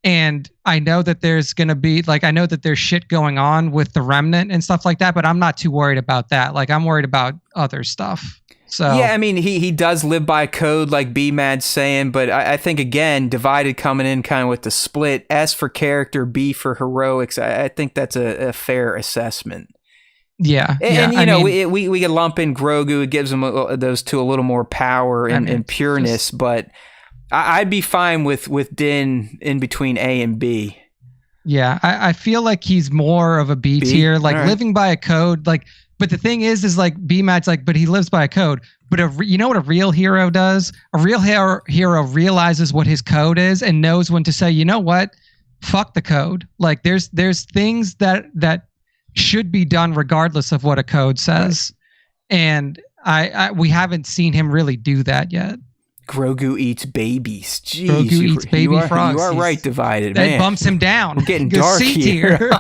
and I know that there's going to be like I know that there's shit going on with the remnant and stuff like that, but I'm not too worried about that. Like I'm worried about other stuff. So yeah, I mean, he does live by code, like B-Mad's saying, but I think, again, Divided coming in kind of with the split, S for character, B for heroics, I think that's a fair assessment. Yeah. And you know, we could lump in Grogu, it gives them those two a little more power and pureness, but I'd be fine with Din in between A and B. Yeah, I feel like he's more of a B tier, like living by a code, like. But the thing is like B-Mad's like, but he lives by a code. But you know what a real hero does? A real hero realizes what his code is and knows when to say, you know what? Fuck the code. Like there's things that should be done regardless of what a code says. Right. And we haven't seen him really do that yet. Grogu eats babies. Jeez, Grogu eats baby frogs. You are right, Divided. That bumps him down. We're getting dark here.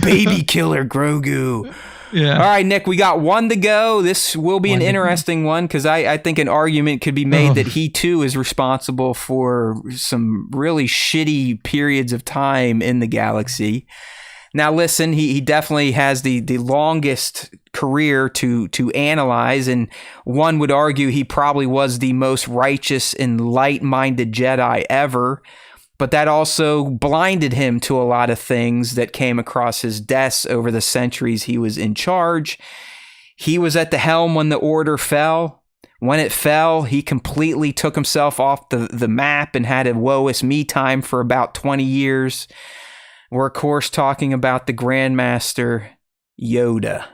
Baby killer Grogu. Yeah. All right, Nick, we got one to go. This will be an interesting one because I think an argument could be made that he too is responsible for some really shitty periods of time in the galaxy. Now, listen, he definitely has the longest career to analyze, and one would argue he probably was the most righteous and light-minded Jedi ever. But that also blinded him to a lot of things that came across his desk over the centuries he was in charge. He was at the helm when the order fell. When it fell, he completely took himself off the map and had a woe is me time for about 20 years. We're, of course, talking about the Grandmaster Yoda.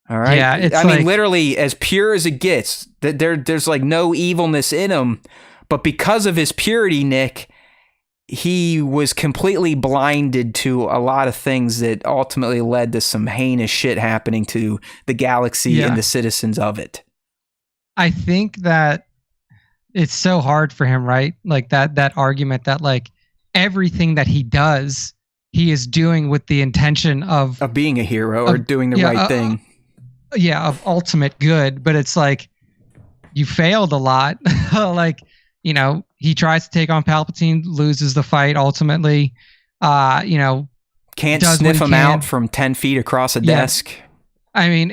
All right? Yeah, I mean, literally, as pure as it gets, there's like no evilness in him. But because of his purity, Nick, he was completely blinded to a lot of things that ultimately led to some heinous shit happening to the galaxy and the citizens of it. I think that it's so hard for him, right? Like that argument that like everything that he does, he is doing with the intention of being a hero or doing the right thing. Of ultimate good. But it's like you failed a lot. Like, you know, he tries to take on Palpatine, loses the fight ultimately. You know, can't sniff him out from 10 feet across a desk. I mean,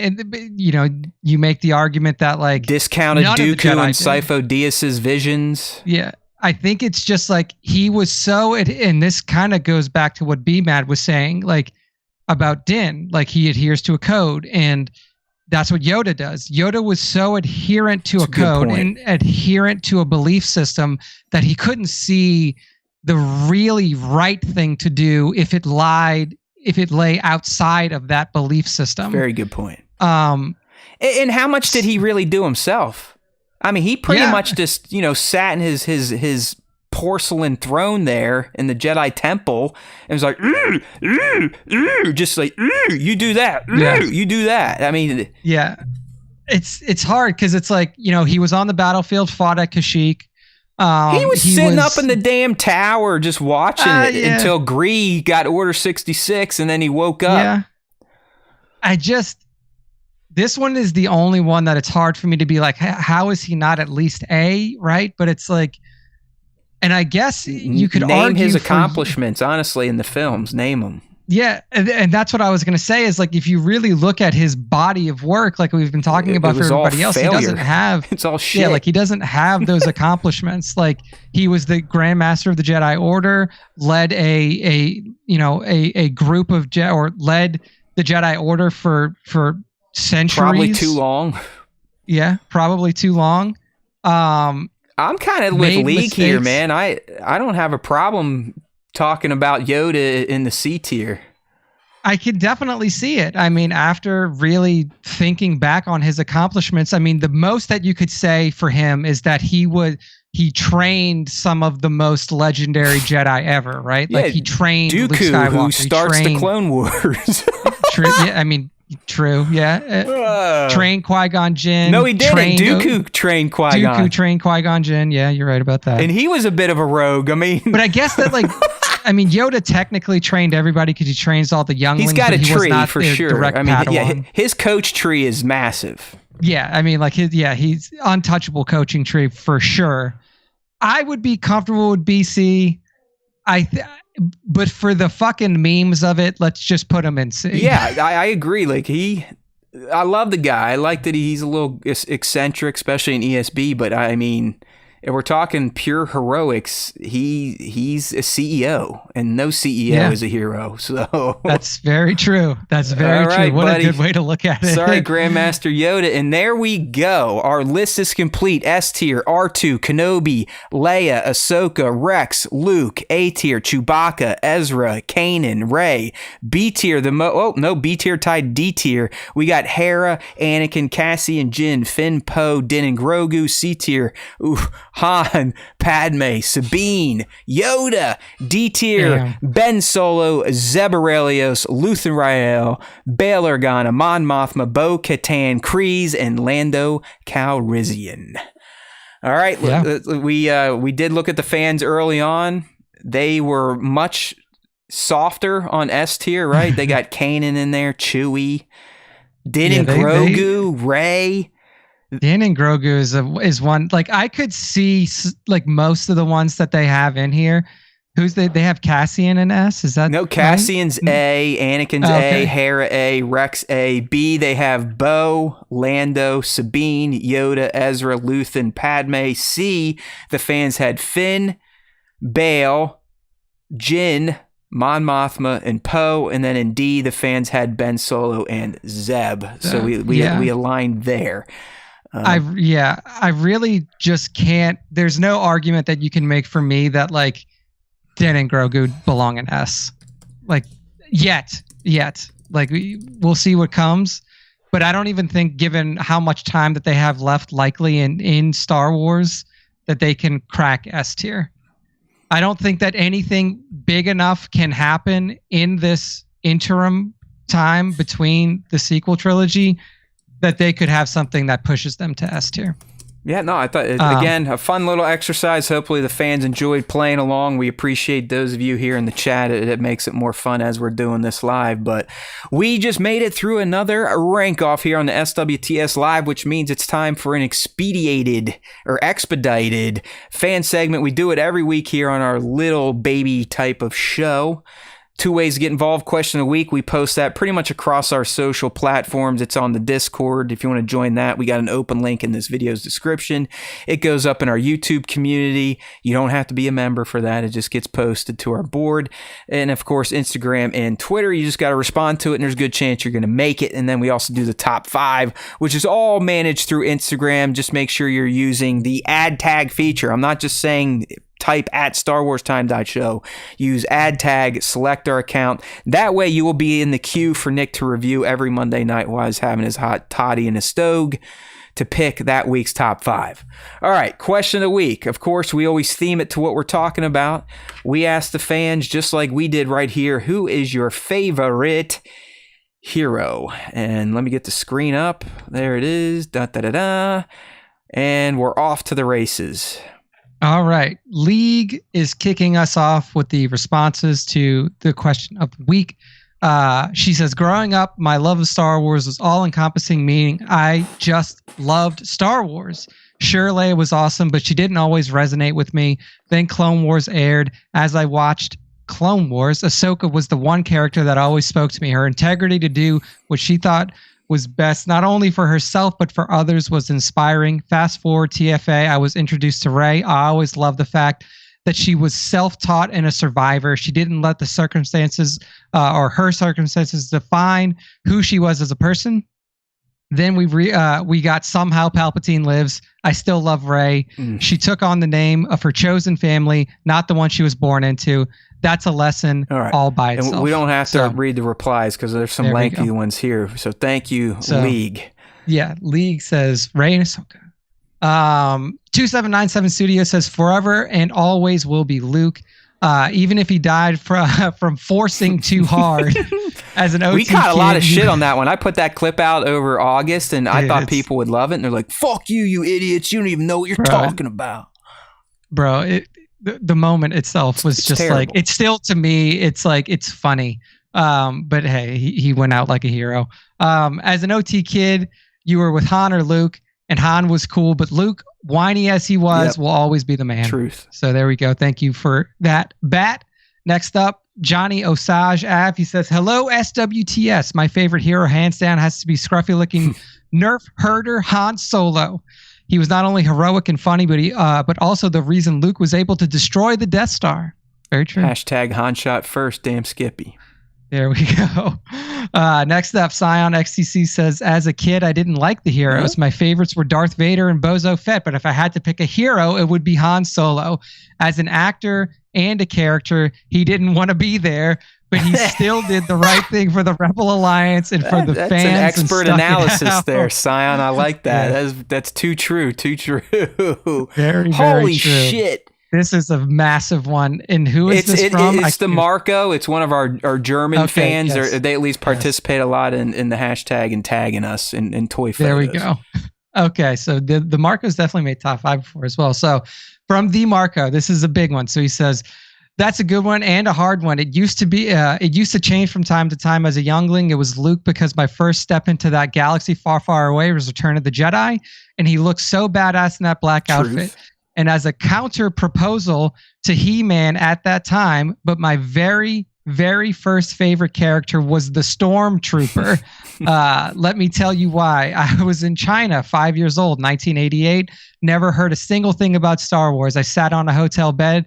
you know, you make the argument that like discounted Dooku and Sifo Dyas's visions. Yeah, I think it's just like he was so, and this kind of goes back to what B-Mad was saying, like about Din, like he adheres to a code, and that's what Yoda does. Yoda was so adherent to a code and adherent to a belief system that he couldn't see the really right thing to do if it lay outside of that belief system. Very good point. And how much did he really do himself? I mean, he pretty much just, you know, sat in his porcelain throne there in the Jedi Temple and was like, just like, you do that, you do that. I mean, yeah, it's hard because it's like, you know, he was on the battlefield, fought at Kashyyyk. He was sitting up in the damn tower just watching it until Gree got Order 66 and then he woke up. Yeah. This one is the only one that it's hard for me to be like, how is he not at least A, right? But it's like, and I guess you could name argue his accomplishments, honestly, in the films. Name them. Yeah, and that's what I was going to say is like if you really look at his body of work, like we've been talking about for everybody else, he doesn't have. It's all shit. Yeah, like he doesn't have those accomplishments. Like he was the Grand Master of the Jedi Order, led a group of led the Jedi Order for centuries. Probably too long. Yeah, probably too long. I'm kind of with League here, man. I don't have a problem talking about Yoda in the C tier. I can definitely see it. I mean, after really thinking back on his accomplishments, I mean, the most that you could say for him is that he trained some of the most legendary Jedi ever, right? Yeah, like he trained Dooku, Luke Skywalker, who starts the Clone Wars. True. Yeah. Trained Qui-Gon Jinn. No, he didn't. Dooku trained Qui-Gon. Dooku trained Qui-Gon Jinn. Yeah, you're right about that. And he was a bit of a rogue. I mean, but I guess that Yoda technically trained everybody because he trains all the younglings. He's got a tree was not for sure. I mean, his coach tree is massive. Yeah, I mean, like he's untouchable coaching tree for sure. I would be comfortable with BC. But for the fucking memes of it, let's just put him in C. Yeah, I agree. Like I love the guy. I like that he's a little eccentric, especially in ESB. But I mean, if we're talking pure heroics, he's a CEO, and no CEO is a hero. So that's very true. That's very true. What buddy. A good way to look at it. Sorry, Grandmaster Yoda. And there we go. Our list is complete. S tier: R2, Kenobi, Leia, Ahsoka, Rex, Luke. A tier: Chewbacca, Ezra, Kanan, Rey. B tier: B tier tied D tier. We got Hera, Anakin, Cassian, Jin, Finn, Poe, Din, and Grogu. C tier: Han, Padme, Sabine, Yoda. D tier: Ben Solo, Zeb Orrelios, Luthen Rael, Bail Organa, Mon Mothma, Bo-Katan, Kryze, and Lando Calrissian. All right, we did look at the fans early on. They were much softer on S tier, right? They got Kanan in there, Chewie, Din and Grogu, Rey. Din and Grogu is one, like I could see like most of the ones that they have in here. They have Cassian in S? Is that no? Cassian's right? A, Anakin's A, Hera A, Rex A. B, they have Bo, Lando, Sabine, Yoda, Ezra, Luthen, Padme. C, the fans had Finn, Bail, Jin, Mon Mothma, and Poe. And then in D, the fans had Ben Solo and Zeb. So we aligned there. I really just can't. There's no argument that you can make for me that like Din and Grogu belong in S. Like yet. Like we'll see what comes, but I don't even think, given how much time that they have left, likely in Star Wars, that they can crack S tier. I don't think that anything big enough can happen in this interim time between the sequel trilogy that they could have something that pushes them to S tier. Yeah, no, I thought, again, a fun little exercise. Hopefully the fans enjoyed playing along. We appreciate those of you here in the chat. It makes it more fun as we're doing this live. But we just made it through another rank off here on the SWTS Live, which means it's time for an expedited fan segment. We do it every week here on our little baby type of show. 2 ways to get involved. Question of the week. We post that pretty much across our social platforms. It's on the Discord. If you want to join that, we got an open link in this video's description. It goes up in our YouTube community. You don't have to be a member for that. It just gets posted to our board. And of course, Instagram and Twitter. You just got to respond to it, and there's a good chance you're going to make it. And then we also do the top 5, which is all managed through Instagram. Just make sure you're using the ad tag feature. I'm not just saying type at StarWarsTime.show. Use ad tag, select our account. That way you will be in the queue for Nick to review every Monday night while he's having his hot toddy and his stogue to pick that week's top 5. All right, question of the week. Of course, we always theme it to what we're talking about. We asked the fans, just like we did right here, who is your favorite hero? And let me get the screen up. There it is. And we're off to the races. All right. League is kicking us off with the responses to the question of the week. She says, growing up, my love of Star Wars was all-encompassing, meaning I just loved Star Wars. Sure, Leia was awesome, but she didn't always resonate with me. Then Clone Wars aired. As I watched Clone Wars, Ahsoka was the one character that always spoke to me. Her integrity to do what she thought was best, not only for herself, but for others, was inspiring. Fast forward TFA, I was introduced to Rey. I always loved the fact that she was self-taught and a survivor. She didn't let the circumstances or her circumstances define who she was as a person. Then we got Somehow Palpatine Lives. I still love Rey. She took on the name of her chosen family, not the one she was born into. That's a lesson all by itself. And we don't have to read the replies because there's some lengthy ones here. So thank you, League. Yeah, League says Rey and Ahsoka. 2797 Studio says forever and always will be Luke. Even if he died from forcing too hard as an OT We caught kid, a lot of shit on that one. I put that clip out over August, and I thought people would love it. And they're like, fuck you, you idiots. You don't even know what you're talking about. Bro, the moment itself was just terrible. Like, it's still, to me, it's like, it's funny. But hey, he went out like a hero. As an OT kid, you were with Han or Luke, and Han was cool, but Luke, whiny as he was, will always be the man. Truth. So there we go. Thank you for that, Bat. Next up, Johnny Osage Ave. He says, hello, SWTS. My favorite hero, hands down, has to be scruffy-looking Nerf herder Han Solo. He was not only heroic and funny, but also the reason Luke was able to destroy the Death Star. Very true. Hashtag Han shot first, damn Skippy. There we go. Next up, Scion XTC says, as a kid, I didn't like the heroes. My favorites were Darth Vader and Bozo Fett, but if I had to pick a hero, it would be Han Solo. As an actor and a character, he didn't want to be there, but he still did the right thing for the Rebel Alliance and for the fans. That's an expert analysis there, Scion. I like that. Yeah. That's too true. Too true. Very, Holy true. Shit. This is a massive one. And who is this from? It's the Marco. It's one of our German fans. Yes. They at least participate a lot in the hashtag and tagging us in toy photos. There we go. Okay, so the Marco's definitely made top 5 before as well. So from the Marco, this is a big one. So he says, that's a good one and a hard one. It used to change from time to time. As a youngling, it was Luke, because my first step into that galaxy far, far away was Return of the Jedi. And he looked so badass in that black outfit. And as a counter proposal to He-Man at that time, but my very, very first favorite character was the Stormtrooper. Let me tell you why. I was in China, 5 years old, 1988. Never heard a single thing about Star Wars. I sat on a hotel bed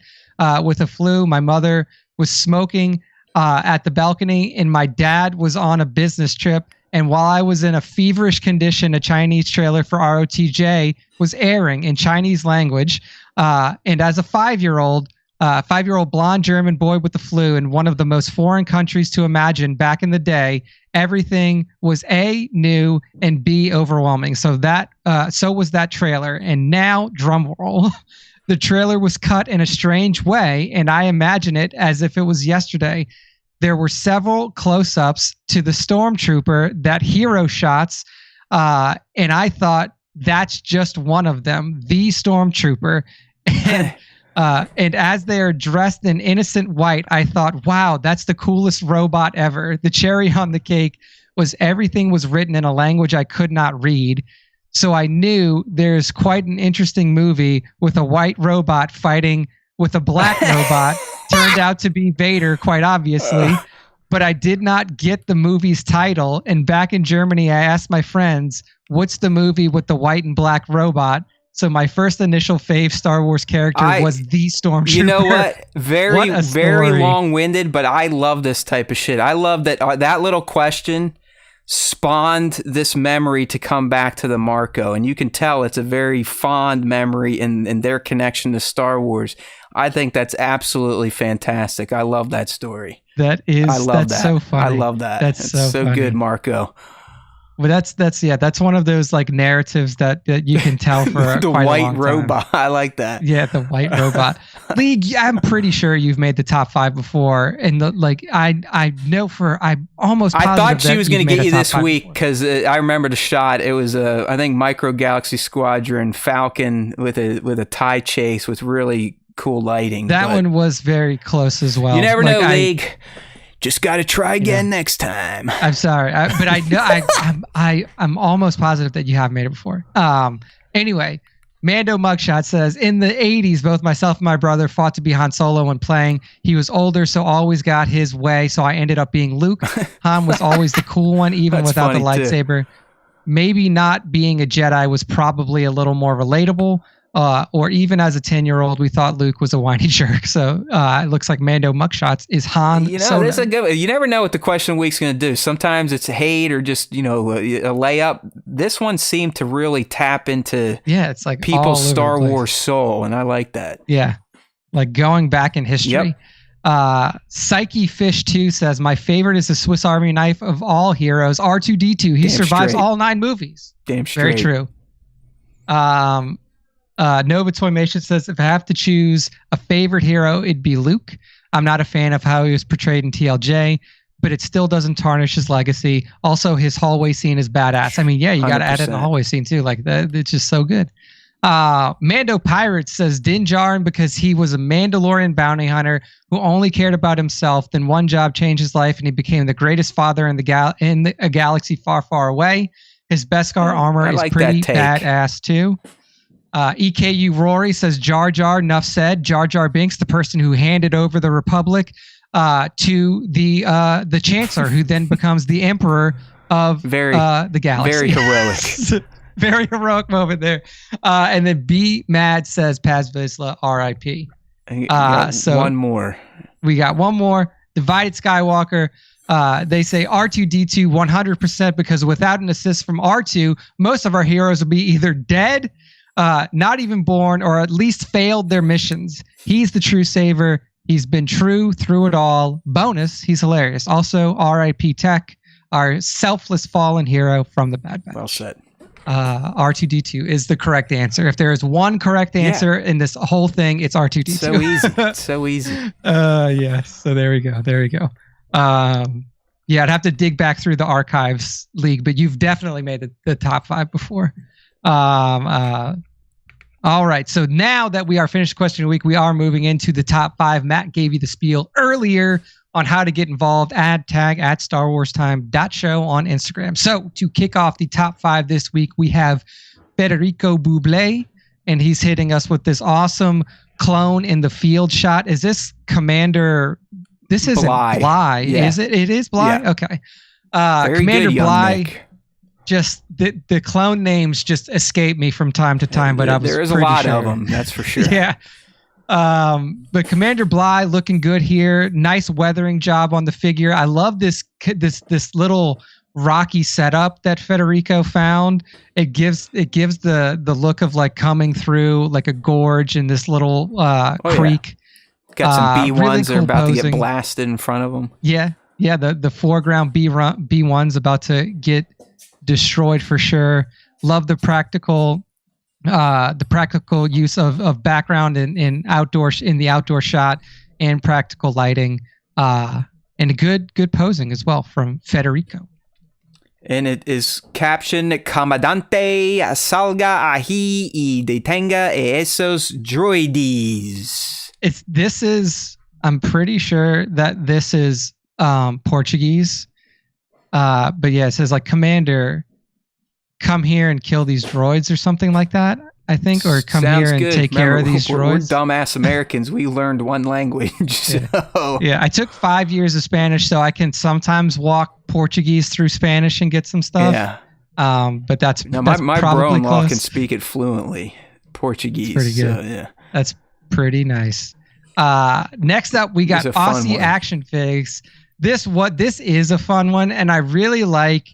with a flu. My mother was smoking at the balcony, and my dad was on a business trip. And while I was in a feverish condition, a Chinese trailer for ROTJ was airing in Chinese language. And as a 5-year-old blonde German boy with the flu in one of the most foreign countries to imagine back in the day, everything was A, new, and B, overwhelming. So was that trailer. And now, drum roll, the trailer was cut in a strange way, and I imagine it as if it was yesterday. There were several close-ups to the Stormtrooper, that hero shots, and I thought that's just one of them, the Stormtrooper. And as they are dressed in innocent white, I thought, wow, that's the coolest robot ever. The cherry on the cake was everything was written in a language I could not read. So I knew there's quite an interesting movie with a white robot fighting with a black robot. Turned out to be Vader, quite obviously. But I did not get the movie's title. And back in Germany, I asked my friends, what's the movie with the white and black robot? So my first initial fave Star Wars character was the Stormtrooper. You know what? Very long-winded, but I love this type of shit. I love that that little question spawned this memory to come back to the Marco. And you can tell it's a very fond memory in their connection to Star Wars. I think that's absolutely fantastic. I love that story. That's so funny. I love that. That's so good, Marco. Well, that's one of those like narratives that you can tell for the quite white a long robot. time. I like that. Yeah, the white robot. League, I'm pretty sure you've made the top 5 before, and I know I'm almost positive. I thought she was going to get you this week because I remember the shot. It was I think Micro Galaxy Squadron Falcon with a tie chase with really cool lighting. That one was very close as well. You never know, League. Just got to try again next time. I'm sorry, but I know I'm almost positive that you have made it before. Anyway, Mando Mugshot says, in the 80s, both myself and my brother fought to be Han Solo when playing. He was older, so always got his way, so I ended up being Luke. Han was always the cool one, even without the lightsaber. Too. Maybe not being a Jedi was probably a little more relatable. Or even as a 10-year-old, we thought Luke was a whiny jerk. So it looks like Mando Mugshots is Han Solo. That's a good. You never know what the question week's going to do. Sometimes it's hate or just a layup. This one seemed to really tap into it's like people's Star Wars soul, and I like that. Yeah, like going back in history. Yep. Psyche Fish 2 says, my favorite is the Swiss Army knife of all heroes, R2-D2. He survives all 9 movies. Damn straight. Very true. Nova Toymation says, if I have to choose a favorite hero, it'd be Luke. I'm not a fan of how he was portrayed in TLJ, but it still doesn't tarnish his legacy. Also, his hallway scene is badass. I mean, yeah, you got to add in the hallway scene too. Like that, it's just so good. Mando Pirate says Din Djarin because he was a Mandalorian bounty hunter who only cared about himself. Then one job changed his life, and he became the greatest father in a galaxy far, far away. His Beskar armor I is like pretty that take. badass too. EKU Rory says Jar Jar. Enough said. Jar Jar Binks, the person who handed over the Republic to the Chancellor, who then becomes the Emperor of the galaxy. Very heroic. Very heroic moment there. And then B Mad says Paz Vizsla, R.I.P. So one more. We got one more. Divided Skywalker. They say R2D2 100% because without an assist from R2, most of our heroes will be either dead, not even born, or at least failed their missions. He's the true saver. He's been true through it all. Bonus, he's hilarious. Also, R.I.P. Tech, our selfless fallen hero from the Bad Batch. Well said. R2D2 is the correct answer. If there is one correct answer in this whole thing, it's R2D2. So easy. So easy. Yes. So there we go. Yeah, I'd have to dig back through the archives, League, but you've definitely made the top 5 before. All right. So now that we are finished question of the week, we are moving into the top 5. Matt gave you the spiel earlier on how to get involved. Add tag at StarWarsTime.show on Instagram. So to kick off the top 5 this week, we have Federico Bublé, and he's hitting us with this awesome clone in the field shot. Is this Commander? This isn't Bly, yeah. is it? It is Bly? Yeah. Okay. Very Commander good, young Bly. Nick. Just the clone names just escape me from time to time, but I was there is a pretty lot sure. of them, that's for sure. Yeah. But Commander Bly looking good here. Nice weathering job on the figure. I love this little rocky setup that Federico found. It gives the look of like coming through like a gorge in this little creek. Yeah. Got some B1s really that are cool about to posing. get blasted in front of them. Yeah. The foreground B1's about to get destroyed for sure. Love the practical use of background in the outdoor shot and practical lighting, and a good posing as well from Federico. And it is captioned Comandante salga ahi y detenga esos droides. I'm pretty sure that this is Portuguese. But yeah, it says like Commander, come here and kill these droids or something like that, I think, or come Sounds here and good. take care of these We're droids. dumbass Americans. We learned one language. So. Yeah, I took 5 years of Spanish, so I can sometimes walk Portuguese through Spanish and get some stuff. Yeah. But that's No, that's my probably bro-in-law close. can speak it fluently. Portuguese. Pretty good. So, yeah. That's pretty nice. Next up, we got Here's a fun Aussie one. action figs. This is a fun one, and I really like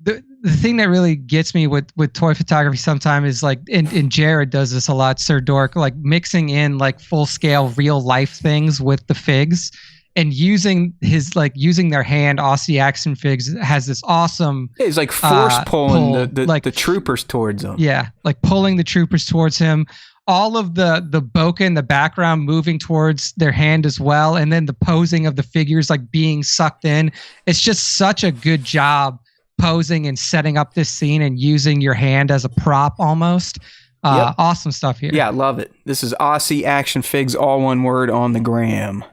the thing that really gets me with toy photography sometimes is like, and Jared does this a lot, Sir Dork, like mixing in like full scale real life things with the figs and using their hand. Aussie action figs has this awesome. It's like force pulling the troopers towards them. Yeah, like pulling the troopers towards him. All of the bokeh in the background moving towards their hand as well, and then the posing of the figures like being sucked in. It's just such a good job posing and setting up this scene and using your hand as a prop almost. Yep. Awesome stuff here. Yeah, I love it. This is Aussie action figs, all one word on the gram.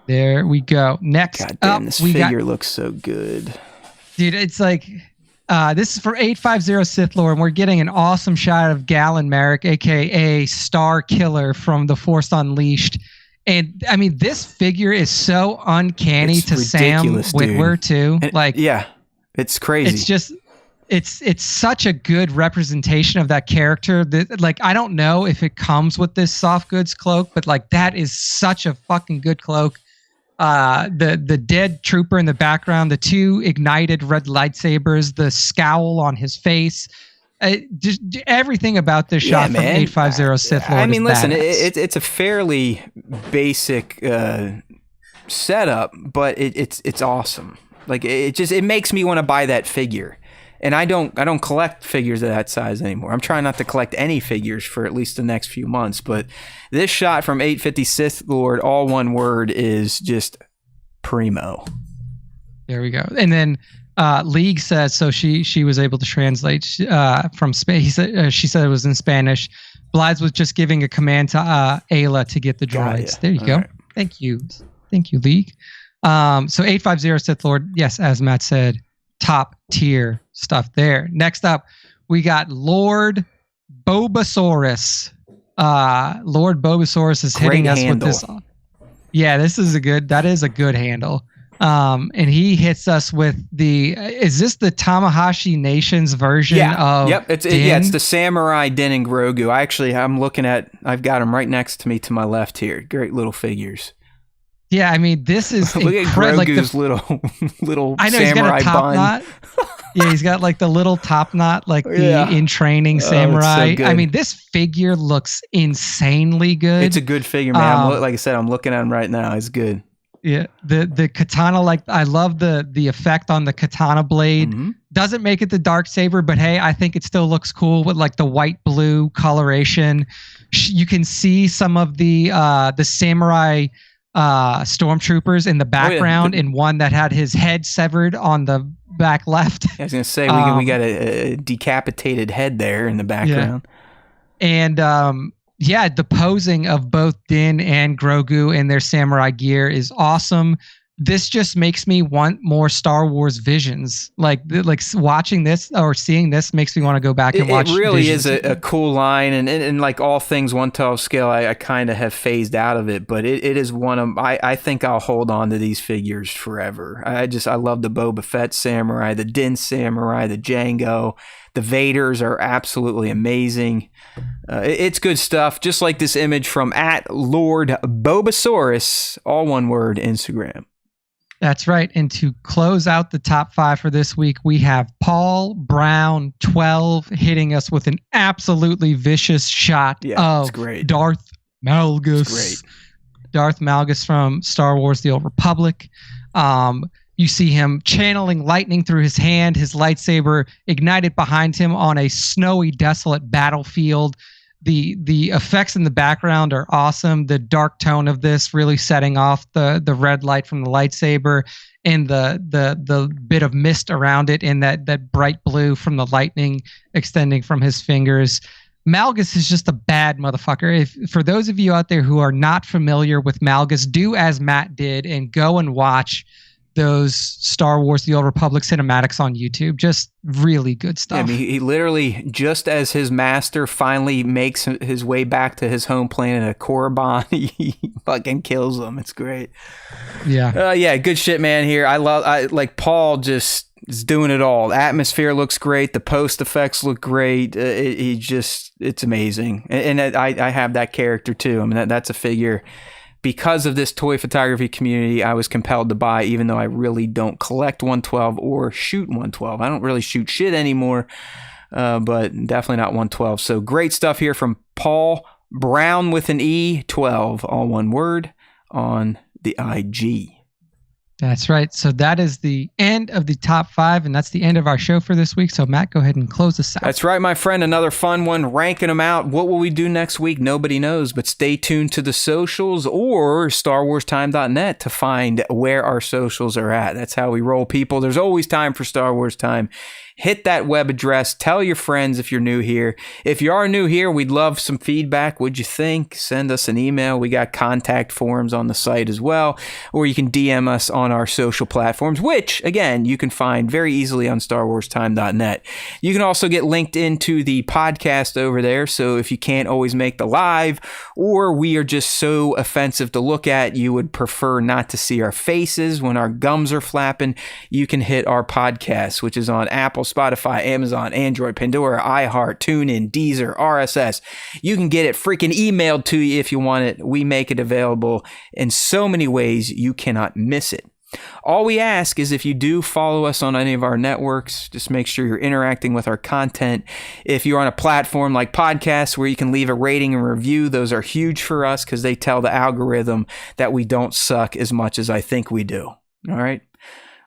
There we go. Next God damn, up, this we figure got, looks so good. dude, it's like, this is for 850 Sith Lord, and we're getting an awesome shot of Galen Marek, aka Star Killer from The Force Unleashed. And I mean, this figure is so uncanny It's to Sam ridiculous, dude. Witwer too. And, like, yeah, it's crazy. it's just, it's such a good representation of that character that, like, I don't know if it comes with this soft goods cloak, but like that is such a fucking good cloak. The dead trooper in the background, the 2 ignited red lightsabers, the scowl on his face, just everything about this shot from 850 Sith Lord. I mean, is listen, badass. it's a fairly basic setup, but it's awesome. Like it makes me want to buy that figure. And I don't collect figures of that size anymore. I'm trying not to collect any figures for at least the next few months. But this shot from 850 Sith Lord, all one word, is just primo. There we go. And then League says, so she was able to translate from Spain. She said it was in Spanish. Blythe was just giving a command to Ayla to get the droids. There you go. Right. Thank you, League. So 850 Sith Lord, yes, as Matt said, top tier stuff there. Next up, we got Lord Bobasaurus. Lord Bobasaurus is hitting us with this. Yeah, that is a good handle. And he hits us with is this the Tamahashi Nations version of Din? It's the Samurai Din and Grogu. I've got them right next to me to my left here. Great little figures. Yeah, I mean, this is look at Grogu's little I know, samurai he's got a top bun. knot. Yeah, he's got like the little top knot, like the in training samurai. So I mean, this figure looks insanely good. It's a good figure, man. Like I said, I'm looking at him right now. It's good. Yeah, the katana, like I love the effect on the katana blade. Mm-hmm. Doesn't make it the dark saber, but hey, I think it still looks cool with like the white blue coloration. You can see some of the samurai stormtroopers in the background, in one that had his head severed on the back left. I was gonna say we got a decapitated head there in the background. Yeah. And the posing of both Din and Grogu in their samurai gear is awesome. This just makes me want more Star Wars Visions. Like watching this or seeing this makes me want to go back and watch. It really Visions. is a cool line, and like all things 1/12 scale, I kind of have phased out of it, but it is one of I think I'll hold on to these figures forever. I love the Boba Fett samurai, the Din samurai, the Jango. The Vaders are absolutely amazing. It's good stuff. Just like this image from @Lord Bobasaurus, all one word, Instagram. That's right. And to close out the top 5 for this week, we have Paul Brown 12 hitting us with an absolutely vicious shot of Darth Malgus. It's great. Darth Malgus from Star Wars: The Old Republic. You see him channeling lightning through his hand, his lightsaber ignited behind him on a snowy, desolate battlefield. The effects in the background are awesome. The dark tone of this really setting off the red light from the lightsaber, and the bit of mist around it, and that bright blue from the lightning extending from his fingers. Malgus is just a bad motherfucker. For those of you out there who are not familiar with Malgus, do as Matt did and go and watch those Star Wars: The Old Republic cinematics on YouTube. Just really good stuff. I mean, he literally, just as his master finally makes his way back to his home planet at Korriban, he fucking kills him. It's great. Yeah. Good shit, man. Here, like Paul just is doing it all. The atmosphere looks great. The post effects look great. It's amazing. And I have that character too. I mean, that's a figure. Because of this toy photography community, I was compelled to buy, even though I really don't collect 112 or shoot 112. I don't really shoot shit anymore, but definitely not 112. So great stuff here from Paul Brown with an E, 12, all one word, on the IG. That's right. So that is the end of the top 5, and that's the end of our show for this week. So Matt, go ahead and close us out. That's right, my friend. Another fun one, ranking them out. What will we do next week? Nobody knows, but stay tuned to the socials or StarWarsTime.net to find where our socials are at. That's how we roll, people. There's always time for Star Wars Time. Hit that web address. Tell your friends if you're new here. If you are new here, we'd love some feedback. What'd you think? Send us an email. We got contact forms on the site as well. Or you can DM us on our social platforms, which, again, you can find very easily on StarWarsTime.net. You can also get linked into the podcast over there. So if you can't always make the live, or we are just so offensive to look at, you would prefer not to see our faces when our gums are flapping, you can hit our podcast, which is on Apple, Spotify, Amazon, Android, Pandora, iHeart, TuneIn, Deezer, RSS. You can get it freaking emailed to you if you want it. We make it available in so many ways you cannot miss it. All we ask is if you do follow us on any of our networks, just make sure you're interacting with our content. If you're on a platform like podcasts where you can leave a rating and review, those are huge for us because they tell the algorithm that we don't suck as much as I think we do. All right?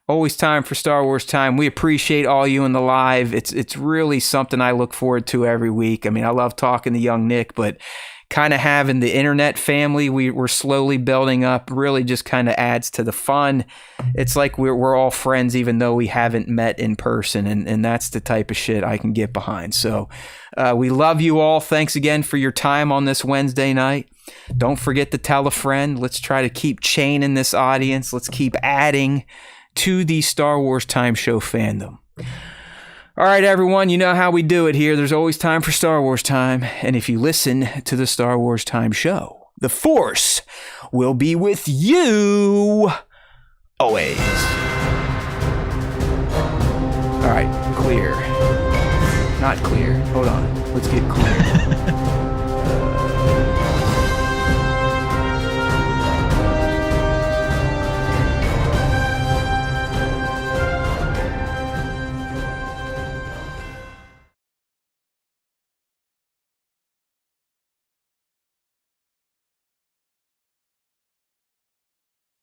Always time for Star Wars Time. We appreciate all you in the live. It's really something I look forward to every week. I mean, I love talking to young Nick, but kind of having the internet family we're slowly building up really just kind of adds to the fun. It's like we're all friends even though we haven't met in person, and that's the type of shit I can get behind. So we love you all. Thanks again for your time on this Wednesday night. Don't forget to tell a friend. Let's try to keep chaining this audience. Let's keep adding to the Star Wars Time Show fandom. All right, everyone, you know how we do it here. There's always time for Star Wars time. And if you listen to the Star Wars Time Show, the Force will be with you always. All right, clear. Not clear. Hold on. Let's get clear.